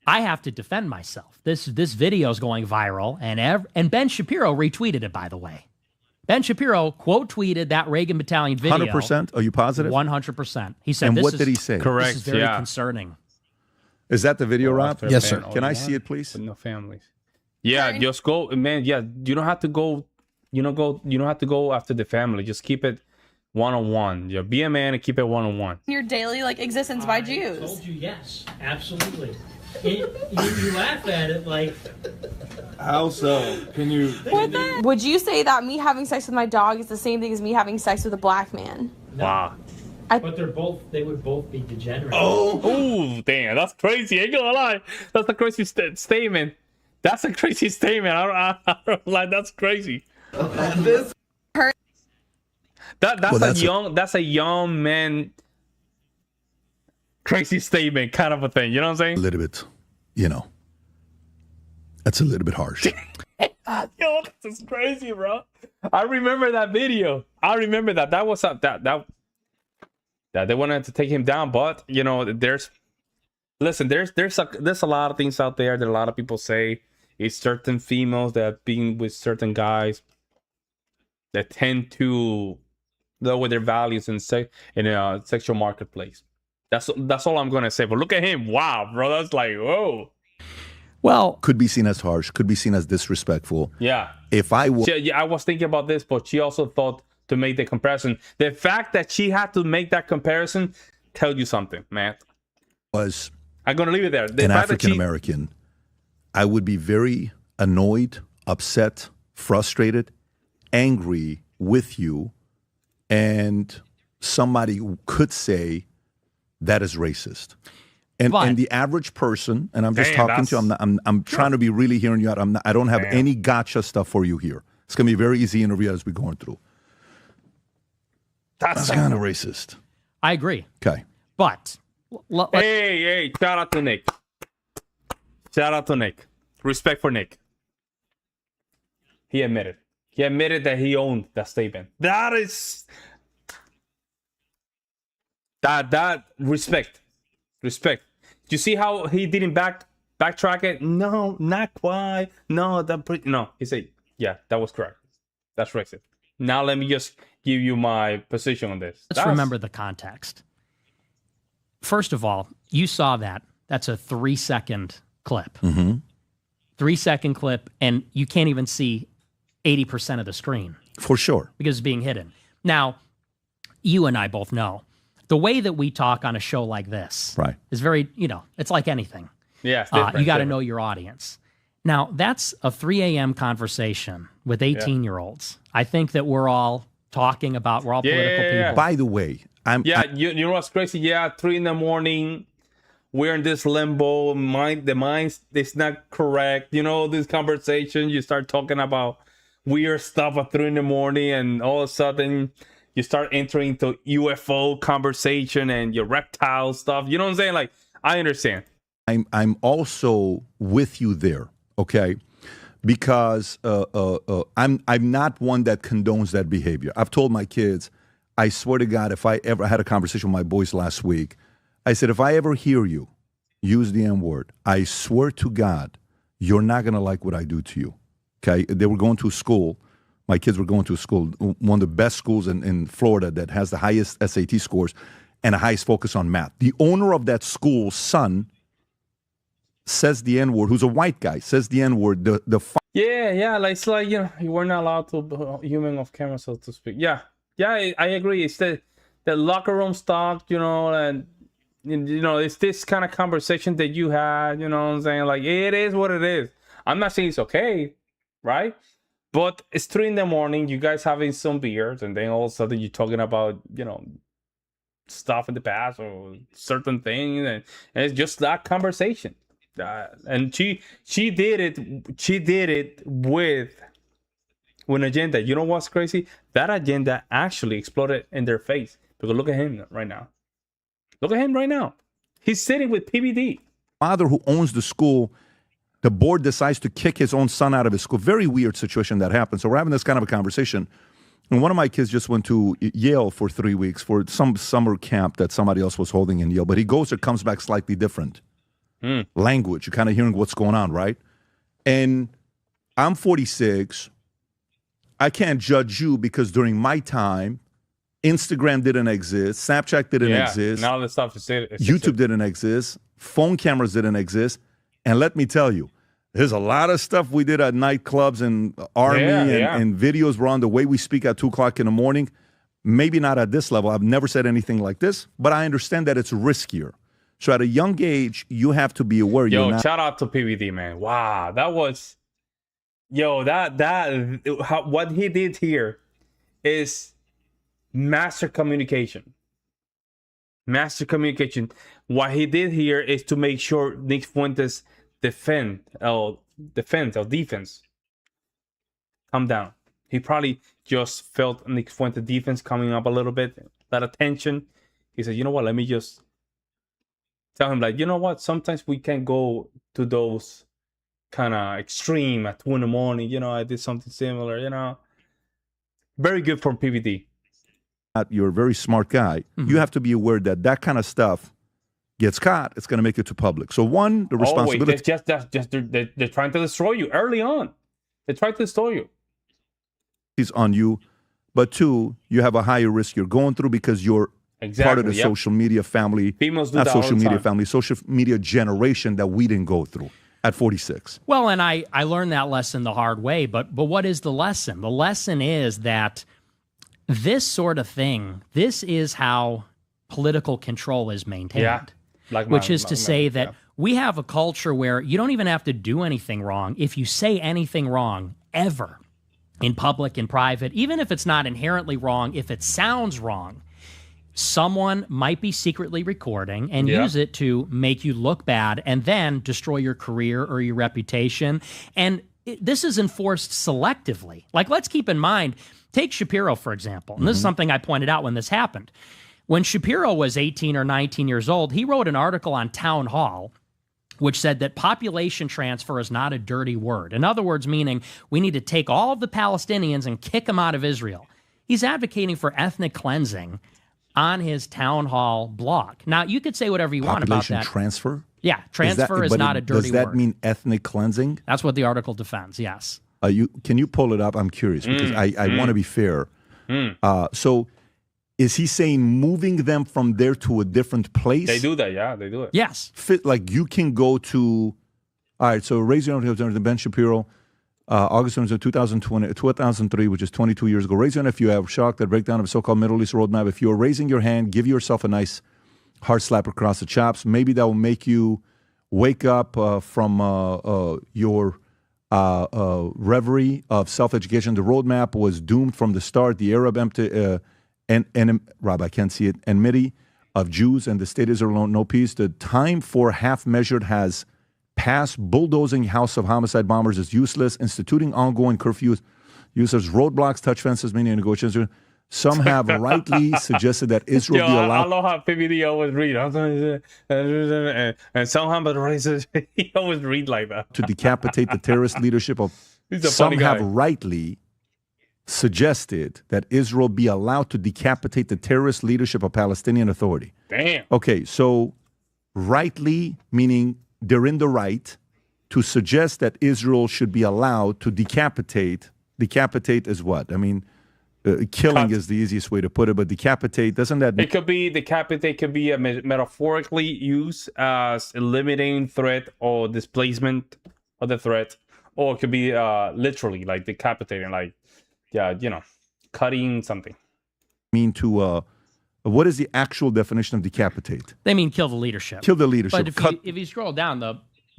I have to defend myself. This video is going viral, and Ben Shapiro retweeted it, by the way. Ben Shapiro quote tweeted that Reagan Battalion video. 100%? Are you positive? 100%. He said, and what did he say? Correct. This is very concerning. Is that the video, Rob? Yes, sir. Can I see it, please? No families. Yeah, just go, man. Yeah, you don't have to go. You don't have to go after the family. Just keep it one-on-one. Yeah, be a man and keep it one-on-one. Your daily existence by Jews. I told you yes, absolutely. You laugh at it like. How so? Can you? Would you say that me having sex with my dog is the same thing as me having sex with a black man? No. Wow. But they would both be degenerate. Oh, damn, that's crazy. I ain't gonna lie. That's a crazy statement. That's a crazy statement. I don't lie. That's crazy. This. That's a young man crazy statement kind of a thing. You know what I'm saying? A little bit, that's a little bit harsh. Yo, this is crazy, bro. I remember that video. I remember that. That was that they wanted to take him down, but there's a lot of things out there that a lot of people say is certain females that have been with certain guys that tend to lower their values in a sexual marketplace. That's all I'm gonna say. But look at him. Wow, bro. That's like, whoa. Well, could be seen as harsh, could be seen as disrespectful. Yeah. If I I was thinking about this, but she also thought to make the comparison. The fact that she had to make that comparison tells you something, man. I'm gonna leave it there. An African American, I would be very annoyed, upset, frustrated, angry with you, and somebody could say that is racist. And the average person, and I'm just talking to you, I'm trying to be really hearing you out. I don't have any gotcha stuff for you here. It's gonna be a very easy interview as we're going through. That's kind of racist. I agree. Okay. But hey, shout out to Nick. Shout out to Nick. Respect for Nick. He admitted that he owned that statement. That is that respect. You see how he didn't backtrack it? No, not quite. No, he said, yeah, that was correct. That's racist. Now let me just give you my position on this. Let's remember the context. First of all, you saw that. That's a 3-second clip. Mm-hmm. 3-second clip, and you can't even see 80% of the screen. For sure. Because it's being hidden. Now, you and I both know the way that we talk on a show like this is very, it's like anything. Yeah, you got to know your audience. Now, that's a 3 a.m. conversation with 18-year-olds. I think that we're all talking about, we're all political people. By the way, you know what's crazy? Yeah, 3 a.m, we're in this limbo. The mind is not correct. This conversation, you start talking about weird stuff at 3 a.m, and all of a sudden you start entering into UFO conversation and your reptile stuff. You know what I'm saying? Like, I understand. I'm also with you there, okay? Because I'm not one that condones that behavior. I've told my kids, I swear to God, if I had a conversation with my boys last week, I said, if I ever hear you use the N-word, I swear to God, you're not going to like what I do to you. Okay, they were going to school. My kids were going to school, one of the best schools in Florida that has the highest SAT scores and the highest focus on math. The owner of that school's son says the N-word, who's a white guy, says the N-word. Yeah, like it's like, you weren't allowed to human off camera, so to speak. Yeah, I agree. It's the locker room talk, and it's this kind of conversation that you had, you know what I'm saying? Like, it is what it is. I'm not saying it's okay, right? But it's 3 a.m, you guys having some beers, and then all of a sudden you're talking about, stuff in the past or certain things, and it's just that conversation. And she did it with an agenda. You know what's crazy? That agenda actually exploded in their face. Because look at him right now. He's sitting with PBD. Father who owns the school, the board decides to kick his own son out of his school. Very weird situation that happened. So we're having this kind of a conversation. And one of my kids just went to Yale for 3 weeks for some summer camp that somebody else was holding in Yale. But he goes or comes back slightly different. Language. You're kind of hearing what's going on, right? And I'm 46. I can't judge you because during my time, Instagram didn't exist. Snapchat didn't exist. Now the stuff is YouTube didn't exist. Phone cameras didn't exist. And let me tell you, there's a lot of stuff we did at nightclubs and Army and videos were on the way we speak at 2 o'clock in the morning. Maybe not at this level. I've never said anything like this, but I understand that it's riskier. So at a young age, you have to be aware. Shout out to PBD, man. Wow, that was, what he did here is master communication. What he did here is to make sure Nick Fuentes defense. Come down. He probably just felt Nick Fuentes' defense coming up a little bit, that attention. He said, you know what, let me just tell him, like, you know what, sometimes we can go to those kind of extreme at 2 a.m. I did something similar, Very good from PBD. You're a very smart guy. You have to be aware that that kind of stuff gets caught. It's going to make it to public. So one, the responsibility. They're trying to destroy you early on. They try to destroy you. Is on you. But 2, you have a higher risk you're going through because you're part of the social media family. Females do not that social all the media time. Family, social media generation that we didn't go through at 46. Well, and I learned that lesson the hard way, but what is the lesson? The lesson is that this sort of thing, this is how political control is maintained. Yeah. Which is to say that we have a culture where you don't even have to do anything wrong. If you say anything wrong ever in public, in private, even if it's not inherently wrong, if it sounds wrong, someone might be secretly recording and use it to make you look bad and then destroy your career or your reputation. And this is enforced selectively. Like, let's keep in mind, take Shapiro, for example. And this is something I pointed out when this happened. When Shapiro was 18 or 19 years old, he wrote an article on Town Hall which said that population transfer is not a dirty word. In other words, meaning we need to take all of the Palestinians and kick them out of Israel. He's advocating for ethnic cleansing on his Town Hall blog. Now, you could say whatever you want about that. Population transfer? Yeah, transfer is not a dirty word. Does that mean ethnic cleansing? That's what the article defends, yes. Can you pull it up? I'm curious because I want to be fair. So is he saying moving them from there to a different place? They do that, yeah, they do it. Yes. Like you can go to, all right, so raise your hand, Ben Shapiro, August 2003, which is 22 years ago. Raise your hand if you have shocked at breakdown of so-called Middle East roadmap. If you're raising your hand, give yourself a nice hard slap across the chops. Maybe that will make you wake up from your reverie of self-education. The roadmap was doomed from the start. The Arab Rob, I can't see it. Enmity of Jews and the state Israel, no peace. The time for half-measured has passed. Bulldozing house of homicide bombers is useless. Instituting ongoing curfews, users roadblocks, touch fences, meaning negotiations. Some have rightly suggested that Israel be allowed. I love how PBD always read. And somehow, he always read like that. To decapitate the terrorist leadership of. Some have rightly suggested that Israel be allowed to decapitate the terrorist leadership of Palestinian Authority. Damn. Okay, so rightly meaning they're in the right to suggest that Israel should be allowed to decapitate is what? I mean, killing is the easiest way to put it, but decapitate, doesn't that... It could be, decapitate could be metaphorically used as eliminating threat or displacement of the threat, or it could be literally like decapitating, like, cutting something. Mean to... what is the actual definition of decapitate? They mean kill the leadership. Kill the leadership. But if you scroll down,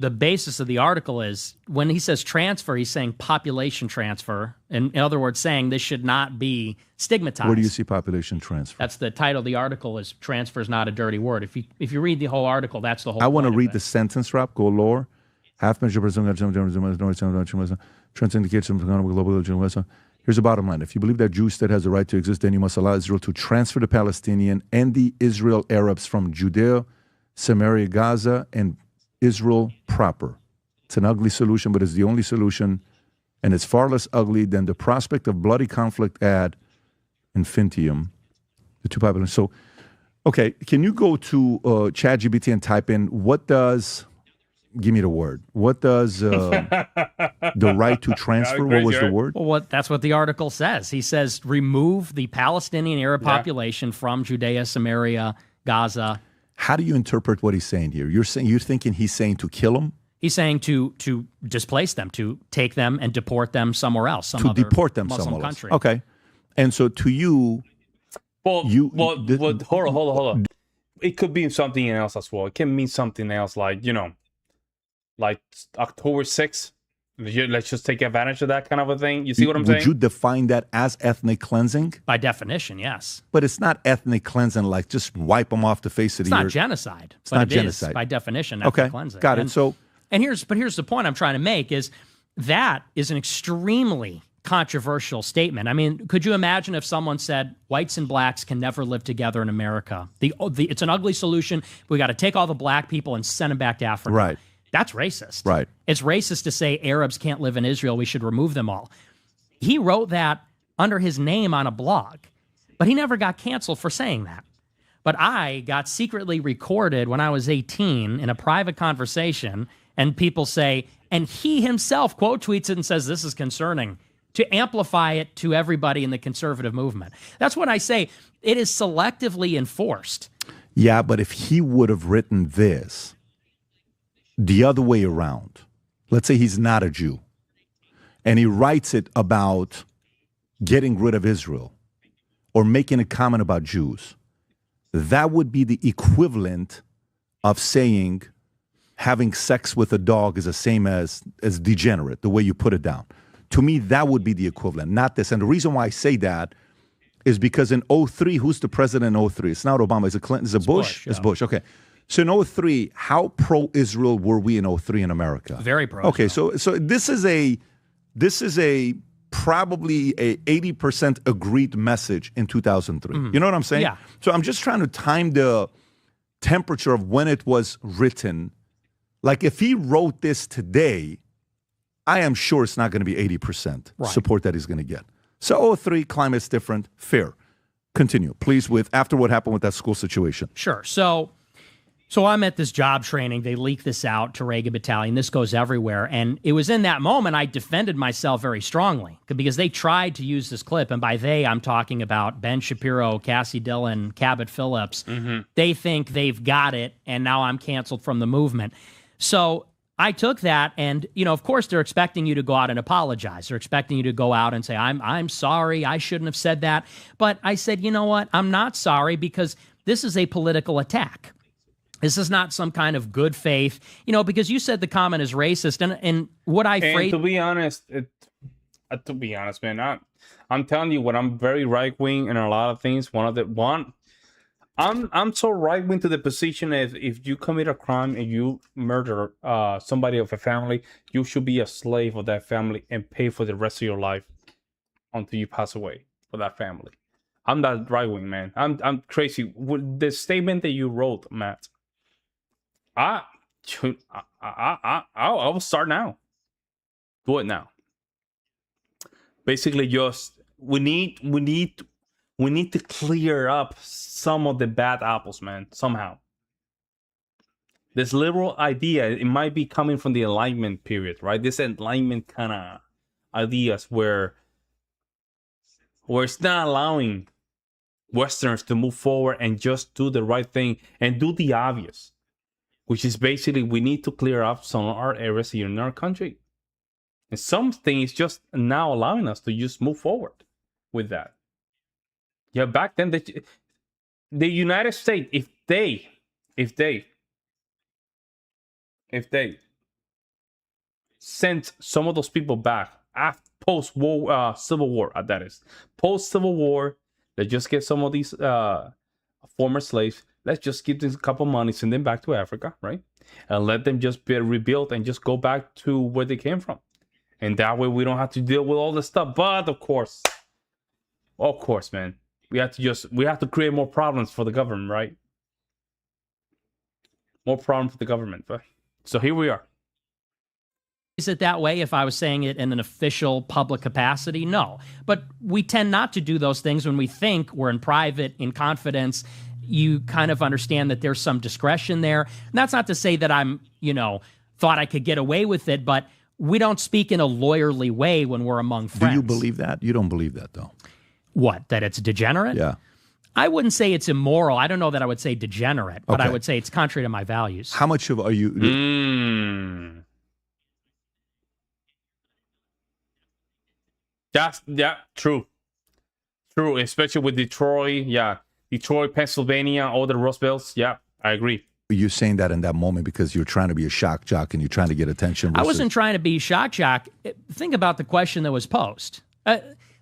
the basis of the article is when he says transfer, he's saying population transfer. In other words, saying this should not be stigmatized. Where do you see population transfer? That's the title of the article. Is transfer is not a dirty word. If you read the whole article, that's the whole. I want to read the sentence, Rob. Go lower. Half measure trans indicates some global. Here's the bottom line. If you believe that Jewish state has the right to exist, then you must allow Israel to transfer the Palestinian and the Israel Arabs from Judea, Samaria, Gaza, and Israel proper. It's an ugly solution, but it's the only solution, and it's far less ugly than the prospect of bloody conflict ad infinitum. The two populations. So, okay, can you go to ChatGPT and type in what does... Give me the word. What does the right to transfer? What was the word? Well, that's what the article says. He says remove the Palestinian Arab population from Judea, Samaria, Gaza. How do you interpret what he's saying here? You're thinking he's saying to kill them? He's saying to displace them, to take them and deport them somewhere else. Somewhere country. Else. Okay. And so to you... Hold on. It could be something else as well. It can mean something else like October 6th. Let's just take advantage of that kind of a thing. You see what I'm saying? Would you define that as ethnic cleansing? By definition, yes. But it's not ethnic cleansing, like just wipe them off the face of the earth. It's not genocide. It's not genocide. By definition, ethnic cleansing. Got it. Here's the point I'm trying to make is that is an extremely controversial statement. I mean, could you imagine if someone said whites and blacks can never live together in America? It's an ugly solution. We got to take all the black people and send them back to Africa. Right. That's racist. Right. It's racist to say Arabs can't live in Israel. We should remove them all. He wrote that under his name on a blog, but he never got canceled for saying that. But I got secretly recorded when I was 18 in a private conversation, and people say, and he himself quote tweets it and says, this is concerning, to amplify it to everybody in the conservative movement. That's what I say. It is selectively enforced. Yeah, but if he would have written this the other way around, let's say he's not a Jew, and he writes it about getting rid of Israel or making a comment about Jews, that would be the equivalent of saying having sex with a dog is the same as degenerate, the way you put it down. To me, that would be the equivalent, not this. And the reason why I say that is because in 2003, who's the president in 2003? It's not Obama. Is it Clinton? Is it Bush? It's Bush. Okay. So in 2003, how pro-Israel were we in 2003 in America? Very pro. Okay, so this is a probably a 80% agreed message in 2003. Mm-hmm. You know what I'm saying? Yeah. So I'm just trying to time the temperature of when it was written. Like if he wrote this today, I am sure it's not going to be 80% support that he's going to get. So 2003, climate's different, fair. Continue, please, after what happened with that school situation. Sure. So I'm at this job training. They leak this out to Reagan Battalion. This goes everywhere. And it was in that moment I defended myself very strongly because they tried to use this clip. And by they, I'm talking about Ben Shapiro, Cassie Dillon, Cabot Phillips. Mm-hmm. They think they've got it, and now I'm canceled from the movement. So I took that, and, of course, they're expecting you to go out and apologize. They're expecting you to go out and say, I'm sorry, I shouldn't have said that. But I said, you know what? I'm not sorry because this is a political attack. This is not some kind of good faith, because you said the comment is racist, and what I phrase. To be honest, man, I'm telling you, when I'm very right wing in a lot of things, I'm so right wing to the position if you commit a crime and you murder somebody of a family, you should be a slave of that family and pay for the rest of your life until you pass away for that family. I'm that right wing, man. I'm crazy. The statement that you wrote, Matt. I will start now. Do it now. Basically, just we need to clear up some of the bad apples, man. Somehow. This liberal idea, it might be coming from the Enlightenment period, right? This Enlightenment kind of ideas where it's not allowing Westerners to move forward and just do the right thing and do the obvious, which is basically we need to clear up some of our areas here in our country. And something is just now allowing us to just move forward with that. Yeah, back then, the United States, if they sent some of those people back after post-war Civil War, that is post-Civil War, let's just get some of these former slaves. Let's just give them a couple money, send them back to Africa, right? And let them just be rebuilt and just go back to where they came from. And that way we don't have to deal with all this stuff. But of course, man, we have to create more problems for the government, right? More problems for the government. But so here we are. Is it that way if I was saying it in an official public capacity? No. But we tend not to do those things when we think we're in private, in confidence. You kind of understand that there's some discretion there. And that's not to say that I'm, thought I could get away with it, but we don't speak in a lawyerly way when we're among friends. Do you believe that? You don't believe that, though. What? That it's degenerate? Yeah. I wouldn't say it's immoral. I don't know that I would say degenerate, but I would say it's contrary to my values. How much are you... True. True, especially with Detroit. Yeah. Detroit, Pennsylvania, all the Rust Belts. Yeah, I agree. You're saying that in that moment because you're trying to be a shock jock and you're trying to get attention. I wasn't trying to be shock jock. Think about the question that was posed.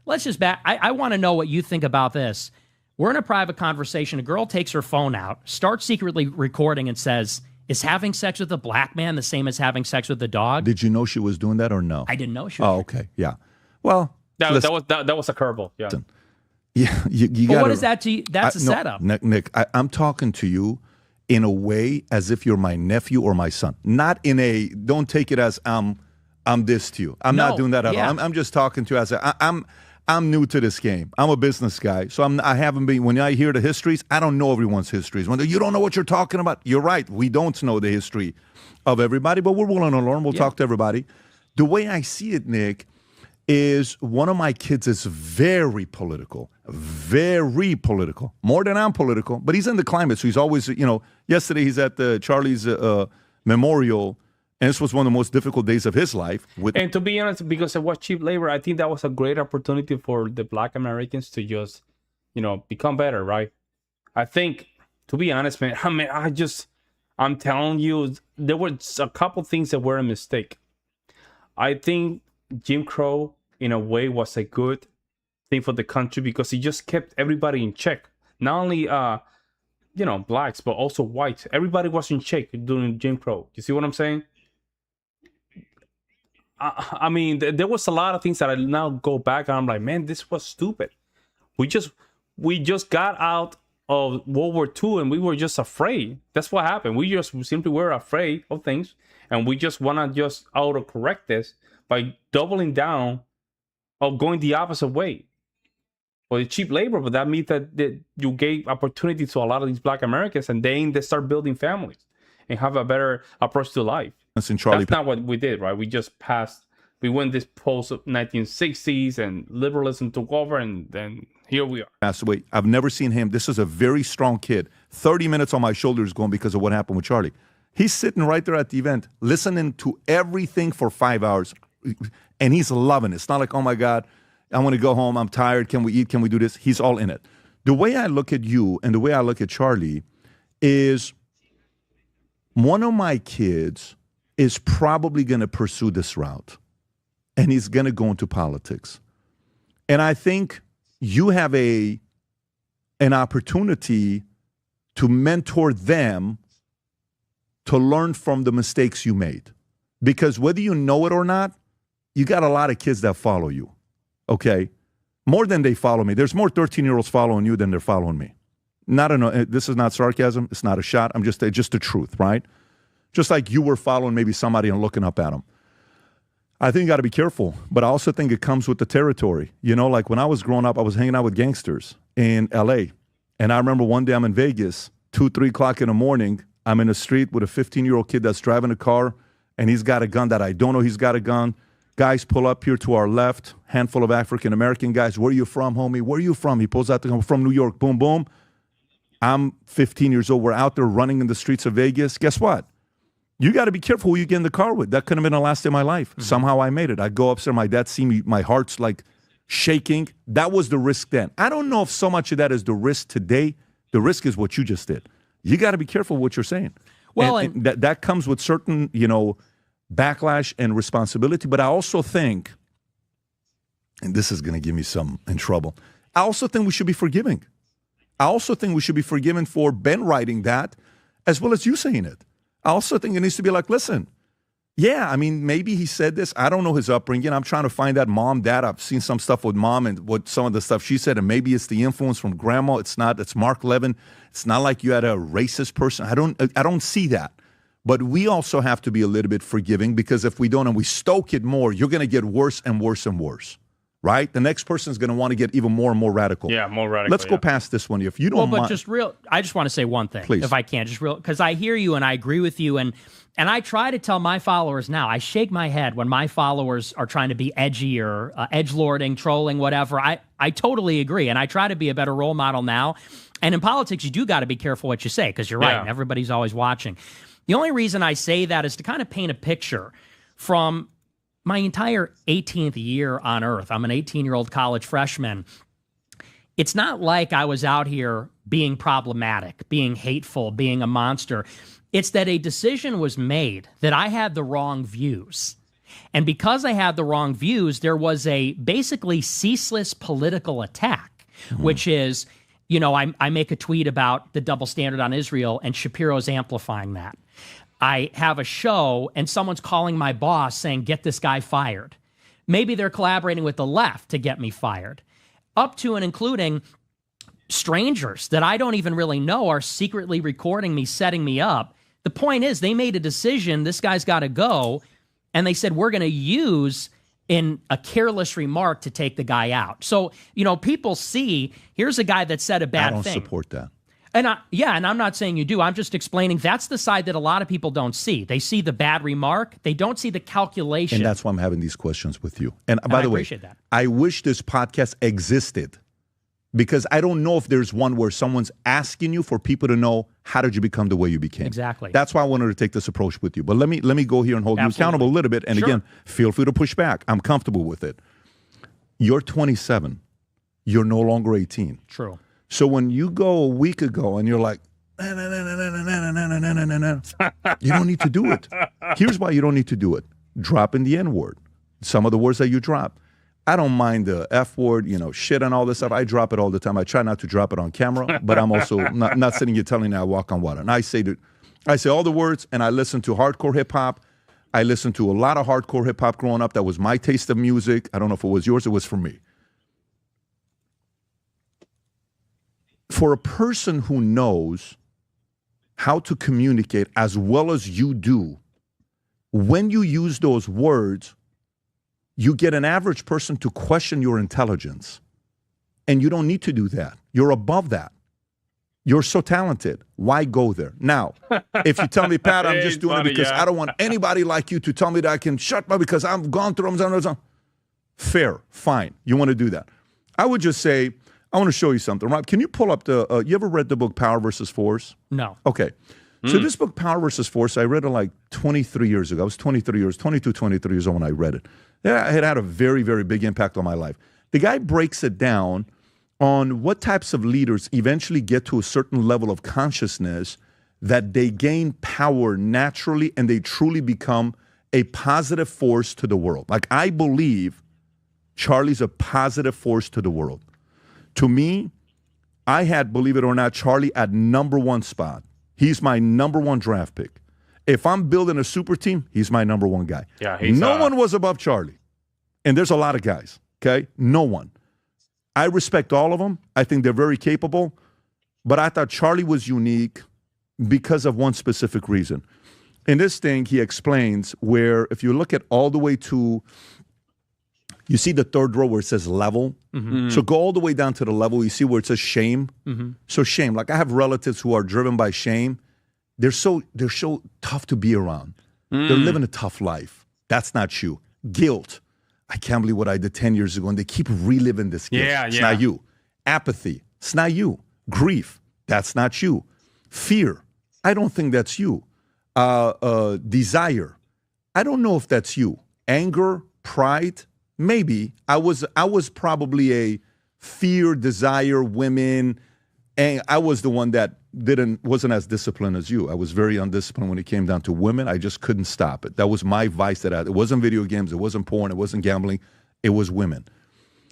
Let's just back. I want to know what you think about this. We're in a private conversation. A girl takes her phone out, starts secretly recording and says, "Is having sex with a black man the same as having sex with a dog?" Did you know she was doing that or no? I didn't know she was. Oh, okay. Yeah. Well, that was a curveball. Yeah. Yeah. You got. What is that to you? That's a setup. Nick, I'm talking to you in a way as if you're my nephew or my son. Not in a, don't take it as I'm this to you. I'm not doing that at all. I'm just talking to you as I'm new to this game. I'm a business guy. So I haven't been, when I hear the histories, I don't know everyone's histories. When you don't know what you're talking about, you're right. We don't know the history of everybody, but we're willing to learn. We'll talk to everybody. The way I see it, Nick, is one of my kids is very political, more than I'm political, but he's in the climate. So he's always, yesterday he's at the Charlie's memorial, and this was one of the most difficult days of his life. And to be honest, because of what cheap labor, I think that was a great opportunity for the Black Americans to just, become better, right? I think, to be honest, man, I'm telling you, there were a couple things that were a mistake. I think Jim Crow, in a way, was a good thing for the country because he just kept everybody in check. Not only, blacks, but also whites. Everybody was in check during Jim Crow. You see what I'm saying? I mean, there was a lot of things that I now go back and I'm like, man, this was stupid. We just got out of World War II and we were just afraid. That's what happened. We just simply were afraid of things, and we just want to just auto-correct this by doubling down or going the opposite way. Well, it's cheap labor, but that means that you gave opportunity to a lot of these Black Americans, and they start building families and have a better approach to life. That's not what we did, right? We just we went this post-1960s and liberalism took over, and then here we are. Passed away. I've never seen him. This is a very strong kid. 30 minutes on my shoulders going because of what happened with Charlie. He's sitting right there at the event, listening to everything for 5 hours, and he's loving it. It's not like, oh my God, I want to go home, I'm tired, can we eat, can we do this? He's all in it. The way I look at you and the way I look at Charlie is one of my kids is probably going to pursue this route, and he's going to go into politics. And I think you have an opportunity to mentor them to learn from the mistakes you made. Because whether you know it or not, you got a lot of kids that follow you, okay? More than they follow me. There's more 13-year-olds following you than they're following me. This is not sarcasm. It's not a shot. Just the truth, right? Just like you were following maybe somebody and looking up at them. I think you got to be careful, but I also think it comes with the territory. Like when I was growing up, I was hanging out with gangsters in L.A., and I remember one day I'm in Vegas, 2, 3 o'clock in the morning, I'm in the street with a 15-year-old kid that's driving a car, and he's got a gun that I don't know he's got a gun. Guys pull up here to our left, handful of African-American guys. Where are you from, homie? Where are you from? He pulls out the gun. From New York. Boom, boom. I'm 15 years old. We're out there running in the streets of Vegas. Guess what? You got to be careful who you get in the car with. That could have been the last day of my life. Mm-hmm. Somehow I made it. I go upstairs. My dad see me. My heart's like shaking. That was the risk then. I don't know if so much of that is the risk today. The risk is what you just did. You got to be careful what you're saying. Well, and that comes with certain, backlash and responsibility. But I also think, and this is going to get me in trouble, I also think we should be forgiving. I also think we should be forgiven for Ben writing that as well as you saying it. I also think it needs to be like, listen, yeah, I mean, maybe he said this. I don't know his upbringing. I'm trying to find that mom, dad. I've seen some stuff with mom and what some of the stuff she said, and maybe it's the influence from grandma. It's not. It's Mark Levin. It's not like you had a racist person. I don't see that. But we also have to be a little bit forgiving, because if we don't and we stoke it more, you're going to get worse and worse and worse, right? The next person is going to want to get even more and more radical. Yeah, more radical. Let's go past this one. If you don't mind. I just want to say one thing, please, if I can, because I hear you and I agree with you, and I try to tell my followers now, I shake my head when my followers are trying to be edgy or edgelording, trolling, whatever. I totally agree, and I try to be a better role model now. And in politics, you do got to be careful what you say, because you're right. Everybody's always watching. The only reason I say that is to kind of paint a picture from my entire 18th year on Earth. I'm an 18-year-old college freshman. It's not like I was out here being problematic, being hateful, being a monster. It's that a decision was made that I had the wrong views. And because I had the wrong views, there was a basically ceaseless political attack, which is, I make a tweet about the double standard on Israel, and Shapiro's amplifying that. I have a show and someone's calling my boss saying, get this guy fired. Maybe they're collaborating with the left to get me fired. Up to and including strangers that I don't even really know are secretly recording me, setting me up. The point is, they made a decision, this guy's got to go, and they said, we're going to use in a careless remark to take the guy out. So, people see, here's a guy that said a bad thing. I don't support that. And I'm not saying you do. I'm just explaining that's the side that a lot of people don't see. They see the bad remark. They don't see the calculation. And that's why I'm having these questions with you. And by the way, that. I wish this podcast existed, because I don't know if there's one where someone's asking you for people to know, how did you become the way you became? Exactly. That's why I wanted to take this approach with you. But let me go here and hold you accountable a little bit. And again, feel free to push back. I'm comfortable with it. You're 27. You're no longer 18. True. So when you go a week ago and you're like, you don't need to do it. Here's why you don't need to do it. Drop in the N-word. Some of the words that you drop. I don't mind the F word, shit and all this stuff. I drop it all the time. I try not to drop it on camera, but I'm also not sitting here telling you I walk on water. And I say all the words, and I listen to hardcore hip-hop. I listened to a lot of hardcore hip-hop growing up. That was my taste of music. I don't know if it was yours. It was for me. For a person who knows how to communicate as well as you do, when you use those words, you get an average person to question your intelligence. And you don't need to do that. You're above that. You're so talented. Why go there? Now, if you tell me, Pat, I'm just doing it because I don't want anybody like you to tell me that I can shut up because I've gone through them. Fair, fine. You want to do that. I would just say, I want to show you something. Rob, can you pull up you ever read the book Power versus Force? No. Okay. So this book, Power versus Force, I read it like 23 years ago. I was 23 years old when I read it. Yeah, it had a very, very big impact on my life. The guy breaks it down on what types of leaders eventually get to a certain level of consciousness that they gain power naturally and they truly become a positive force to the world. Like, I believe Charlie's a positive force to the world. To me, I had, believe it or not, Charlie at #1 spot. He's my #1 draft pick. If I'm building a super team, he's my #1 guy. Yeah, no one was above Charlie. And there's a lot of guys, okay? No one. I respect all of them. I think they're very capable. But I thought Charlie was unique because of one specific reason. In this thing, he explains where if you look at all the way to, you see the third row where it says level? Mm-hmm. So go all the way down to the level. You see where it says shame? Mm-hmm. So shame. Like, I have relatives who are driven by shame. they're so tough to be around. They're living a tough life. That's not you. Guilt. I can't believe what I did 10 years ago, and they keep reliving this guilt. It's not you. Apathy. It's not you. Grief. That's not you. Fear. I don't think that's you. Desire. I don't know if that's you. Anger, pride, maybe. I was probably a fear, desire, women, and I was the one that wasn't as disciplined as you. I was very undisciplined when it came down to women. I just couldn't stop it. That was my vice. It wasn't video games. It wasn't porn. It wasn't gambling. It was women.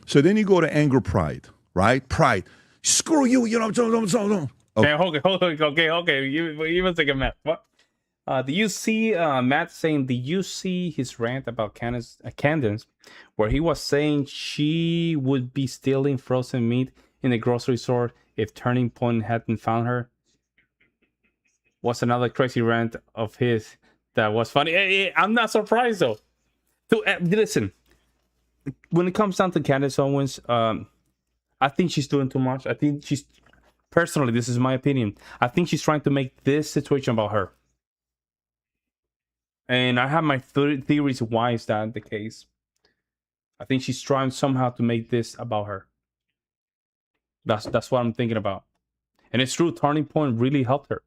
So then you go to anger, pride, right? Pride. Screw you. You know what I'm talking. Okay. You must take a Matt. What? Do you see Matt saying? Did you see his rant about Candace, where he was saying she would be stealing frozen meat in the grocery store if Turning Point hadn't found her? Was another crazy rant of his that was funny. I'm not surprised though. Listen, when it comes down to Candace Owens, I think she's doing too much. I think personally, this is my opinion, I think she's trying to make this situation about her. And I have my theories why is that the case. I think she's trying somehow to make this about her. That's what I'm thinking about. And it's true, Turning Point really helped her.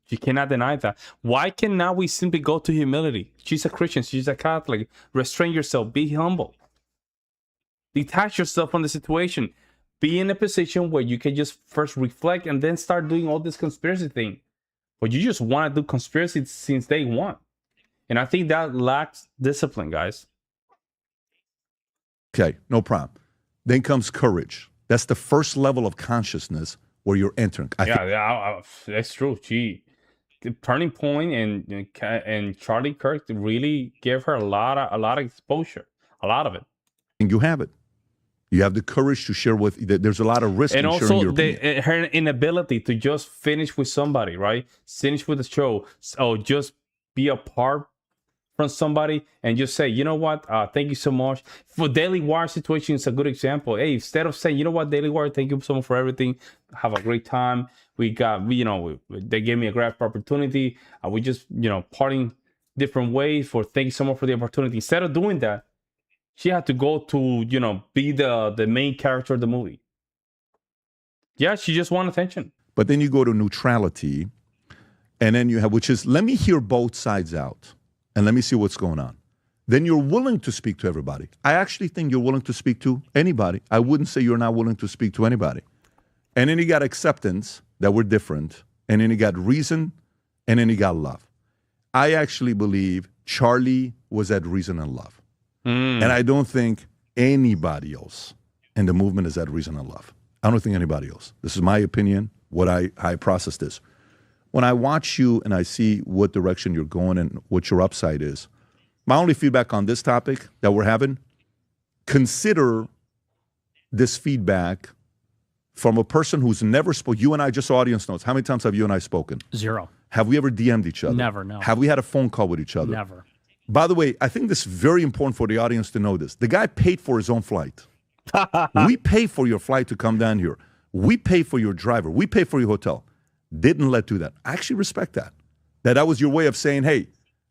You cannot deny that. Why cannot we simply go to humility? She's a Christian. She's a Catholic. Restrain yourself. Be humble. Detach yourself from the situation. Be in a position where you can just first reflect and then start doing all this conspiracy thing. But you just want to do conspiracy since day one. And I think that lacks discipline, guys. Okay, no problem. Then comes courage. That's the first level of consciousness where you're entering. That's true. Turning Point and Charlie Kirk really gave her a lot of exposure, a lot of it. And you have it. You have the courage to share with. There's a lot of risk. And in also sharing your her inability to just finish with somebody, right? Finish with the show, or just be apart from somebody and just say, you know what, thank you so much. For Daily Wire situation, it's a good example. Hey, instead of saying, you know what, Daily Wire, thank you so much for everything. Have a great time. They gave me a great opportunity. We just, parting different ways for thank you so much for the opportunity. Instead of doing that, she had to go to, be the main character of the movie. Yeah, she just wanted attention. But then you go to neutrality, and then you have, which is, let me hear both sides out. And let me see what's going on. Then you're willing to speak to everybody. I actually think you're willing to speak to anybody. I wouldn't say you're not willing to speak to anybody. And then you got acceptance that we're different. And then you got reason. And then you got love. I actually believe Charlie was at reason and love. And I don't think anybody else in the movement is at reason and love. I don't think anybody else. This is my opinion, what I process this. When I watch you and I see what direction you're going and what your upside is, my only feedback on this topic that we're having, consider this feedback from a person who's never spoken. You and I, just so audience knows, how many times have you and I spoken? 0. Have we ever DM'd each other? Never, no. Have we had a phone call with each other? Never. By the way, I think this is very important for the audience to know this. The guy paid for his own flight. We pay for your flight to come down here. We pay for your driver. We pay for your hotel. Didn't let do that. I actually respect that. That was your way of saying, hey,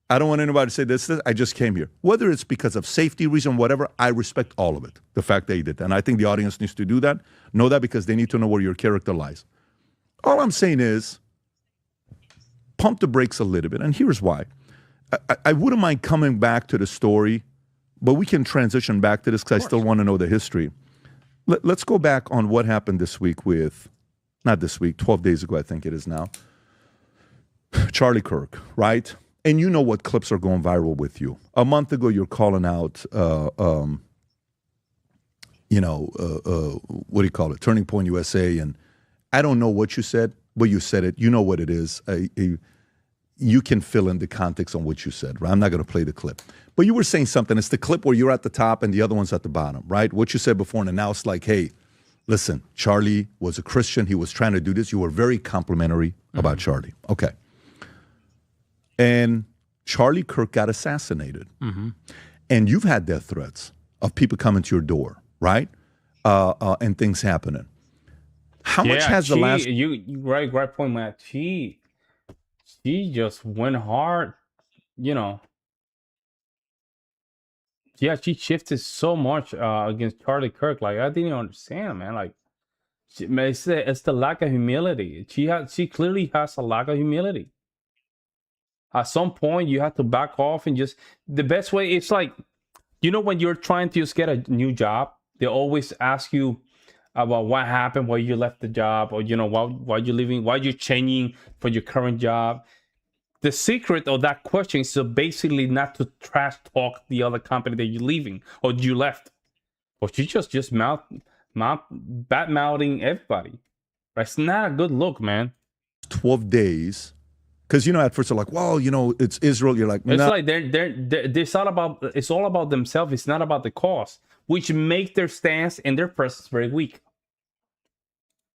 I don't want anybody to say this. I just came here. Whether it's because of safety reason, whatever, I respect all of it. The fact that he did that. And I think the audience needs to do that. Know that because they need to know where your character lies. All I'm saying is pump the brakes a little bit. And here's why. I wouldn't mind coming back to the story, but we can transition back to this because I still want to know the history. Let's go back on what happened this week with, not this week, 12 days ago, I think it is now. Charlie Kirk, right? And you know what clips are going viral with you. A month ago, you're calling out, what do you call it? Turning Point USA. And I don't know what you said, but you said it. You know what it is. You can fill in the context on what you said, right? I'm not going to play the clip. But you were saying something. It's the clip where you're at the top and the other one's at the bottom, right? What you said before, and now it's like, hey, listen, Charlie was a Christian. He was trying to do this. You were very complimentary about Charlie. Okay. And Charlie Kirk got assassinated. And you've had death threats of people coming to your door, right? And things happening. How much has the last... Great point, Matt. she just went hard, you know. Yeah, she shifted so much against Charlie Kirk. Like, I didn't understand, man. Like, it's the lack of humility. She clearly has a lack of humility. At some point, you have to back off and just, the best way, it's like, you know, when you're trying to just get a new job, they always ask you about what happened, why you left the job, or, you know, why you're leaving, why you're changing for your current job. The secret of that question is to basically not to trash talk the other company that you're leaving or you left. But you just bad mouthing everybody. That's not a good look, man. 12 days. Because, you know, at first they're like, well, you know, it's Israel. You're like, it's like it's all about themselves. It's not about the cause, which make their stance and their presence very weak.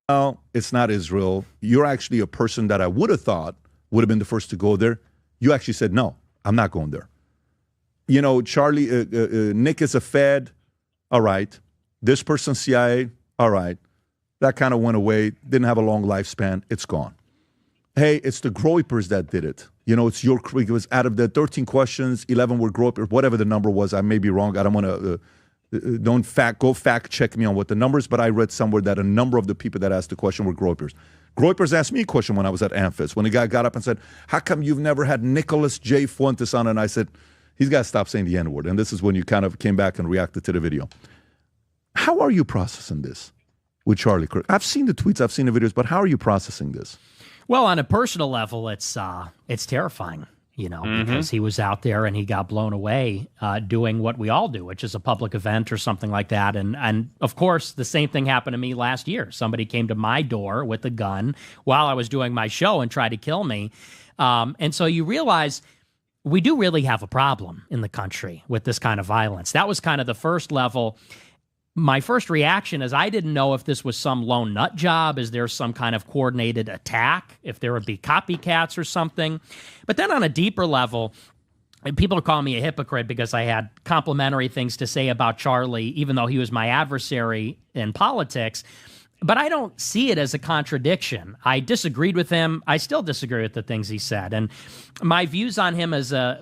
No, it's not Israel. You're actually a person that I would have thought would have been the first to go there. You actually said, no, I'm not going there. You know, Charlie, Nick is a Fed. All right. This person's CIA. All right. That kind of went away. Didn't have a long lifespan. It's gone. Hey, it's the Groypers that did it. You know, it's it was out of the 13 questions, 11 were Groypers, whatever the number was. I may be wrong. I don't want to, go fact check me on what the numbers, but I read somewhere that a number of the people that asked the question were Groypers. Groypers asked me a question when I was at Amphis, when the guy got up and said, how come you've never had Nicholas J. Fuentes on? And I said, he's got to stop saying the N-word. And this is when you kind of came back and reacted to the video. How are you processing this with Charlie Kirk? I've seen the tweets, I've seen the videos, but how are you processing this? Well, on a personal level, it's terrifying, you know, because he was out there and he got blown away doing what we all do, which is a public event or something like that. And of course, the same thing happened to me last year. Somebody came to my door with a gun while I was doing my show and tried to kill me. And so you realize we do really have a problem in the country with this kind of violence. That was kind of the first level. My first reaction is I didn't know if this was some lone nut job. Is there some kind of coordinated attack? If there would be copycats or something. But then on a deeper level, and people are calling me a hypocrite because I had complimentary things to say about Charlie, even though he was my adversary in politics. But I don't see it as a contradiction. I disagreed with him. I still disagree with the things he said. And my views on him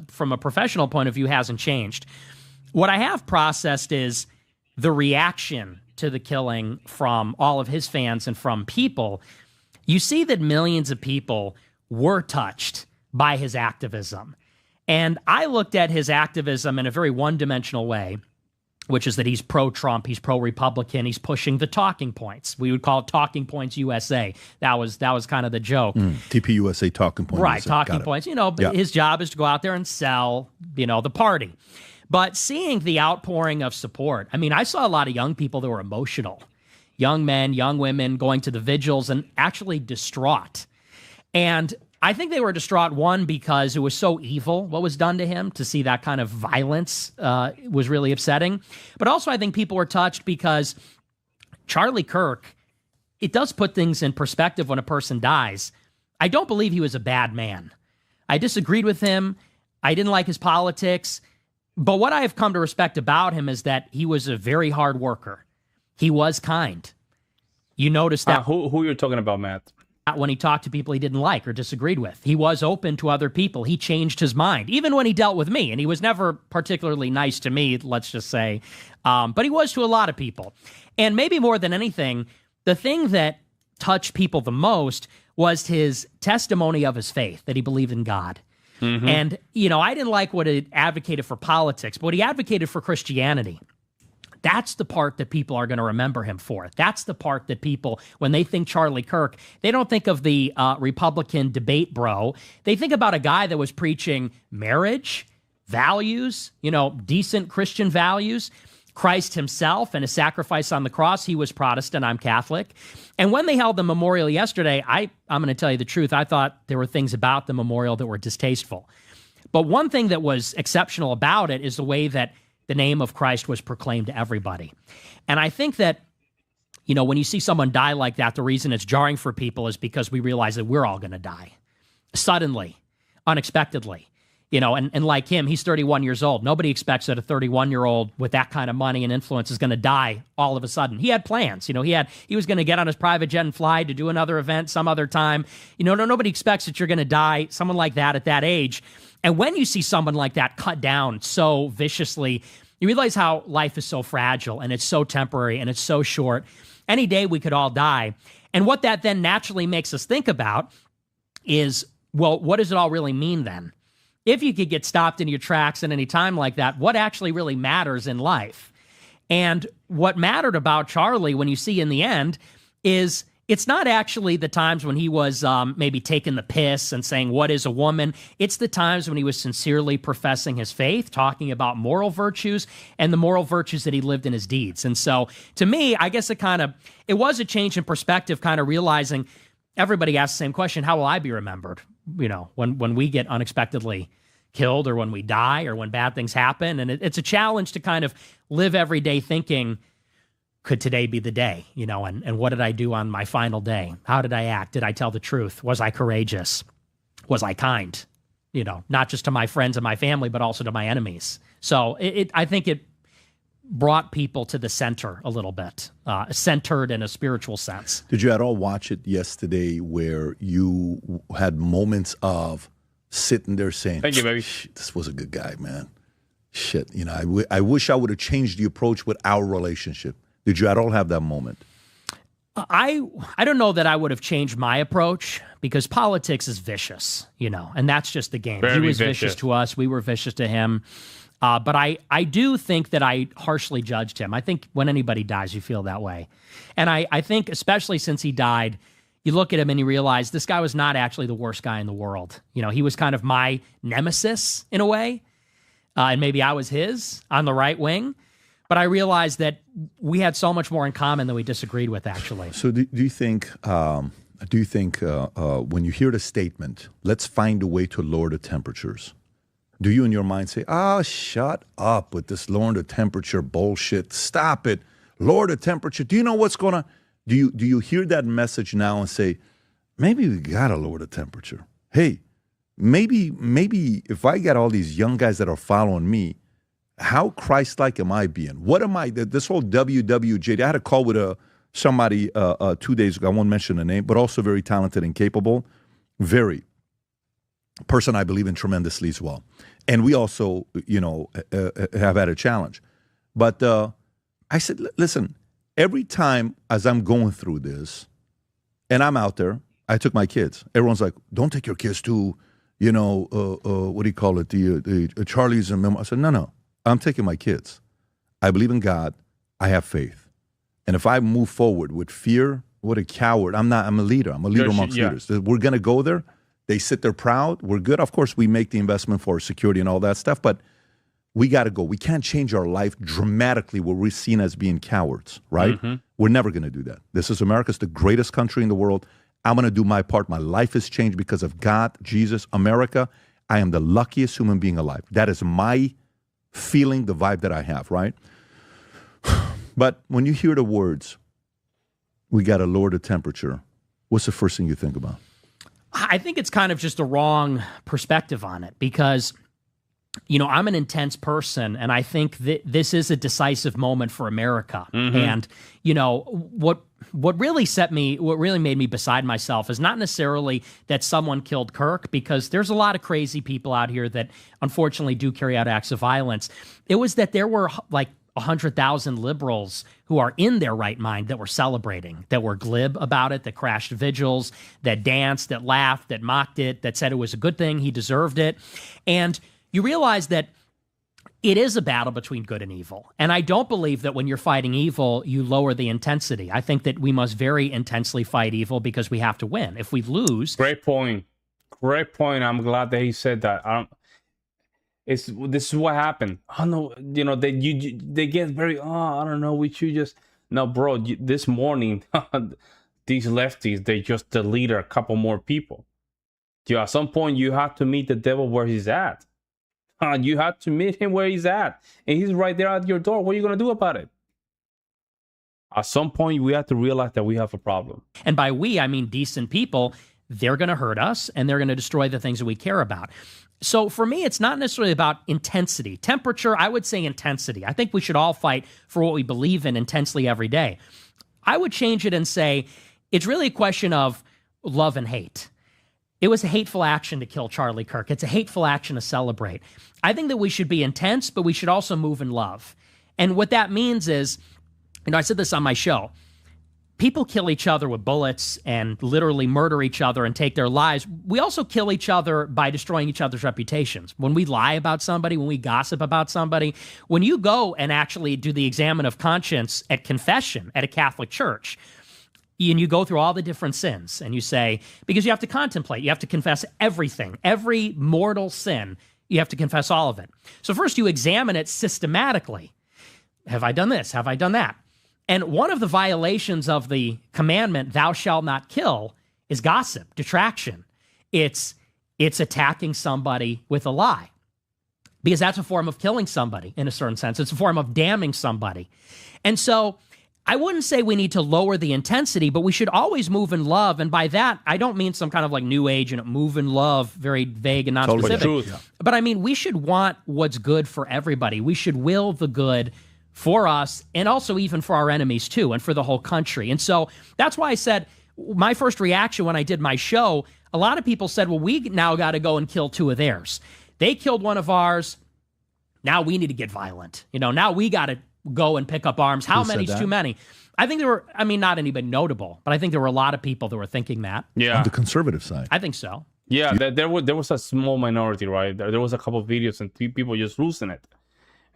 from a professional point of view hasn't changed. What I have processed is the reaction to the killing from all of his fans and from people. You see that millions of people were touched by his activism. And I looked at his activism in a very one-dimensional way, which is that he's pro-Trump, he's pro-Republican, he's pushing the talking points. We would call it Talking Points USA. That was kind of the joke. TPUSA Talking Points. Right, Talking Points. You know, his job is to go out there and sell, you know, the party. But seeing the outpouring of support, I mean, I saw a lot of young people that were emotional. Young men, young women going to the vigils and actually distraught. And I think they were distraught, one, because it was so evil what was done to him. To see that kind of violence was really upsetting. But also I think people were touched because Charlie Kirk, it does put things in perspective when a person dies. I don't believe he was a bad man. I disagreed with him. I didn't like his politics. But what I have come to respect about him is that he was a very hard worker. He was kind. You notice that. Who you're talking about, Matt? When he talked to people he didn't like or disagreed with. He was open to other people. He changed his mind, even when he dealt with me. And he was never particularly nice to me, let's just say. But he was to a lot of people. And maybe more than anything, the thing that touched people the most was his testimony of his faith, that he believed in God. And, you know, I didn't like what he advocated for politics, but what he advocated for Christianity. That's the part that people are going to remember him for. That's the part that people, when they think Charlie Kirk, they don't think of the Republican debate bro. They think about a guy that was preaching marriage, values, you know, decent Christian values. Christ himself and his sacrifice on the cross. He was Protestant, I'm Catholic. And when they held the memorial yesterday, I'm going to tell you the truth, I thought there were things about the memorial that were distasteful. But one thing that was exceptional about it is the way that the name of Christ was proclaimed to everybody. And I think that, you know, when you see someone die like that, the reason it's jarring for people is because we realize that we're all going to die. Suddenly, unexpectedly. And like him, he's 31 years old. Nobody expects that a 31-year-old with that kind of money and influence is going to die all of a sudden. He had plans. He was going to get on his private jet and fly to do another event some other time. Nobody expects that you're going to die, someone like that at that age. And when you see someone like that cut down so viciously, you realize how life is so fragile and it's so temporary and it's so short. Any day we could all die. And what that then naturally makes us think about is, well, what does it all really mean then? If you could get stopped in your tracks at any time like that, what actually really matters in life? And what mattered about Charlie, when you see in the end, is it's not actually the times when he was maybe taking the piss and saying, what is a woman? It's the times when he was sincerely professing his faith, talking about moral virtues and the moral virtues that he lived in his deeds. And so to me, I guess it was a change in perspective, kind of realizing everybody asks the same question, how will I be remembered? When we get unexpectedly killed or when we die or when bad things happen. And it's a challenge to kind of live every day thinking, could today be the day? And what did I do on my final day? How did I act? Did I tell the truth? Was I courageous? Was I kind? Not just to my friends and my family, but also to my enemies. So I think it brought people to the center a little bit, centered in a spiritual sense. Did you at all watch it yesterday where you had moments of sitting there saying, thank you, baby. This was a good guy, man. Shit, I wish I would have changed the approach with our relationship. Did you at all have that moment? I don't know that I would have changed my approach because politics is vicious, and that's just the game. Very he was vicious to us. We were vicious to him. But I do think that I harshly judged him. I think when anybody dies, you feel that way. And I think especially since he died, you look at him and you realize this guy was not actually the worst guy in the world. He was kind of my nemesis in a way. And maybe I was his on the right wing. But I realized that we had so much more in common than we disagreed with, actually. So do you think when you hear the statement, let's find a way to lower the temperatures, do you in your mind say, shut up with this lowering the temperature bullshit. Stop it. Lower the temperature. Do you know what's going on? Do you hear that message now and say, maybe we got to lower the temperature? Hey, maybe if I got all these young guys that are following me, how Christ-like am I being? What am I? This whole WWJD, I had a call with somebody 2 days ago. I won't mention the name, but also very talented and capable. Very. Person I believe in tremendously as well. And we also, have had a challenge. But I said, listen, every time as I'm going through this, and I'm out there, I took my kids. Everyone's like, don't take your kids to, what do you call it, the Charlie's and I said, no. I'm taking my kids. I believe in God. I have faith. And if I move forward with fear, what a coward. I'm a leader. I'm a leader amongst leaders. We're going to go there. They sit there proud. We're good. Of course, we make the investment for security and all that stuff, but we got to go. We can't change our life dramatically where we're seen as being cowards, right? Mm-hmm. We're never going to do that. This is America. It's the greatest country in the world. I'm going to do my part. My life has changed because of God, Jesus, America. I am the luckiest human being alive. That is my feeling, the vibe that I have, right? But when you hear the words, we got to lower the temperature, what's the first thing you think about? I think it's kind of just a wrong perspective on it because, I'm an intense person and I think that this is a decisive moment for America. Mm-hmm. And, what really made me beside myself is not necessarily that someone killed Kirk, because there's a lot of crazy people out here that unfortunately do carry out acts of violence. It was that there were like 100,000 liberals who are in their right mind that were celebrating, that were glib about it, that crashed vigils, that danced, that laughed, that mocked it, that said it was a good thing, he deserved it. And you realize that it is a battle between good and evil. And I don't believe that when you're fighting evil, you lower the intensity. I think that we must very intensely fight evil because we have to win. If we lose... Great point. I'm glad that he said that. This is what happened. Oh, no, they get very, I don't know, we should just... No, bro, this morning, these lefties, they just deleted a couple more people. At some point, you have to meet the devil where he's at. You have to meet him where he's at. And he's right there at your door. What are you going to do about it? At some point, we have to realize that we have a problem. And by we, I mean decent people they're going to hurt us and they're going to destroy the things that we care about. So for me, it's not necessarily about intensity. Temperature, I would say intensity. I think we should all fight for what we believe in intensely every day. I would change it and say it's really a question of love and hate. It was a hateful action to kill Charlie Kirk. It's a hateful action to celebrate. I think that we should be intense, but we should also move in love. And what that means is, I said this on my show, people kill each other with bullets and literally murder each other and take their lives. We also kill each other by destroying each other's reputations. When we lie about somebody, when we gossip about somebody, when you go and actually do the examen of conscience at confession at a Catholic church, and you go through all the different sins and you say, because you have to contemplate, you have to confess everything, every mortal sin, you have to confess all of it. So first you examine it systematically. Have I done this? Have I done that? And one of the violations of the commandment, thou shalt not kill, is gossip, detraction. It's attacking somebody with a lie. Because that's a form of killing somebody in a certain sense. It's a form of damning somebody. And so I wouldn't say we need to lower the intensity, but we should always move in love. And by that, I don't mean some kind of like new age and move in love, very vague and non-specific. Totally. But I mean, we should want what's good for everybody. We should will the good for us and also even for our enemies too and for the whole country. And so that's why I said my first reaction when I did my show, a lot of people said, well, we now got to go and kill two of theirs. They killed one of ours. Now we need to get violent. Now we got to go and pick up arms. How many's too many? I think there were, not anybody notable, but I think there were a lot of people that were thinking that. Yeah. On the conservative side. I think so. Yeah, there was a small minority, right? There was a couple of videos and people just losing it.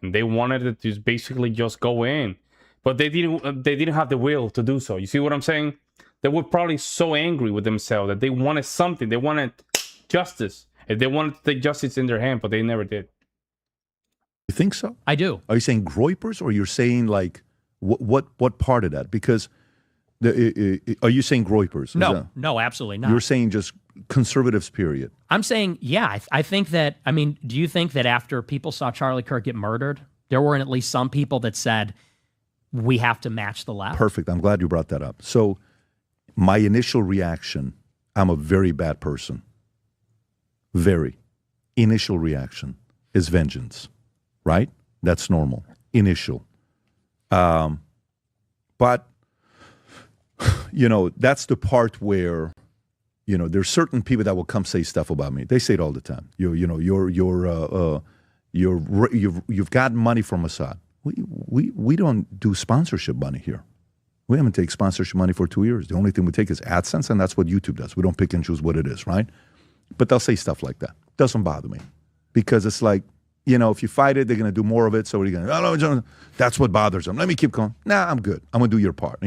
And they wanted it to basically just go in. But they didn't have the will to do so. You see what I'm saying? They were probably so angry with themselves that they wanted something. They wanted justice. And they wanted to take justice in their hand, but they never did. You think so? I do. Are you saying groypers, or you're saying like what part of that? Because are you saying groypers? No, absolutely not. You're saying just conservatives, period. I'm saying, yeah, I think that, do you think that after people saw Charlie Kirk get murdered, there weren't at least some people that said, we have to match the left? Perfect. I'm glad you brought that up. So my initial reaction, I'm a very bad person. Very. Initial reaction is vengeance, right? That's normal. Initial. But, that's the part where, there's certain people that will come say stuff about me. They say it all the time. You've got money from Assad. We don't do sponsorship money here. We haven't taken sponsorship money for 2 years. The only thing we take is AdSense, and that's what YouTube does. We don't pick and choose what it is, right? But they'll say stuff like that. Doesn't bother me, because it's like, if you fight it, they're going to do more of it. So what are you going to do? That's what bothers them. Let me keep going. Nah, I'm good. I'm going to do your part.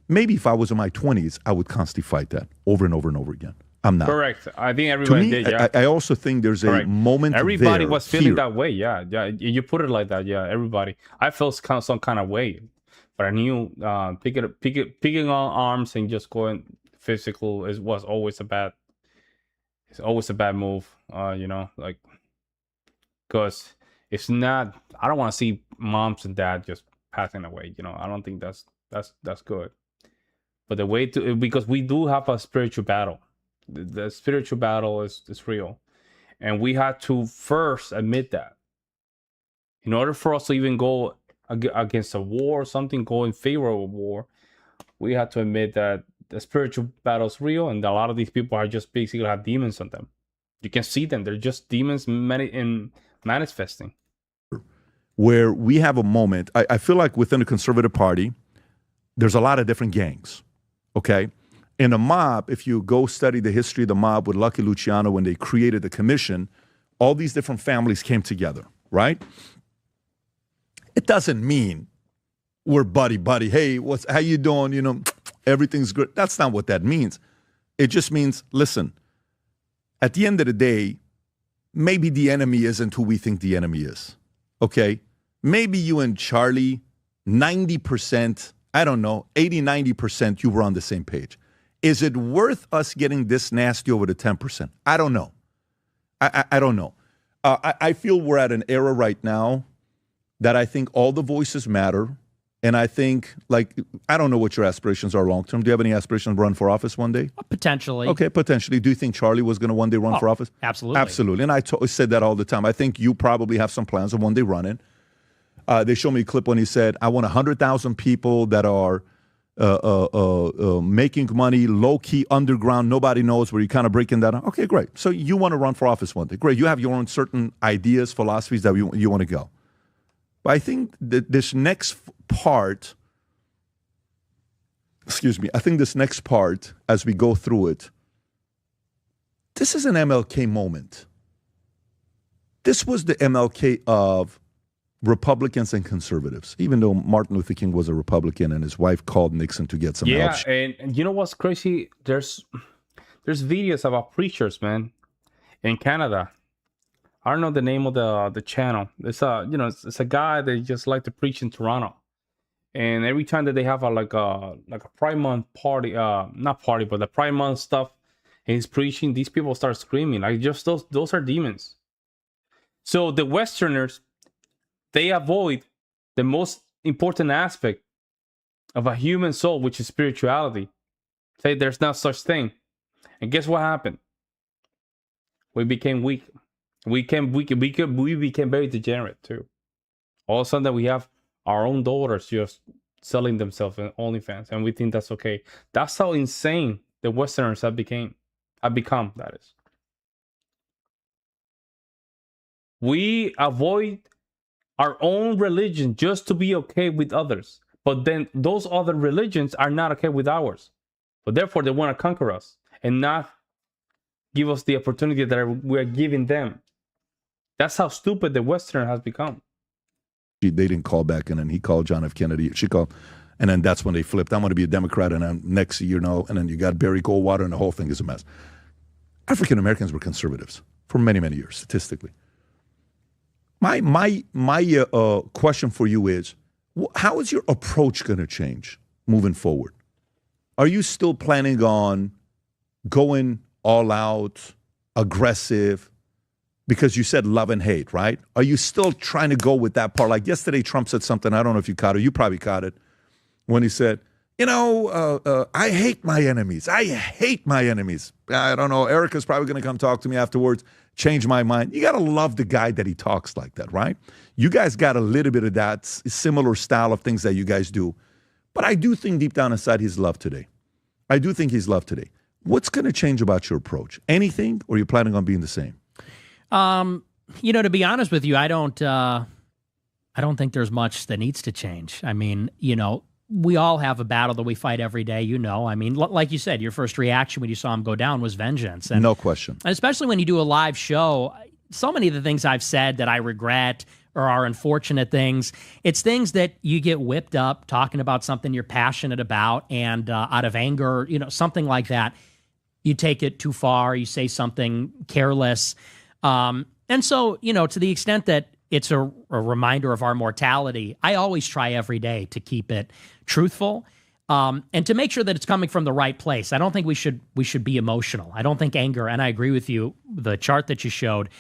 Maybe if I was in my 20s, I would constantly fight that over and over and over again. I'm not. Correct. I think everybody did, yeah. I also think there's a moment everybody was feeling that way, yeah. Yeah, you put it like that, yeah, everybody. I felt some kind of way. But I knew picking on arms and just going physical was always a bad move, because it's not, I don't want to see moms and dad just passing away, I don't think that's good. But the way to, because we do have a spiritual battle. The spiritual battle is real. And we had to first admit that. In order for us to even go against a war or something, go in favor of a war, we had to admit that the spiritual battle is real, and a lot of these people are just basically have demons on them. You can see them. They're just demons manifesting. Where we have a moment, I feel like within the conservative party, there's a lot of different gangs, okay? In a mob, if you go study the history of the mob with Lucky Luciano, when they created the commission, all these different families came together, right? It doesn't mean we're buddy. Hey, how you doing? Everything's good. That's not what that means. It just means, listen, at the end of the day, maybe the enemy isn't who we think the enemy is, okay? Maybe you and Charlie, 90%, I don't know, 80, 90%, you were on the same page. Is it worth us getting this nasty over the 10%? I don't know. I don't know. I feel we're at an era right now that I think all the voices matter. And I think, like, I don't know what your aspirations are long term. Do you have any aspirations to run for office one day? Potentially. Okay, potentially. Do you think Charlie was going to one day run for office? Absolutely. Absolutely. And I said that all the time. I think you probably have some plans of one day running. They showed me a clip when he said, I want 100,000 people that are making money, low-key, underground, nobody knows, where you're kind of breaking that down. Okay, great. So you want to run for office one day. Great. You have your own certain ideas, philosophies that you want to go. But I think that this next part, as we go through it, this is an MLK moment. This was the MLK of Republicans and conservatives, even though Martin Luther King was a Republican and his wife called Nixon to get some help. Yeah, and you know what's crazy? There's videos about preachers, man, in Canada. I don't know the name of the channel. It's a guy that just like to preach in Toronto, and every time that they have a Pride Month party, not party, but the Pride Month stuff, and he's preaching, these people start screaming like just those are demons. So the Westerners, they avoid the most important aspect of a human soul, which is spirituality. Say there's no such thing, and guess what happened? We became weak. We became very degenerate too. All of a sudden, we have our own daughters just selling themselves in OnlyFans, and we think that's okay. That's how insane the Westerners have become. That is. We avoid our own religion just to be okay with others, but then those other religions are not okay with ours. But therefore, they want to conquer us and not give us the opportunity that we're giving them. That's how stupid the Westerner has become. They didn't call back, and then he called John F. Kennedy. She called, and then that's when they flipped. I'm going to be a Democrat, and then next year, and then you got Barry Goldwater, and the whole thing is a mess. African Americans were conservatives for many, many years, statistically. My question for you is, how is your approach going to change moving forward? Are you still planning on going all out, aggressive? Because you said love and hate, right? Are you still trying to go with that part? Like yesterday, Trump said something, I don't know if you caught it, you probably caught it, when he said, I hate my enemies. I hate my enemies. I don't know, Erica's probably going to come talk to me afterwards, change my mind. You got to love the guy that he talks like that, right? You guys got a little bit of that similar style of things that you guys do. But I do think deep down inside he's loved today. I do think he's loved today. What's going to change about your approach? Anything, or are you planning on being the same? To be honest with you, I don't think there's much that needs to change. I mean, we all have a battle that we fight every day, I mean, like you said, your first reaction when you saw him go down was vengeance. And, no question. And especially when you do a live show, so many of the things I've said that I regret or are unfortunate things, it's things that you get whipped up talking about something you're passionate about, and out of anger, something like that, you take it too far, you say something careless. And so, to the extent that it's a reminder of our mortality, I always try every day to keep it truthful, and to make sure that it's coming from the right place. I don't think we should be emotional. I don't think anger, and I agree with you, the chart that you showed,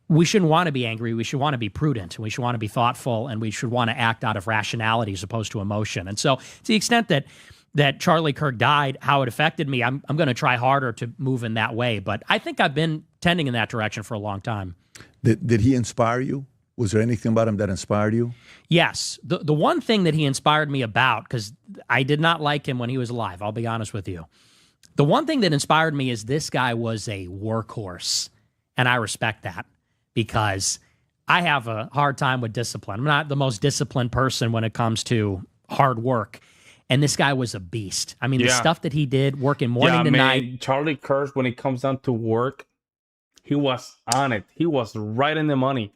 we shouldn't want to be angry. We should want to be prudent, and we should want to be thoughtful, and we should want to act out of rationality as opposed to emotion. And so to the extent that Charlie Kirk died, how it affected me, I'm going to try harder to move in that way. But I think I've been tending in that direction for a long time. Did he inspire you? Was there anything about him that inspired you? Yes. The one thing that he inspired me about, because I did not like him when he was alive, I'll be honest with you. The one thing that inspired me is this guy was a workhorse, and I respect that, because I have a hard time with discipline. I'm not the most disciplined person when it comes to hard work. And this guy was a beast. I mean, the stuff that he did, working morning to night. Charlie Kirk, when it comes down to work, he was on it. He was right in the money.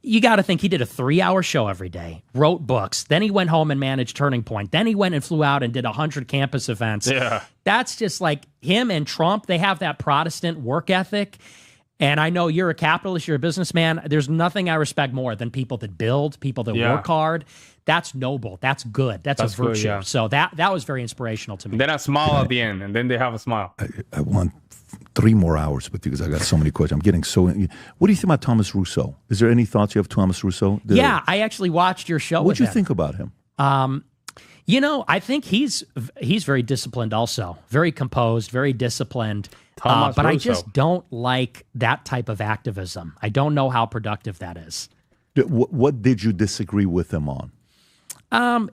You got to think he did a 3-hour show every day, wrote books. Then he went home and managed Turning Point. Then he went and flew out and did 100 campus events. Yeah. That's just like him and Trump. They have that Protestant work ethic. And I know you're a capitalist, you're a businessman. There's nothing I respect more than people that build, people that work hard. That's noble. That's good. That's a virtue. Good, yeah. So that was very inspirational to me. Then a smile at the end, and then they have a smile. I want 3 more hours with you because I got so many questions. I'm getting so. What do you think about Thomas Russo? Is there any thoughts you have Thomas Russo? Yeah, I actually watched your show. What did you think about him? I think he's very disciplined also. Very composed, very disciplined. But Russo. I just don't like that type of activism. I don't know how productive that is. What did you disagree with him on?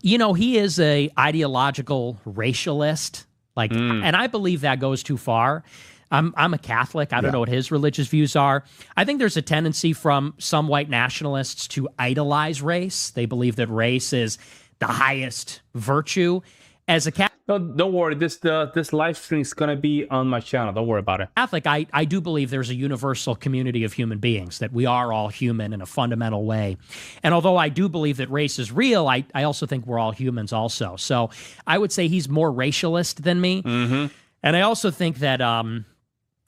He is a ideological racialist. And I believe that goes too far. I'm a Catholic. I don't know what his religious views are. I think there's a tendency from some white nationalists to idolize race. They believe that race is the highest virtue. As a Catholic, don't worry. This live stream is gonna be on my channel. Don't worry about it. Catholic, I do believe there's a universal community of human beings, that we are all human in a fundamental way. And although I do believe that race is real, I also think we're all humans also. So I would say he's more racialist than me. Mm-hmm. And I also think that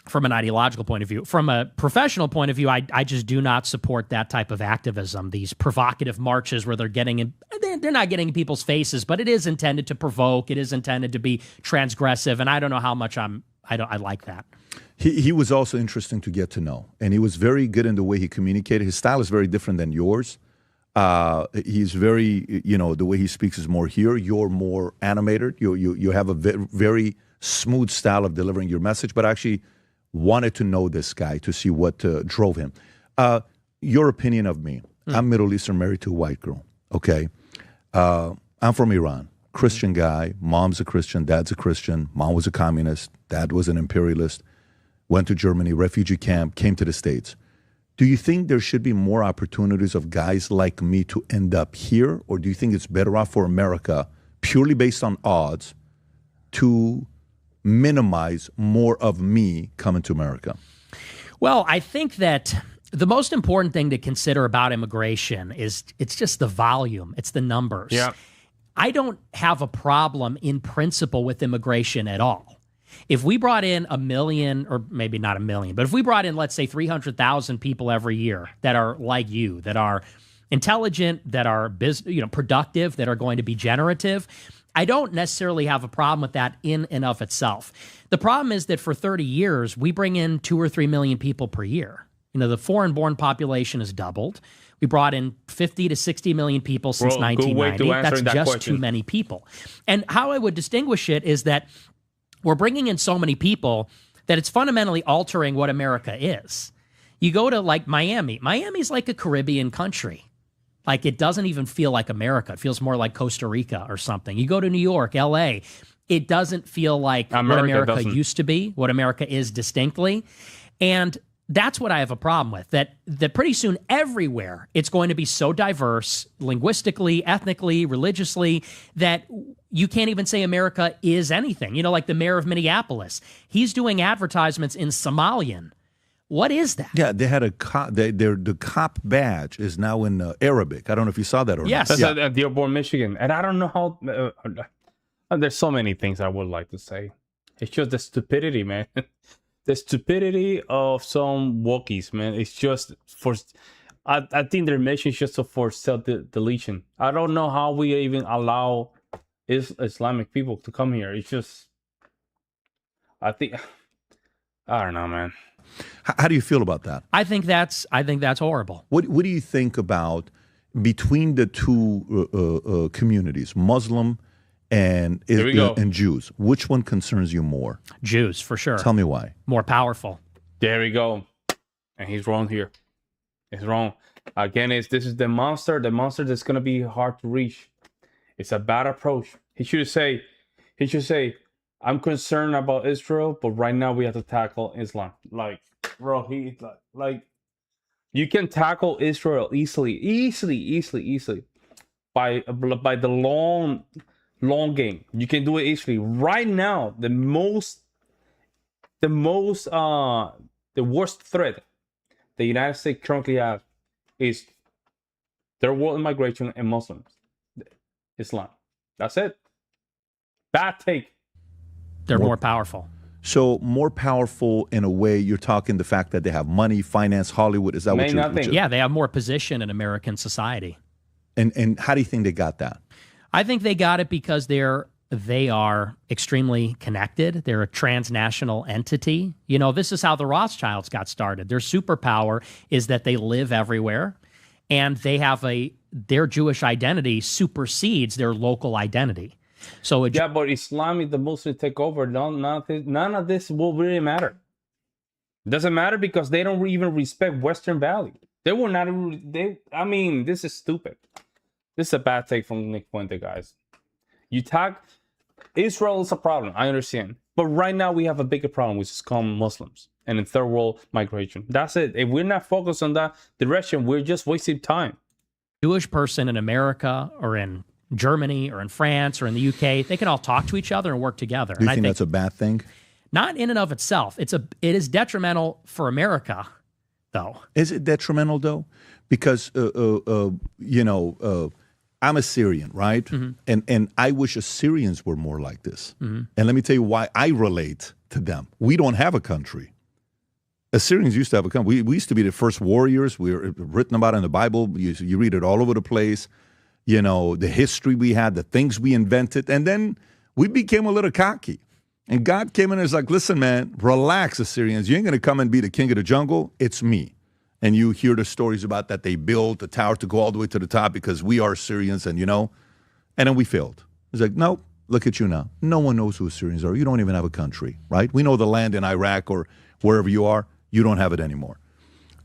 from an ideological point of view, from a professional point of view, I just do not support that type of activism. These provocative marches where they're not getting in people's faces, but it is intended to provoke. It is intended to be transgressive, and I don't know how much I like that. He was also interesting to get to know, and he was very good in the way he communicated. His style is very different than yours. He's very, the way he speaks is more here. You're more animated. You have a very smooth style of delivering your message, but actually wanted to know this guy to see what drove him. Your opinion of me. I'm Middle Eastern, married to a white girl, okay? I'm from Iran, Christian guy. Mom's a Christian, dad's a Christian. Mom was a communist, dad was an imperialist, went to Germany, refugee camp, came to the States. Do you think there should be more opportunities of guys like me to end up here, or do you think it's better off for America, purely based on odds, to minimize more of me coming to America? Well, I think that the most important thing to consider about immigration is it's just the volume. It's the numbers. Yeah. I don't have a problem in principle with immigration at all. If we brought in 1 million, or maybe not 1 million, but if we brought in, let's say, 300,000 people every year that are like you, that are intelligent, that are productive, that are going to be generative, I don't necessarily have a problem with that in and of itself. The problem is that for 30 years, we bring in 2 or 3 million people per year. The foreign-born population has doubled. We brought in 50 to 60 million people since 1990. That's just too many people. And how I would distinguish it is that we're bringing in so many people that it's fundamentally altering what America is. You go to Miami. Miami's like a Caribbean country. It doesn't even feel like America. It feels more like Costa Rica or something. You go to New York, LA, it doesn't feel like what America used to be, what America is distinctly. And that's what I have a problem with, that pretty soon everywhere it's going to be so diverse, linguistically, ethnically, religiously, that you can't even say America is anything. Like the mayor of Minneapolis, he's doing advertisements in Somalian. What is that? Yeah, they had the cop badge is now in Arabic. I don't know if you saw that or not. That's at Dearborn, Michigan. And I don't know how... there's so many things I would like to say. It's just the stupidity, man. The stupidity of some Wookiees, man. It's just for... I think their mission is just for self-deletion. I don't know how we even allow Islamic people to come here. It's just... I don't know, man. How do you feel about that? I think that's horrible. What do you think about between the two communities, Muslim and Jews? Which one concerns you more? Jews, for sure. Tell me why. More powerful. There we go. And he's wrong here. He's wrong. Again, this is the monster that's going to be hard to reach. It's a bad approach. He should say, I'm concerned about Israel, but right now we have to tackle Islam. You can tackle Israel easily by the long game. You can do it easily. Right now, the worst threat the United States currently has is third world immigration and Muslims, Islam. That's it. Bad take. They're more powerful. So more powerful in a way, you're talking the fact that they have money, finance, Hollywood. Is that what you're... Yeah, they have more position in American society. And how do you think they got that? I think they got it because they're they are extremely connected. They're a transnational entity. You know, this is how the Rothschilds got started. Their superpower is that they live everywhere, and they have their Jewish identity supersedes their local identity. So but Islam is the Muslim take over. None of this will really matter. It doesn't matter because they don't even respect Western value. They will not. I mean, this is stupid. This is a bad take from Nick Fuentes, guys. You talk. Israel is a problem. I understand, but right now we have a bigger problem, which is called Muslims and in third world migration. That's it. If we're not focused on that direction, we're just wasting time. Jewish person in America or in Germany or in France or in the UK, they can all talk to each other and work together. Do you think that's a bad thing? Not in and of itself. It is detrimental for America, though. Is it detrimental, though? Because, I'm a Syrian, right? Mm-hmm. And I wish Assyrians were more like this. Mm-hmm. And let me tell you why I relate to them. We don't have a country. Assyrians used to have a country. We used to be the first warriors. We were written about in the Bible. You read it all over the place. You know, the history we had, the things we invented. And then we became a little cocky. And God came in and was like, listen, man, relax, Assyrians. You ain't going to come and be the king of the jungle. It's me. And you hear the stories about that they built the tower to go all the way to the top because we are Syrians and, and then we failed. It's like, no, look at you now. No one knows who Syrians are. You don't even have a country, right? We know the land in Iraq or wherever you are. You don't have it anymore.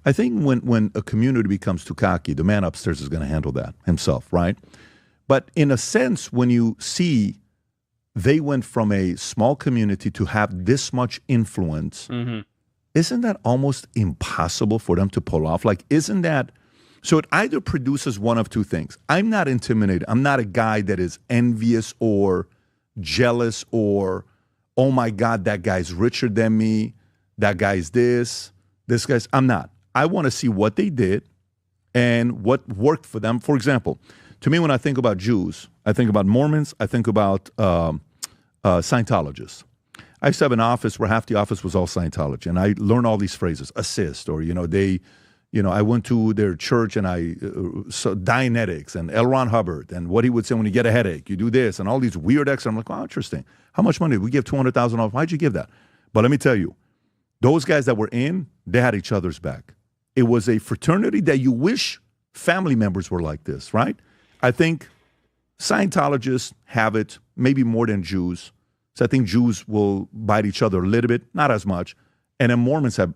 I think when a community becomes too cocky, the man upstairs is going to handle that himself, right? But in a sense, when you see they went from a small community to have this much influence, mm-hmm. Isn't that almost impossible for them to pull off? Like, isn't that... So it either produces one of two things. I'm not intimidated. I'm not a guy that is envious or jealous or, oh my God, that guy's richer than me. That guy's this guy's... I'm not. I want to see what they did and what worked for them. For example, to me, when I think about Jews, I think about Mormons, I think about Scientologists. I used to have an office where half the office was all Scientology, and I learned all these phrases, assist, or, I went to their church and so Dianetics and L. Ron Hubbard and what he would say when you get a headache, you do this and all these weird extras. I'm like, oh, interesting. How much money? We give $200,000. Why'd you give that? But let me tell you, those guys that were in, they had each other's back. It was a fraternity that you wish family members were like this, right? I think Scientologists have it maybe more than Jews. So I think Jews will bite each other a little bit, not as much. And then Mormons have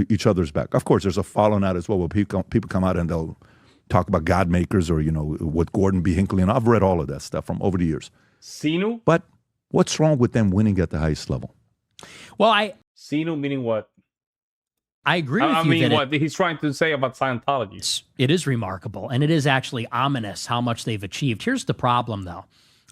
each other's back. Of course, there's a falling out as well where people come out and they'll talk about God makers or, what Gordon B. Hinckley. And I've read all of that stuff from over the years. Sinu? But what's wrong with them winning at the highest level? Well, Sinu meaning what? I agree with you. I mean, what he's trying to say about Scientology. It is remarkable, and it is actually ominous how much they've achieved. Here's the problem, though.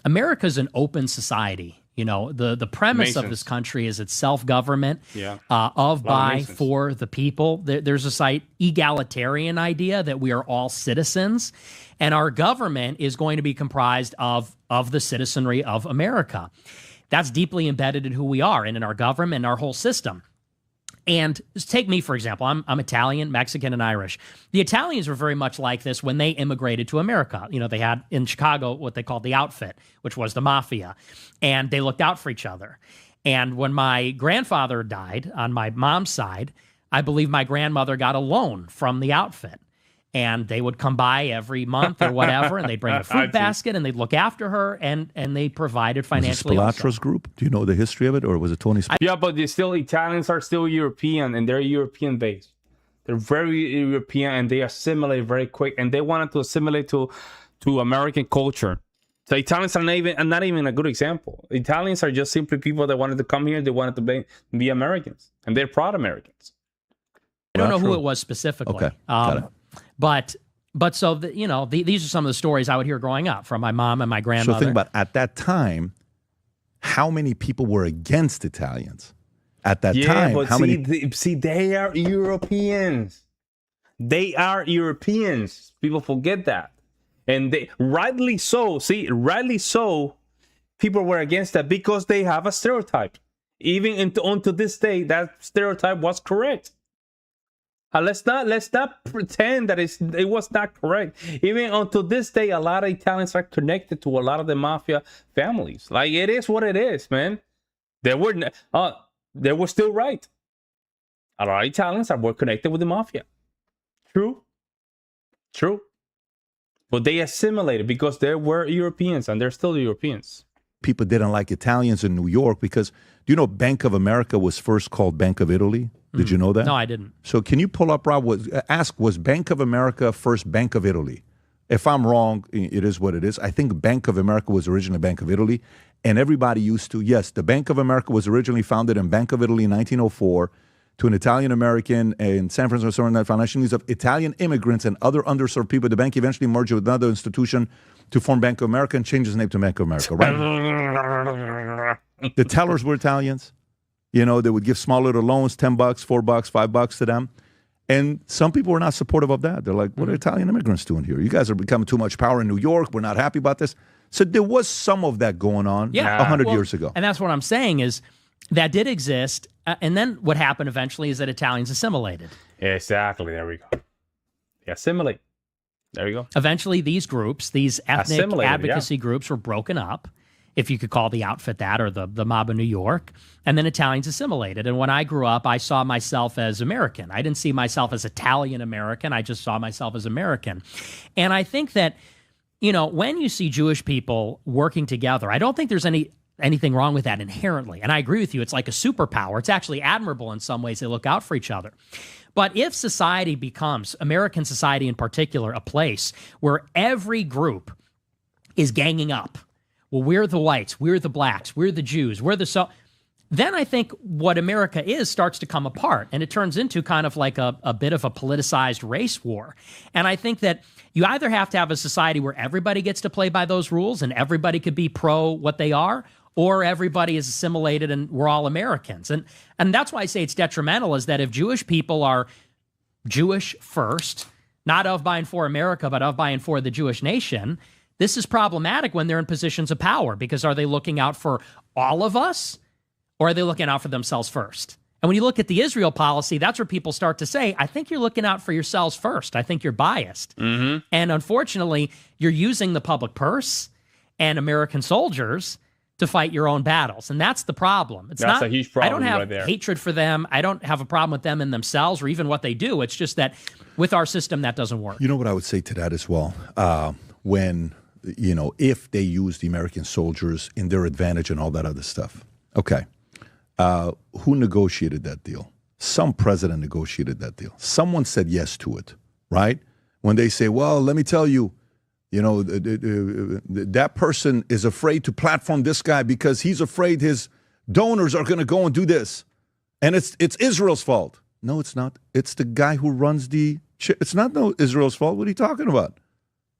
America's an open society. The premise of this country is it's self-government, of, by, for the people. There's a egalitarian idea that we are all citizens, and our government is going to be comprised of the citizenry of America. That's deeply embedded in who we are and in our government and our whole system. And take me, for example. I'm Italian, Mexican, and Irish. The Italians were very much like this when they immigrated to America. They had in Chicago what they called the outfit, which was the mafia, and they looked out for each other. And when my grandfather died on my mom's side, I believe my grandmother got a loan from the outfit. And they would come by every month or whatever, and they'd bring a fruit basket, and they'd look after her, and they provided financially. Was it Spilatra's group? Do you know the history of it, or was it Tony? Yeah, but Italians are still European, and they're European based. They're very European, and they assimilate very quick, and they wanted to assimilate to American culture. So Italians are not even a good example. Italians are just simply people that wanted to come here. They wanted to be Americans, and they're proud Americans. I don't know who it was specifically. Okay, got it. But so, these are some of the stories I would hear growing up from my mom and my grandmother. So think about, at that time, how many people were against Italians? At that time, but how many... they are Europeans. They are Europeans. People forget that. And rightly so, people were against that because they have a stereotype. Even unto this day, that stereotype was correct. Let's not pretend that it was not correct. Even until this day, a lot of Italians are connected to a lot of the mafia families. Like, it is what it is, man. They were still right. A lot of Italians were connected with the mafia. True. But they assimilated because they were Europeans and they're still Europeans. People didn't like Italians in New York because, do you know Bank of America was first called Bank of Italy? Did you know that? No, I didn't. So can you pull up, Rob, was Bank of America first Bank of Italy? If I'm wrong, it is what it is. I think Bank of America was originally Bank of Italy, and everybody used to, yes, the Bank of America was originally founded in Bank of Italy in 1904 to an Italian-American in San Francisco, and the financial needs of Italian immigrants and other underserved people. The bank eventually merged with another institution to form Bank of America and changed its name to Bank of America, right? The tellers were Italians. You know, they would give small little loans, $10, $4, $5 to them. And some people were not supportive of that. They're like, what are Italian immigrants doing here? You guys are becoming too much power in New York. We're not happy about this. So there was some of that going on 100 years ago. And that's what I'm saying is that did exist. And then what happened eventually is that Italians assimilated. Exactly. There we go. They assimilate. There you go. Eventually, these groups, these ethnic advocacy groups were broken up, if you could call the outfit that, or the mob of New York, and then Italians assimilated. And when I grew up, I saw myself as American. I didn't see myself as Italian-American. I just saw myself as American. And I think that, you know, when you see Jewish people working together, I don't think there's anything wrong with that inherently. And I agree with you. It's like a superpower. It's actually admirable in some ways. They look out for each other. But if society becomes, American society in particular, a place where every group is ganging up, well, we're the whites, we're the blacks, we're the Jews, then I think what America is starts to come apart, and it turns into kind of like a bit of a politicized race war. And I think that you either have to have a society where everybody gets to play by those rules and everybody could be pro what they are, or everybody is assimilated and we're all Americans. And that's why I say it's detrimental, is that if Jewish people are Jewish first, not of, by, and for America, but of, by, and for the Jewish nation, this is problematic when they're in positions of power, because are they looking out for all of us, or are they looking out for themselves first? And when you look at the Israel policy, that's where people start to say, I think you're looking out for yourselves first. I think you're biased. Mm-hmm. And unfortunately, you're using the public purse and American soldiers to fight your own battles. And that's the problem. That's a huge problem. I don't have hatred for them. I don't have a problem with them in themselves or even what they do. It's just that with our system, that doesn't work. You know what I would say to that as well? When, you know, if they use the American soldiers in their advantage and all that other stuff. Okay. Who negotiated that deal? Some president negotiated that deal. Someone said yes to it, right? When they say, well, let me tell you, you know, that person is afraid to platform this guy because he's afraid his donors are going to go and do this. And it's Israel's fault. No, it's not. It's the guy who runs it's not Israel's fault. What are you talking about?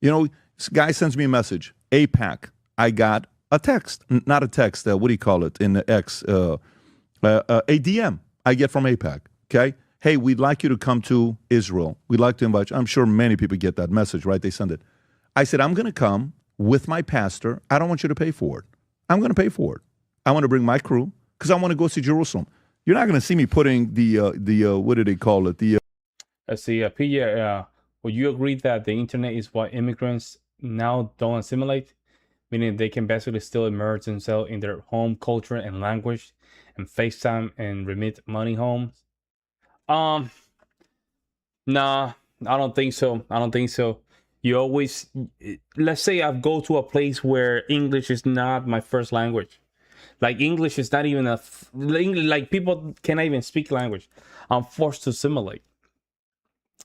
You know, this guy sends me a message. AIPAC. I got a text. Not a text. What do you call it in the X? A DM I get from AIPAC. Okay. Hey, we'd like you to come to Israel. We'd like to invite you. I'm sure many people get that message, right? They send it. I said, I'm going to come with my pastor. I don't want you to pay for it. I'm going to pay for it. I want to bring my crew because I want to go see Jerusalem. You're not going to see me putting the what do they call it? Would you agree that the internet is what immigrants now don't assimilate? Meaning they can basically still immerse themselves in their home culture and language and FaceTime and remit money home? Nah, I don't think so. You always, let's say I go to a place where English is not my first language. Like English is not even like people cannot even speak language. I'm forced to assimilate.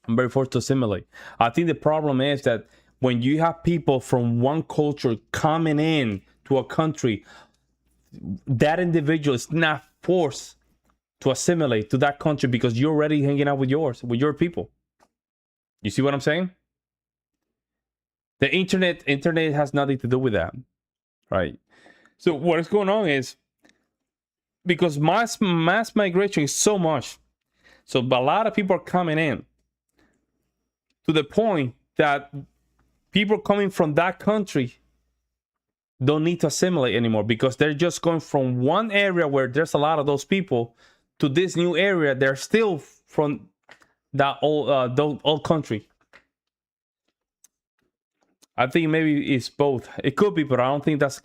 I'm very forced to assimilate. I think the problem is that when you have people from one culture coming in to a country, that individual is not forced to assimilate to that country because you're already hanging out with your people. You see what I'm saying? The internet has nothing to do with that, right? So what is going on is because mass migration is so much, so a lot of people are coming in to the point that people coming from that country don't need to assimilate anymore because they're just going from one area where there's a lot of those people to this new area. They're still from that old country. I think maybe it's both. It could be, but I don't think that's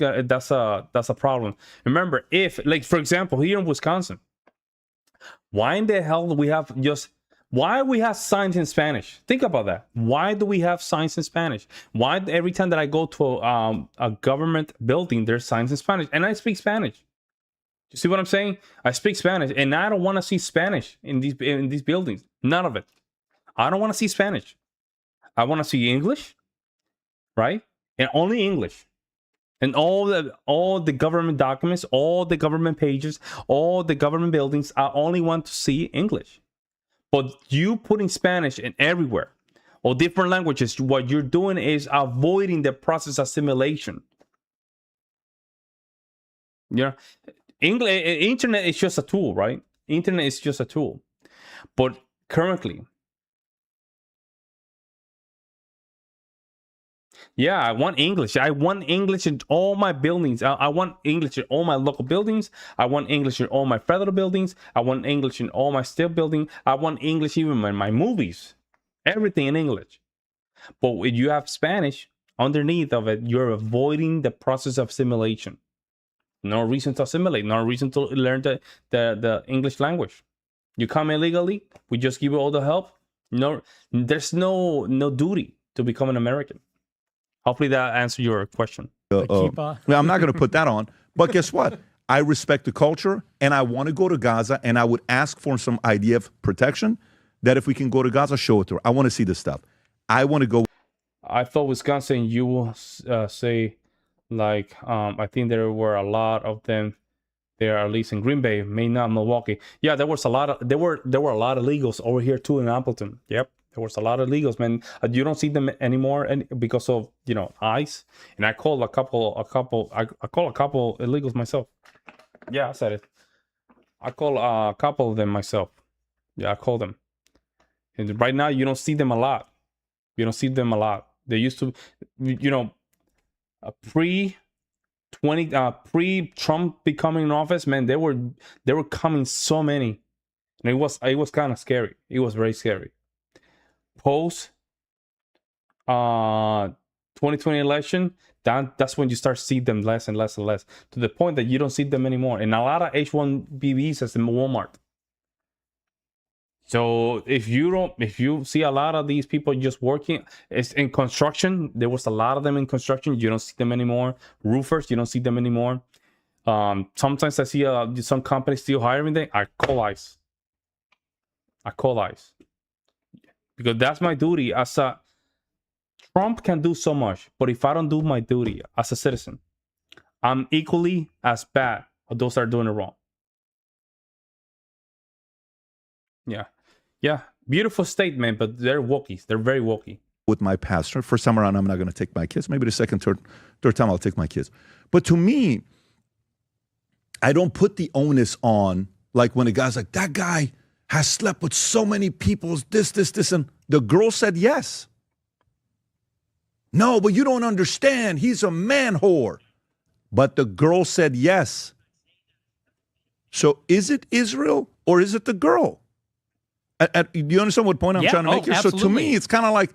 a problem. Remember, if, like, for example, here in Wisconsin, why in the hell do we have signs in Spanish? Think about that. Why do we have signs in Spanish? Why every time that I go to a government building, there's signs in Spanish, and I speak Spanish? You see what I'm saying? I speak Spanish, and I don't want to see Spanish in these buildings. None of it. I don't want to see Spanish. I want to see English. Right? And only English. And all the government documents, all the government pages, all the government buildings, I only want to see English. But you putting Spanish in everywhere, or different languages, what you're doing is avoiding the process of assimilation. Yeah. Internet is just a tool, right? Internet is just a tool. But currently, yeah, I want English. I want English in all my buildings. I want English in all my local buildings. I want English in all my federal buildings. I want English in all my state buildings. I want English even in my movies. Everything in English. But when you have Spanish underneath of it, you're avoiding the process of assimilation. No reason to assimilate. No reason to learn the English language. You come illegally, we just give you all the help. No, there's no duty to become an American. Hopefully that answers your question. I'm not going to put that on. But guess what? I respect the culture, and I want to go to Gaza, and I would ask for some idea of protection that if we can go to Gaza, show it to her. I want to see this stuff. I want to go. I thought Wisconsin, you will say, like, I think there were a lot of them there, at least in Green Bay, maybe not Milwaukee. Yeah, there were a lot of illegals over here too in Appleton. Yep. There was a lot of illegals, man. You don't see them anymore, because of ICE. And I called a couple illegals myself. Yeah, I said it. I called a couple of them myself. Yeah, I called them. And right now, you don't see them a lot. You don't see them a lot. They used to, pre-Trump becoming in office, man. They were coming so many, and it was kind of scary. It was very scary. Post 2020 election, that's when you start seeing them less and less and less, to the point that you don't see them anymore. And a lot of H1B visas in Walmart. So if you see a lot of these people just working, it's in construction. There was a lot of them in construction. You don't see them anymore. Roofers, you don't see them anymore. Sometimes I see some companies still hiring them. I call ICE. Because that's my duty Trump can do so much, but if I don't do my duty as a citizen, I'm equally as bad as those that are doing it wrong. Yeah. Beautiful statement, but they're wokies. They're very wokey. With my pastor, first time around, I'm not going to take my kids. Maybe the second, third time I'll take my kids. But to me, I don't put the onus on, like when a guy's like, that guy has slept with so many people, this, and the girl said yes. No, but you don't understand. He's a man whore. But the girl said yes. So is it Israel or is it the girl? Do you understand what point I'm trying to make here? Absolutely. So to me, it's kind of like,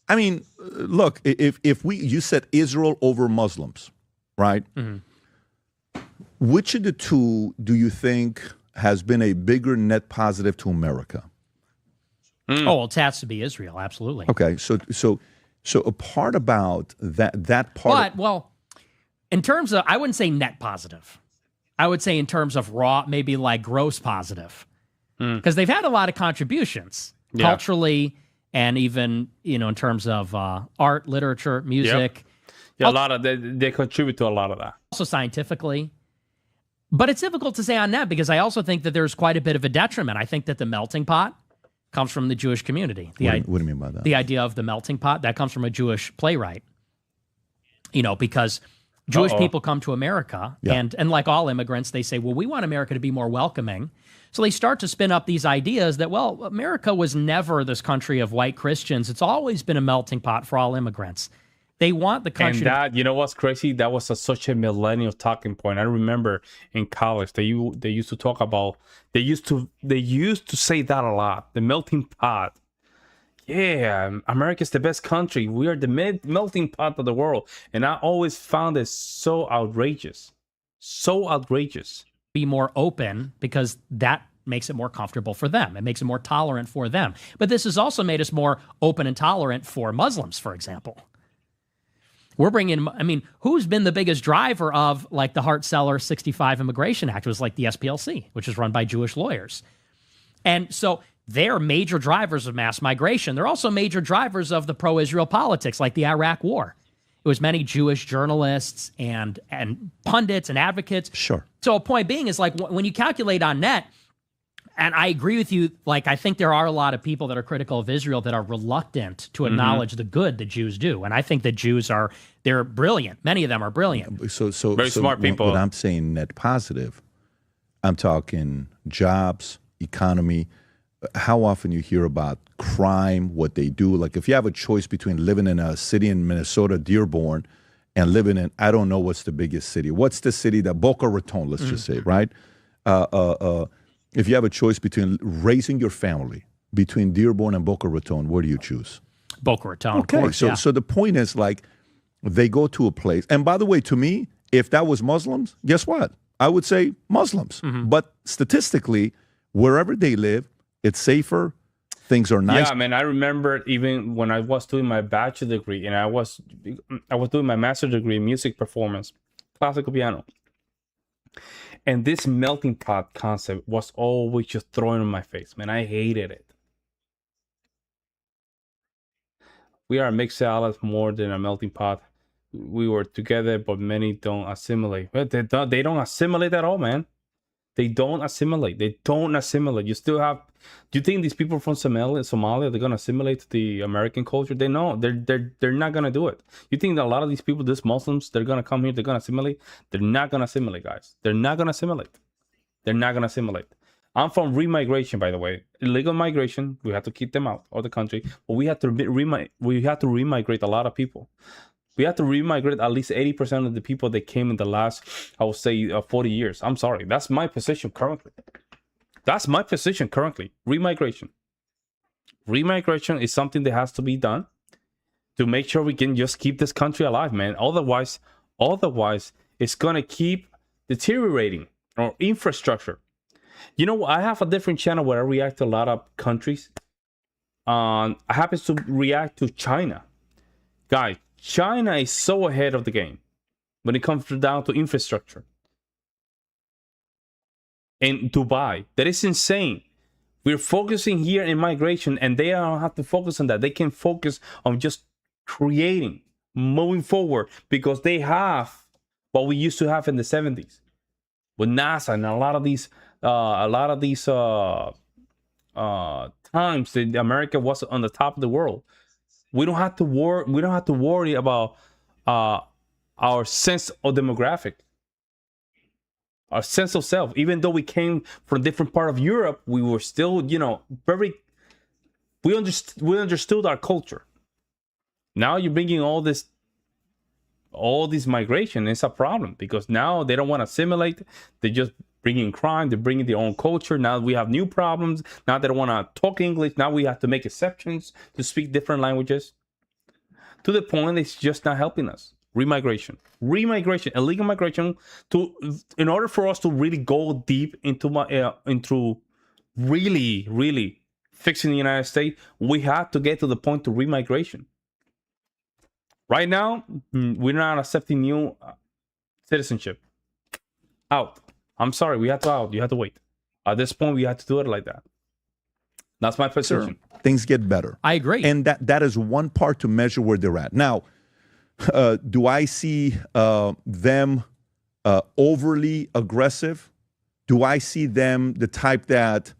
I mean, look, if you said Israel over Muslims, right? Mm-hmm. Which of the two do you think has been a bigger net positive to America? Oh, well, it has to be Israel, absolutely. Okay, so a part about that part. But in terms of, I wouldn't say net positive. I would say in terms of raw, maybe like gross positive, because they've had a lot of contributions culturally, and even in terms of art, literature, music. Yeah, a lot of they contribute to a lot of that. Also scientifically. But it's difficult to say on that because I also think that there's quite a bit of a detriment. I think that the melting pot comes from the Jewish community. What do you mean by that? The idea of the melting pot, that comes from a Jewish playwright. Because Jewish people come to America, and like all immigrants, they say, well, we want America to be more welcoming. So they start to spin up these ideas that, well, America was never this country of white Christians. It's always been a melting pot for all immigrants. They want the country. And that, you know what's crazy? That was such a millennial talking point. I remember in college they used to talk about. They used to say that a lot. The melting pot. Yeah, America's the best country. We are the melting pot of the world. And I always found it so outrageous. So outrageous. Be more open because that makes it more comfortable for them. It makes it more tolerant for them. But this has also made us more open and tolerant for Muslims, for example. We're bringing, I mean, who's been the biggest driver of like the Hart-Celler 65 Immigration Act? It was like the SPLC, which is run by Jewish lawyers. And so they're major drivers of mass migration. They're also major drivers of the pro-Israel politics, like the Iraq War. It was many Jewish journalists and pundits and advocates. Sure. So a point being is like when you calculate on net, and I agree with you, like I think there are a lot of people that are critical of Israel that are reluctant to acknowledge the good the Jews do. And I think the Jews they're brilliant. Many of them are brilliant. So very smart people. When I'm saying net positive, I'm talking jobs, economy. How often you hear about crime, what they do. Like if you have a choice between living in a city in Minnesota, Dearborn, and living in, I don't know what's the biggest city. What's the city that Boca Raton, let's just say, right? If you have a choice between raising your family between Dearborn and Boca Raton, where do you choose? Boca Raton, okay, of course. So the point is like they go to a place. And by the way, to me, if that was Muslims, guess what? I would say Muslims. But statistically, wherever they live, it's safer. Things are nice. Yeah, man. I remember even when I was doing my bachelor degree and I was doing my master's degree in music performance, classical piano. And this melting pot concept was always just thrown in my face, man. I hated it. We are a mixed salad more than a melting pot. We were together, but many don't assimilate. But they don't assimilate at all, man. They don't assimilate. You still have. Do you think these people from Somalia, they're gonna assimilate to the American culture? They know they're not gonna do it. You think that a lot of these people, these Muslims, they're gonna come here, they're gonna assimilate? They're not gonna assimilate, guys. They're not gonna assimilate. I'm from remigration, by the way. Illegal migration, we have to keep them out of the country, but we have to remigrate a lot of people. We have to remigrate at least 80% of the people that came in the last, I would say, 40 years. I'm sorry. That's my position currently. Remigration. Remigration is something that has to be done to make sure we can just keep this country alive, man. Otherwise, it's going to keep deteriorating our infrastructure. You know, I have a different channel where I react to a lot of countries. I happen to react to China. Guys, China is so ahead of the game when it comes down to infrastructure. And Dubai, that is insane. We're focusing here in migration and they don't have to focus on that. They can focus on just creating, moving forward, because they have what we used to have in the 70s with NASA and a lot of these times that America was on the top of the world. We don't have to worry about our sense of demographic, our sense of self. Even though we came from a different part of Europe, we were still, we understood our culture. Now you're bringing all this migration. It's a problem because now they don't want to assimilate. They just bringing crime. They're bringing their own culture. Now we have new problems. Now they don't want to talk English. Now we have to make exceptions to speak different languages. To the point it's just not helping us. Remigration, illegal migration. In order for us to really go deep into really fixing the United States, we have to get to the point of remigration. Right now, we're not accepting new citizenship. Out. I'm sorry, we have to out. You have to wait. At this point, we have to do it like that. That's my position. Sure. Things get better. I agree. And that is one part to measure where they're at. Now, do I see them overly aggressive? Do I see them the type that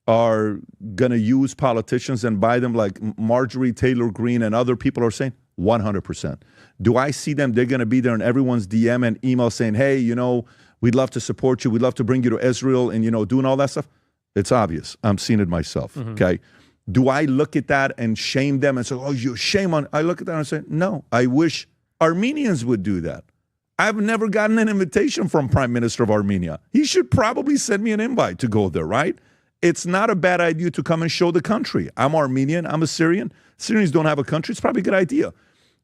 are going to use politicians and buy them like Marjorie Taylor Greene and other people are saying? 100%. Do I see them? They're going to be there in everyone's DM and email saying, hey, we'd love to support you. We'd love to bring you to Israel and, doing all that stuff. It's obvious. I'm seeing it myself. Okay. Do I look at that and shame them and say, oh, you shame on? I look at that and say, no, I wish Armenians would do that. I've never gotten an invitation from Prime Minister of Armenia. He should probably send me an invite to go there, right? It's not a bad idea to come and show the country. I'm Armenian. I'm a Syrian. Syrians don't have a country. It's probably a good idea.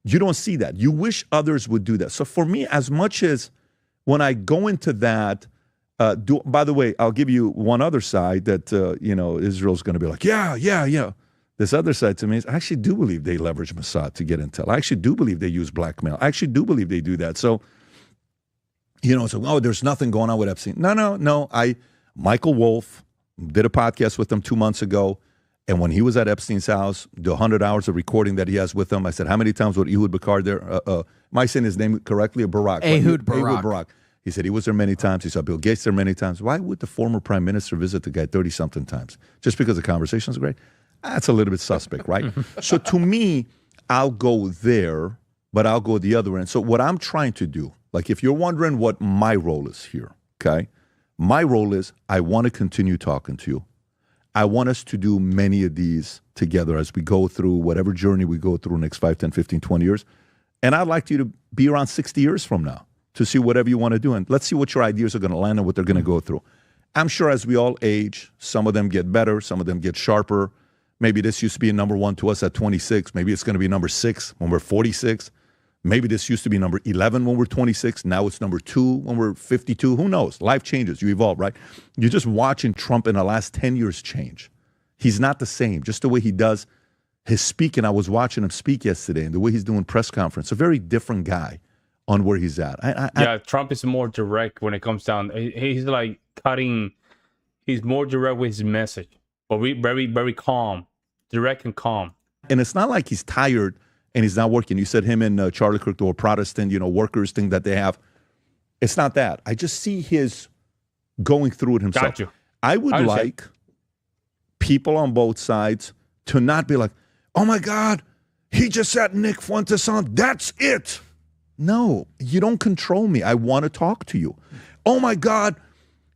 You don't see that. You wish others would do that. So for me, as much as when I go into that, by the way, I'll give you one other side that, Israel's going to be like, yeah. This other side to me is I actually do believe they leverage Mossad to get intel. I actually do believe they use blackmail. I actually do believe they do that. So, there's nothing going on with Epstein. No. Michael Wolff did a podcast with him 2 months ago. And when he was at Epstein's house, the 100 hours of recording that he has with him, I said, how many times was Ehud Barak there? Am I saying his name correctly? Or Barak? Ehud Barak. He said he was there many times. He saw Bill Gates there many times. Why would the former prime minister visit the guy 30-something times? Just because the conversation is great? That's a little bit suspect, right? So to me, I'll go there, but I'll go the other end. So what I'm trying to do, like if you're wondering what my role is here, okay? My role is I want to continue talking to you. I want us to do many of these together as we go through whatever journey we go through next 5, 10, 15, 20 years. And I'd like you to be around 60 years from now to see whatever you want to do. And let's see what your ideas are going to land and what they're going to go through. I'm sure as we all age, some of them get better, some of them get sharper. Maybe this used to be a number 1 to us at 26. Maybe it's going to be number 6 when we're 46. Maybe this used to be number 11 when we're 26. Now it's number 2 when we're 52. Who knows? Life changes. You evolve, right? You're just watching Trump in the last 10 years change. He's not the same. Just the way he does his speaking. I was watching him speak yesterday, and the way he's doing press conference. A very different guy on where he's at. Trump is more direct when it comes down. He's like cutting. He's more direct with his message, but very, very calm. Direct and calm. And it's not like he's tired and he's not working. You said him and Charlie Kirk, the Protestant, workers thing that they have. It's not that. I just see his going through it himself. Got you. I would like people on both sides to not be like, oh my God, he just had Nick Fuentes on. That's it. No, you don't control me. I want to talk to you. Oh my God,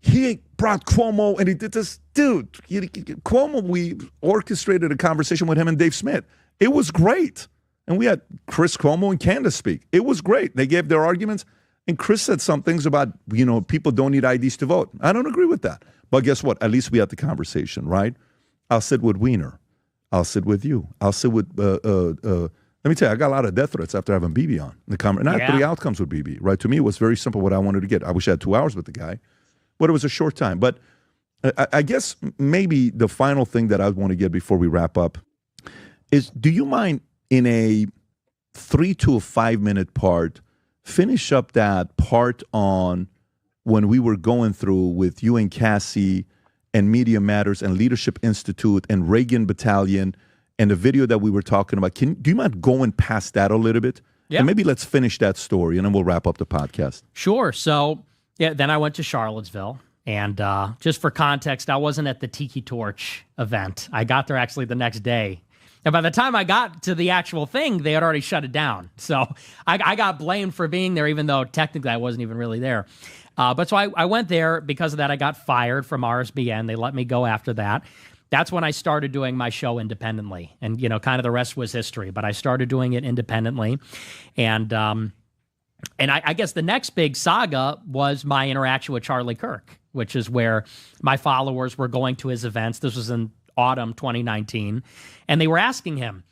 he brought Cuomo and he did this. Dude, Cuomo, we orchestrated a conversation with him and Dave Smith. It was great. And we had Chris Cuomo and Candace speak. It was great. They gave their arguments. And Chris said some things about, people don't need IDs to vote. I don't agree with that. But guess what? At least we had the conversation, right? I'll sit with Wiener. I'll sit with you. I'll sit with, let me tell you, I got a lot of death threats after having BB on. And I had 3 outcomes with BB, right? To me, it was very simple what I wanted to get. I wish I had 2 hours with the guy, but it was a short time. But I guess maybe the final thing that I want to get before we wrap up is, do you mind in a 3 to 5 minute part, finish up that part on when we were going through with you and Cassie and Media Matters and Leadership Institute and Reagan Battalion and the video that we were talking about? Do you mind going past that a little bit? Yeah. And maybe let's finish that story and then we'll wrap up the podcast. Sure. So, then I went to Charlottesville. And just for context, I wasn't at the Tiki Torch event. I got there actually the next day. And by the time I got to the actual thing, they had already shut it down. So I got blamed for being there, even though technically I wasn't even really there. But so I went there. Because of that, I got fired from RSBN. They let me go after that. That's when I started doing my show independently. And, kind of the rest was history. But I started doing it independently. And I guess the next big saga was my interaction with Charlie Kirk, which is where my followers were going to his events. This was in autumn 2019. And they were asking him,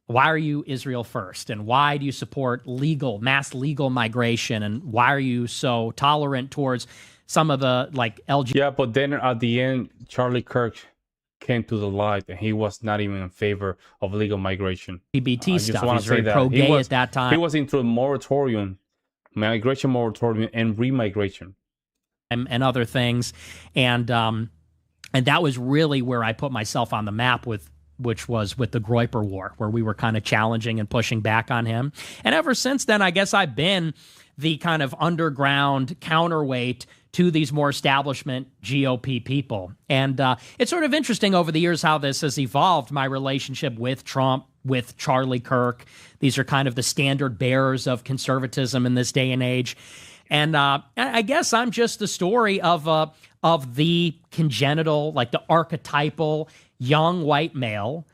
why are you Israel first? And why do you support mass legal migration? And why are you so tolerant towards some of the LGBT? Yeah, but then at the end, Charlie Kirk came to the light and he was not even in favor of legal migration. LGBT stuff. He was very pro-gay at that time. He was into a migration moratorium and remigration. And other things. And that was really where I put myself on the map which was with the Groyper War, where we were kind of challenging and pushing back on him. And ever since then, I guess I've been the kind of underground counterweight to these more establishment GOP people. And it's sort of interesting over the years how this has evolved, my relationship with Trump, with Charlie Kirk. These are kind of the standard bearers of conservatism in this day and age. And I guess I'm just the story of the congenital, like the archetypal young white male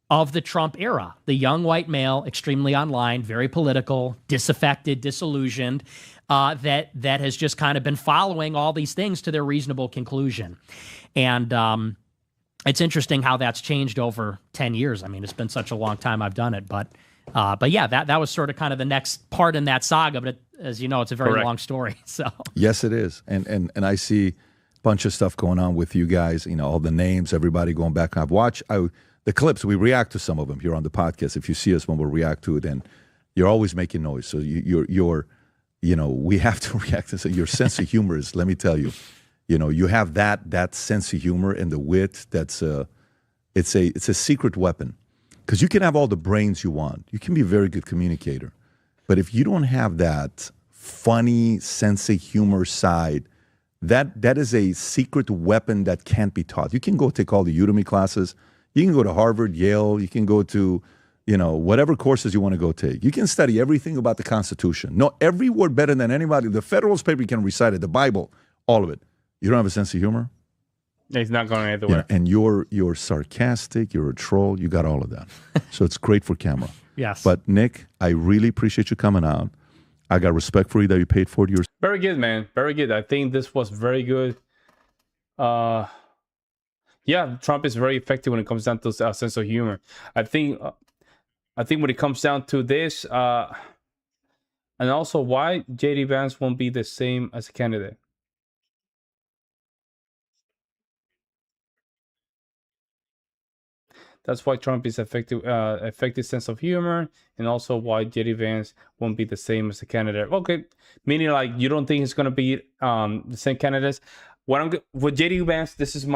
of the Trump era. The young white male, extremely online, very political, disaffected, disillusioned, that has just kind of been following all these things to their reasonable conclusion. And it's interesting how that's changed over 10 years. I mean, it's been such a long time I've done it, but yeah, that was sort of kind of the next part in that saga. But as you know, it's a very long story. So yes, it is, and I see a bunch of stuff going on with you guys. You know, all the names, everybody going back. I've watched the clips. We react to some of them here on the podcast. If you see us when we react to it, then you're always making noise. So you're we have to react to. So your sense of humor is, let me tell you. You have that sense of humor and the wit. It's a secret weapon, because you can have all the brains you want. You can be a very good communicator, but if you don't have that funny sense of humor side, that is a secret weapon that can't be taught. You can go take all the Udemy classes. You can go to Harvard, Yale. You can go to whatever courses you want to go take. You can study everything about the Constitution. Know every word better than anybody. The Federalist Paper, you can recite it. The Bible, all of it. You don't have a sense of humor? He's not going anywhere. And you're sarcastic, you're a troll, you got all of that. So it's great for camera. Yes. But Nick, I really appreciate you coming out. I got respect for you that you paid for it. Very good, man. Very good. I think this was very good. Yeah, Trump is very effective when it comes down to sense of humor. I think when it comes down to this, and also why JD Vance won't be the same as a candidate. That's why Trump is effective sense of humor, and also why JD Vance won't be the same as the candidate. Okay, meaning like you don't think he's gonna be the same candidates. With JD Vance, this is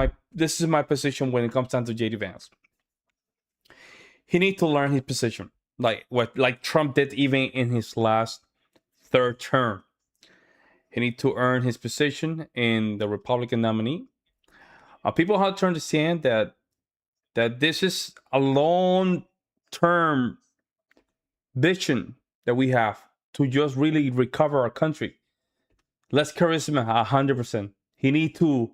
my position when it comes down to JD Vance. He needs to learn his position, like Trump did even in his last third term. He needs to earn his position in the Republican nominee. People have to understand that this is a long-term vision that we have to just really recover our country. Less charisma, 100%. He need to.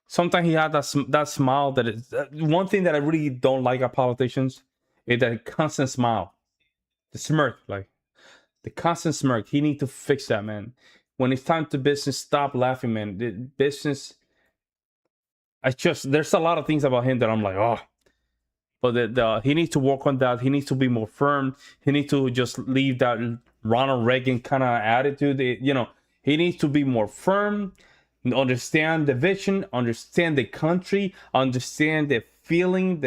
Sometimes he had that smile. That is one thing that I really don't like about politicians is that constant smile, the smirk, like the constant smirk. He need to fix that, man. When it's time to business, stop laughing, man. The business. There's a lot of things about him that I'm like, oh. But he needs to work on that. He needs to be more firm. He needs to just leave that Ronald Reagan kind of attitude. He needs to be more firm, understand the vision, understand the country, understand the feeling.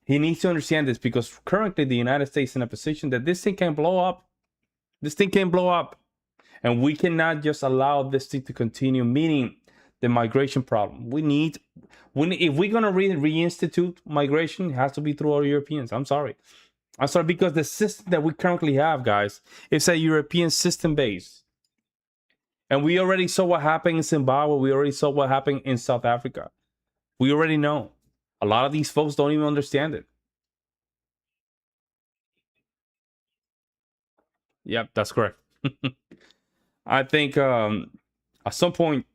He needs to understand this, because currently the United States is in a position that this thing can blow up. This thing can blow up. And we cannot just allow this thing to continue, meaning the migration problem. If we're going to reinstitute migration, it has to be through all Europeans. I'm sorry, because the system that we currently have, guys, is a European system base. And we already saw what happened in Zimbabwe. We already saw what happened in South Africa. We already know. A lot of these folks don't even understand it. Yep, that's correct. I think at some point,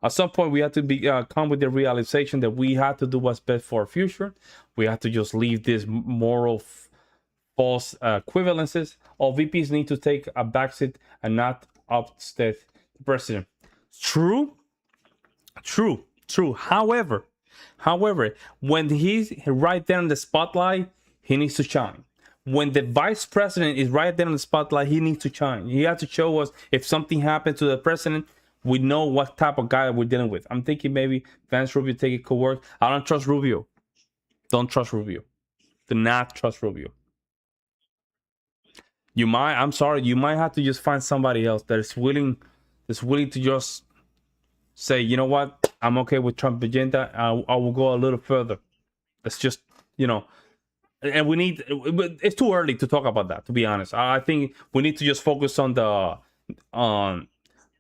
we have to come with the realization that we have to do what's best for our future. We have to just leave these moral false equivalences. All VPs need to take a backseat and not upset the president. True. However, when he's right there in the spotlight, he needs to shine. When the vice president is right there in the spotlight, he needs to shine. He has to show us if something happened to the president, we know what type of guy we're dealing with. I'm thinking maybe Vance Rubio take it could work. I don't trust Rubio. Don't trust Rubio. Do not trust Rubio. You might have to just find somebody else that is willing to just say, you know what, I'm okay with Trump agenda. I will go a little further. Let's just, and it's too early to talk about that, to be honest. I think we need to just focus on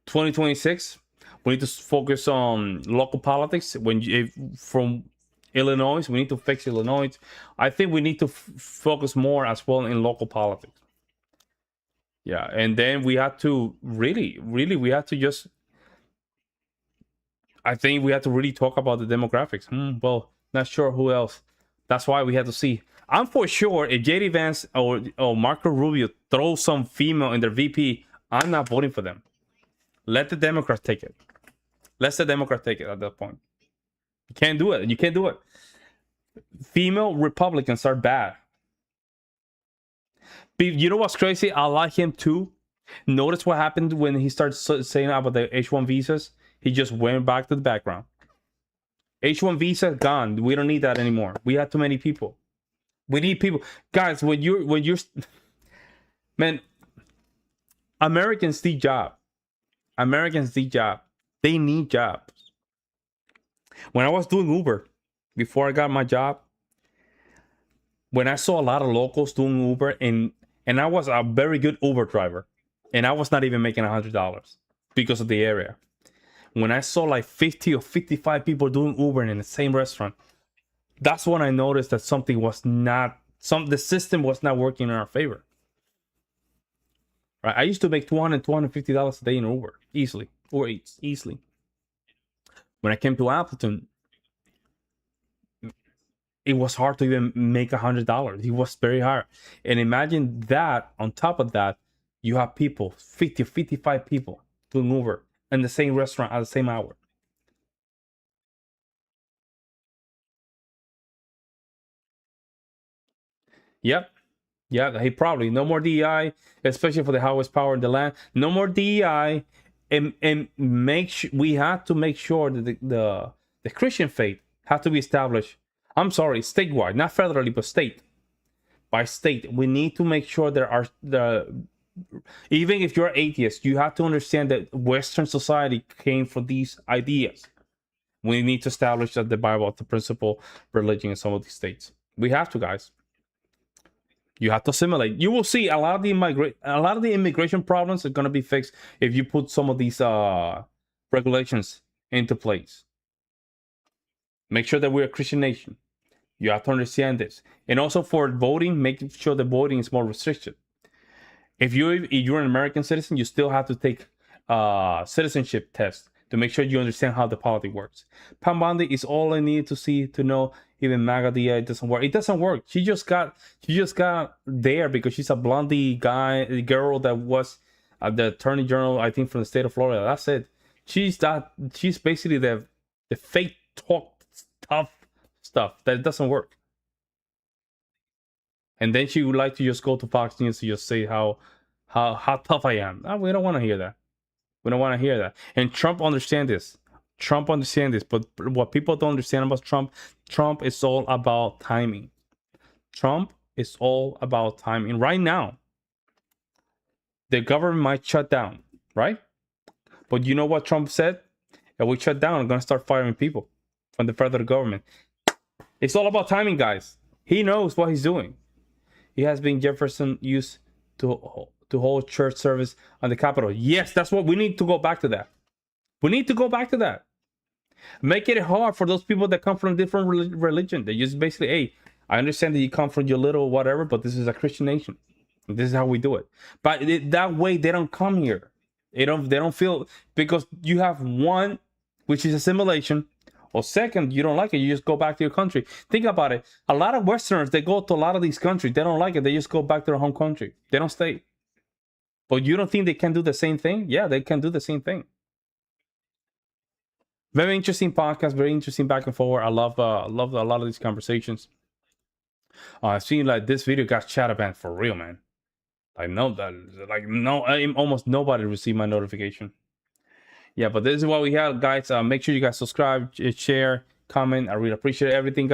2026. We need to focus on local politics. From Illinois, we need to fix Illinois. I think we need to focus more as well in local politics. Yeah, and then we had to really, we had to just. I think we had to really talk about the demographics. Well, not sure who else. That's why we had to see. I'm for sure if JD Vance or Marco Rubio throw some female in their VP, I'm not voting for them. Let the Democrats take it. Let the Democrats take it at that point. You can't do it. You can't do it. Female Republicans are bad. You know what's crazy? I like him too. Notice what happened when he started saying about the H-1 visas. He just went back to the background. H-1 visa gone. We don't need that anymore. We have too many people. We need people, guys. When you're, man, Americans need job. Americans need job. They need jobs. When I was doing Uber before I got my job, when I saw a lot of locals doing Uber, and I was a very good Uber driver, and I was not even making $100 because of the area. When I saw like 50 or 55 people doing Uber in the same restaurant, that's when I noticed that something was not, the system was not working in our favor. Right? I used to make $200, $250 a day in Uber, easily, or easily. When I came to Appleton, it was hard to even make $100. It was very hard. And imagine that, on top of that, you have people, 50, 55 people doing Uber in the same restaurant at the same hour. Yep. Yeah, hey, probably no more DEI, especially for the highest power in the land. No more DEI, and we have to make sure that the Christian faith have to be established. I'm sorry, statewide, not federally, but state by state. We need to make sure there are even if you're atheist, you have to understand that Western society came for these ideas. We need to establish that the Bible is the principal religion in some of these states. We have to, guys. You have to assimilate. You will see a lot of the immigration problems are going to be fixed if you put some of these regulations into place. Make sure that we're a Christian nation. You have to understand this. And also for voting, make sure the voting is more restricted. If you're an American citizen, you still have to take a citizenship test to make sure you understand how the politics works. Pam Bondi is all I need to know. Even MAGA, it doesn't work. It doesn't work. She just got there because she's a blondie girl that was the attorney general, I think, from the state of Florida. That's it. She's basically the fake talk tough stuff that doesn't work. And then she would like to just go to Fox News to just say how tough I am. No, we don't want to hear that. We don't want to hear that. And Trump understands this. But what people don't understand about Trump is all about timing. Trump is all about timing. Right now, the government might shut down, right? But you know what Trump said? If we shut down, we're going to start firing people from the federal government. It's all about timing, guys. He knows what he's doing. He has been Jefferson used to hold church service on the Capitol. Yes, that's what we need to go back to that. We need to go back to that. Make it hard for those people that come from different religion. They just basically, hey, I understand that you come from your little whatever, but this is a Christian nation. This is how we do it. But that way, they don't come here. They don't feel, because you have one, which is assimilation, or second, you don't like it, you just go back to your country. Think about it. A lot of Westerners, they go to a lot of these countries. They don't like it. They just go back to their home country. They don't stay. But you don't think they can do the same thing? Yeah, they can do the same thing. Very interesting podcast, very interesting back and forward. I love a lot of these conversations. I've seen like this video got shadow banned for real, man. Almost nobody received my notification. Yeah, but this is what we have, guys. Make sure you guys subscribe, share, comment. I really appreciate everything, guys.